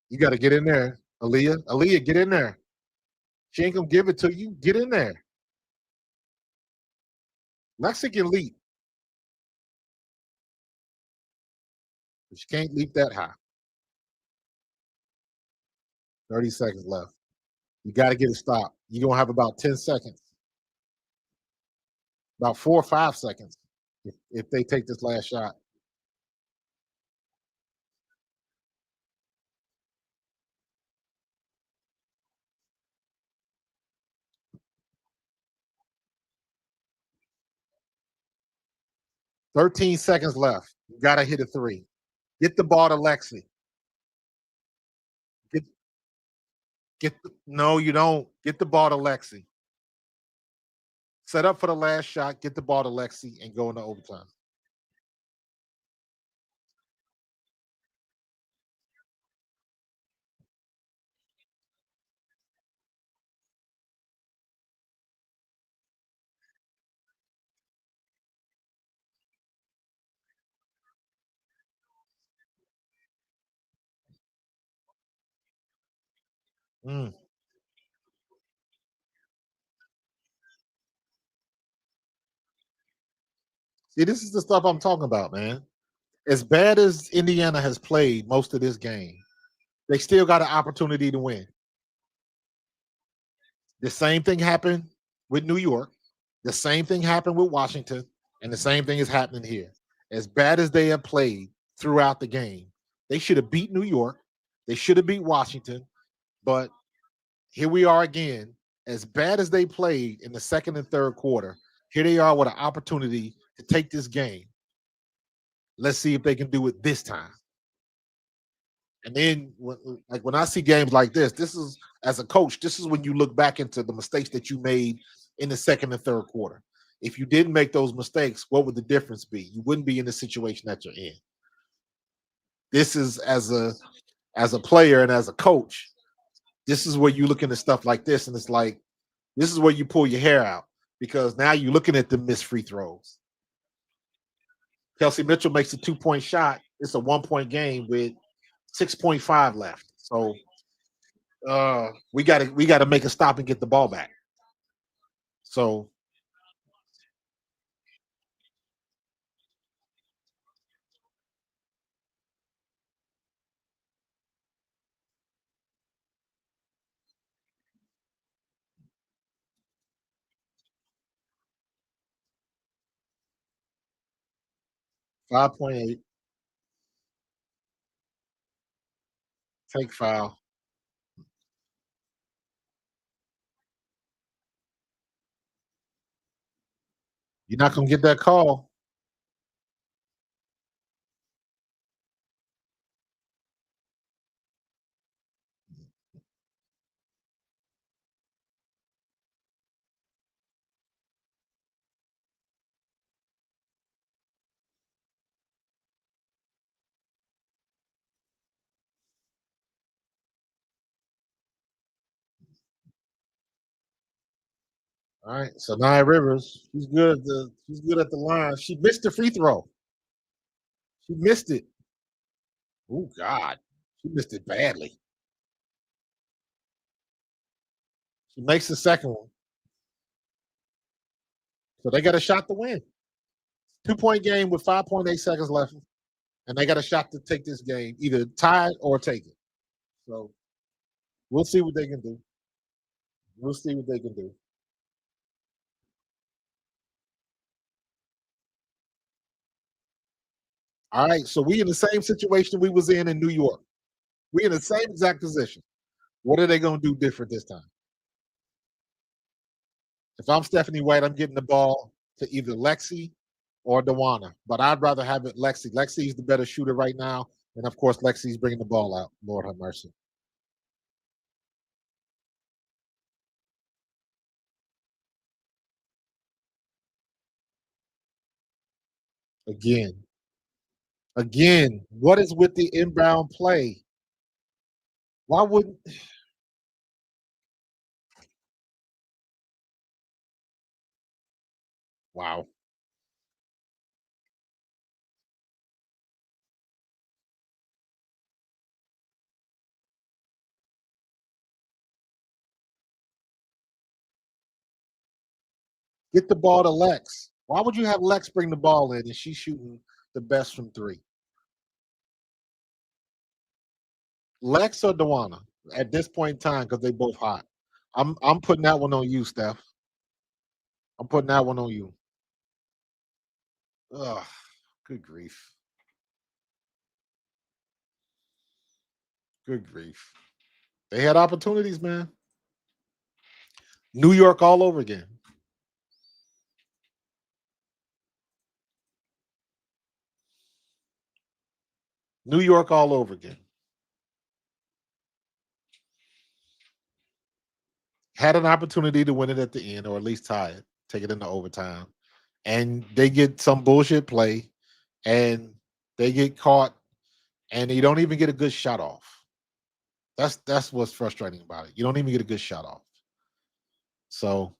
Speaker 2: You got to get in there, Aaliyah. Aaliyah, get in there. She ain't gonna give it to you. Get in there. Lexi can leap. But she can't leap that high. 30 seconds left. You got to get a stop. You're gonna have about 10 seconds, about 4 or 5 seconds if they take this last shot. 13 seconds left. You got to hit a three. Get the ball to Lexi. Get no, you don't. Get the ball to Lexi. Set up for the last shot. Get the ball to Lexi and go into overtime. Mm. See, this is the stuff I'm talking about, man. As bad as Indiana has played most of this game, they still got an opportunity to win. The same thing happened with New York. The same thing happened with Washington, and the same thing is happening here. As bad as they have played throughout the game, they should have beat New York. They should have beat Washington, but here we are again. As bad as they played in the second and third quarter, here they are with an opportunity to take this game. Let's see if they can do it this time. And then, when I see games like this is as a coach, this is when you look back into the mistakes that you made in the second and third quarter. If you didn't make those mistakes, what would the difference be? You wouldn't be in the situation that you're in. This is as a player and as a coach. This is where you look into stuff like this, and it's like this is where you pull your hair out because now you're looking at the missed free throws. Kelsey Mitchell makes a 2-point shot. It's a 1-point game with 6.5 left. So we gotta make a stop and get the ball back. So 5.8. Take foul. You're not gonna get that call. All right. So Nia Rivers, she's good at the line. She missed the free throw. She missed it. Oh God. She missed it badly. She makes the second one. So they got a shot to win. 2-point game with 5.8 seconds left. And they got a shot to take this game, either tie it or take it. So we'll see what they can do. We'll see what they can do. All right. So we in the same situation we was in New York. We in the same exact position. What are they gonna do different this time? If I'm Stephanie White, I'm getting the ball to either Lexi or Dewana. But I'd rather have it Lexi. Lexi's the better shooter right now. And of course, Lexi's bringing the ball out. Lord have mercy. Again. Again. What is with the inbound play? Why wouldn't wow. Get the ball to Lex. Why would you have Lex bring the ball in and she's shooting the best from three? Lex or Dewana at this point in time because they both hot. I'm putting that one on you, Steph. I'm putting that one on you. Ugh, good grief. Good grief. They had opportunities, man. New York all over again. New York all over again. Had an opportunity to win it at the end, or at least tie it, take it into overtime. And they get some bullshit play and they get caught and they don't even get a good shot off. That's what's frustrating about it. You don't even get a good shot off. So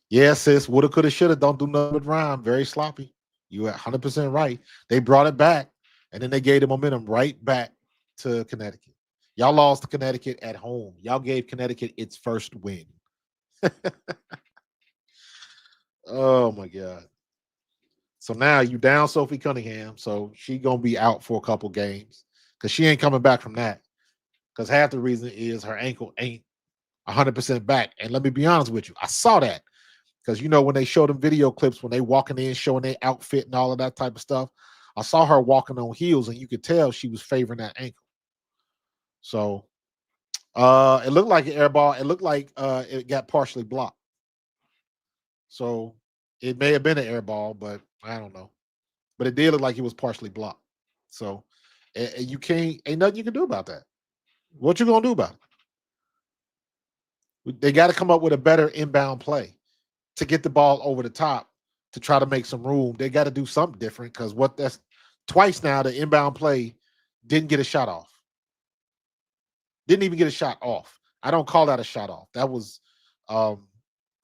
Speaker 2: yeah, sis, woulda, coulda, shoulda, don't do nothing but rhyme. Very sloppy. You are 100% right. They brought it back, and then they gave the momentum right back to Connecticut. Y'all lost to Connecticut at home. Y'all gave Connecticut its first win. Oh my God. So now you down Sophie Cunningham. So she gonna be out for a couple games because she ain't coming back from that. Because half the reason is her ankle ain't 100% back. And let me be honest with you, I saw that because you know when they show them video clips when they walking in, showing their outfit and all of that type of stuff. I saw her walking on heels, and you could tell she was favoring that ankle. So it looked like an air ball. It looked like it got partially blocked. So it may have been an air ball, but I don't know. But it did look like it was partially blocked. So you can't, ain't nothing you can do about that. What you gonna do about it? They got to come up with a better inbound play to get the ball over the top to try to make some room. They got to do something different because what that's twice now the inbound play didn't get a shot off. Didn't even get a shot off. I don't call that a shot off. That was um,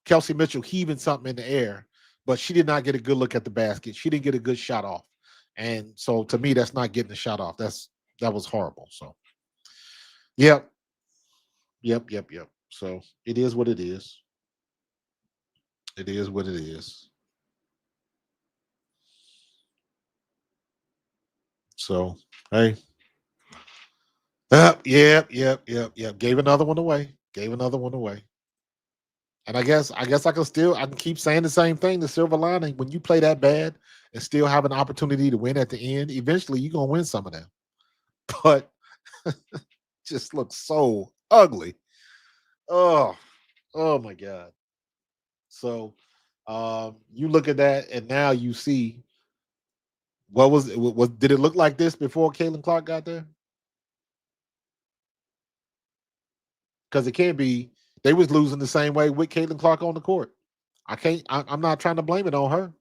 Speaker 2: Kelsey Mitchell heaving something in the air, but she did not get a good look at the basket. She didn't get a good shot off. And so to me, that's not getting a shot off. That was horrible. So yep, yep. So it is what it is. It is what it is. So hey, yep. Gave another one away. Gave another one away. And I can keep saying the same thing. The silver lining, when you play that bad and still have an opportunity to win at the end, eventually you're gonna win some of them. But just looks so ugly. Oh, oh my God. So you look at that and now you see what was it? What did it look like this before Caitlin Clark got there? Because it can't be. They was losing the same way with Caitlin Clark on the court. I can't. I'm not trying to blame it on her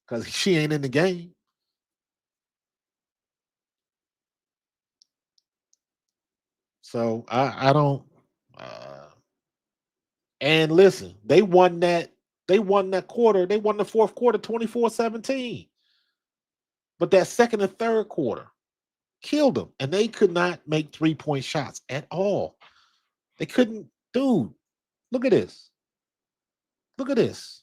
Speaker 2: because she ain't in the game. So I don't. Uh, and listen, they won that. They won that quarter. They won the fourth quarter 24-17. But that second and third quarter killed them, and they could not make 3-point shots at all. They couldn't. Dude, look at this. Look at this.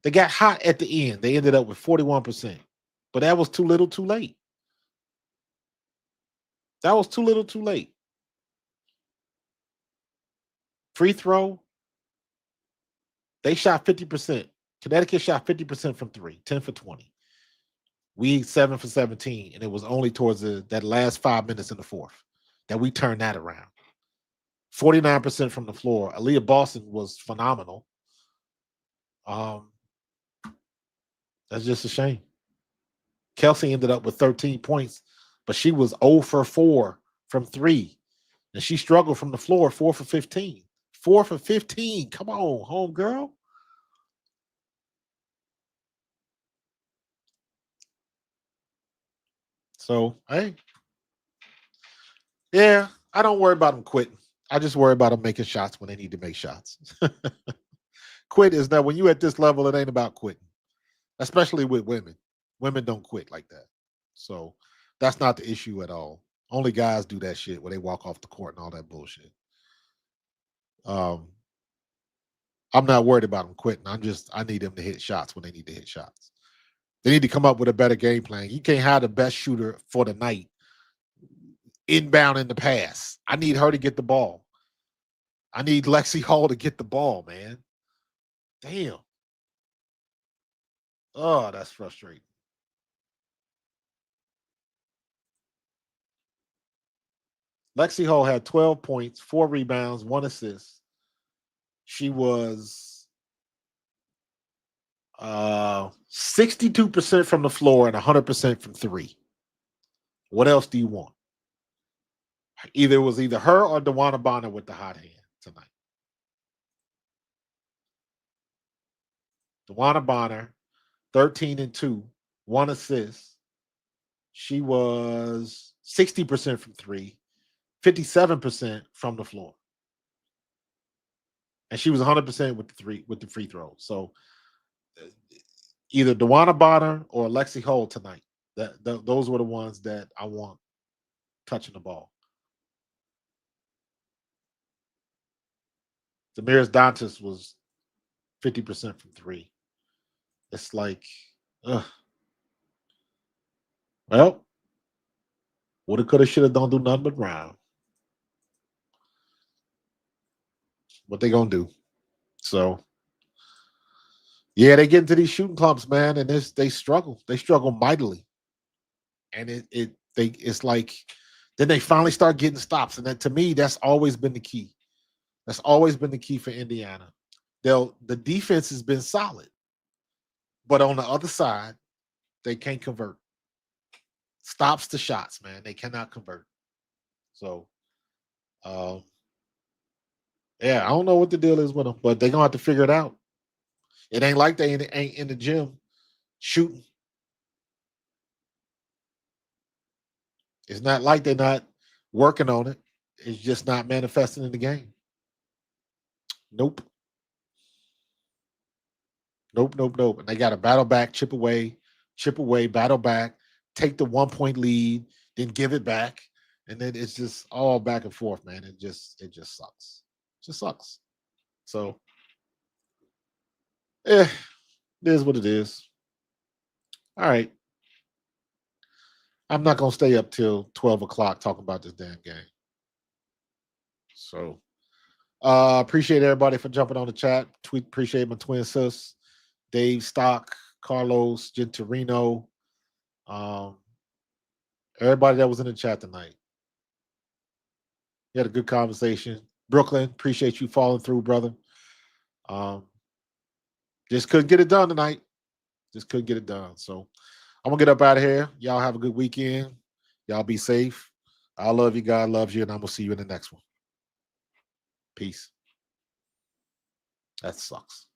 Speaker 2: They got hot at the end. They ended up with 41%. But that was too little, too late. That was too little, too late. Free throw, they shot 50%. Connecticut shot 50% from three, 10 for 20. We 7 for 17, and it was only towards that last 5 minutes in the fourth that we turned that around. 49% from the floor. Aaliyah Boston was phenomenal. Um, that's just a shame. Kelsey ended up with 13 points, but she was 0 for 4 from three. And she struggled from the floor, 4 for 15. 4 for 15. Come on, home girl. So, hey, yeah, I don't worry about them quitting. I just worry about them making shots when they need to make shots. Quit is that when you at this level, it ain't about quitting, especially with women. Women don't quit like that. So that's not the issue at all. Only guys do that shit where they walk off the court and all that bullshit. Um, I'm not worried about them quitting. I need them to hit shots when they need to hit shots. They need to come up with a better game plan. You can't have the best shooter for the night inbound in the pass. I need her to get the ball. I need Lexi Hall to get the ball, man. Damn. Oh, that's frustrating. Lexi Hall had 12 points, 4 rebounds, 1 assist. She was 62% from the floor and 100% from three. What else do you want? Either it was either her or DeWanna Bonner with the hot hand tonight. DeWanna Bonner, 13 and 2, 1 assist. She was 60% from three, 57% from the floor. And she was 100% with the free throws. So either DeWanna Bonner or Lexi Hole tonight. Those were the ones that I want touching the ball. Damiris Dantas was 50% from three. It's like, ugh. Well, woulda, coulda, shoulda, don't do nothing but rhyme. What they gonna do? So yeah, they get into these shooting clumps, man, and they struggle. They struggle mightily, and it's like then they finally start getting stops, and that to me that's always been the key. That's always been the key for Indiana. The defense has been solid, but on the other side, they can't convert. Stops the shots, man. They cannot convert. So, um, yeah, I don't know what the deal is with them, but they're gonna have to figure it out. It ain't like they ain't in the gym shooting. It's not like they're not working on it. It's just not manifesting in the game. Nope. Nope, nope, nope. And they got to battle back, chip away, battle back, take the 1 point lead, then give it back. And then it's just all back and forth, man. It just sucks. It just sucks. So it is what it is. All right. I'm not gonna stay up till 12 o'clock talking about this damn game. So Appreciate everybody for jumping on the chat. Appreciate my twin sis, Dave Stock, Carlos, Gentorino, um, everybody that was in the chat tonight. We had a good conversation. Brooklyn, appreciate you following through, brother. Just couldn't get it done tonight. Just couldn't get it done. So I'm gonna get up out of here. Y'all have a good weekend. Y'all be safe. I love you. God loves you, and I'm gonna see you in the next one. Peace. That sucks.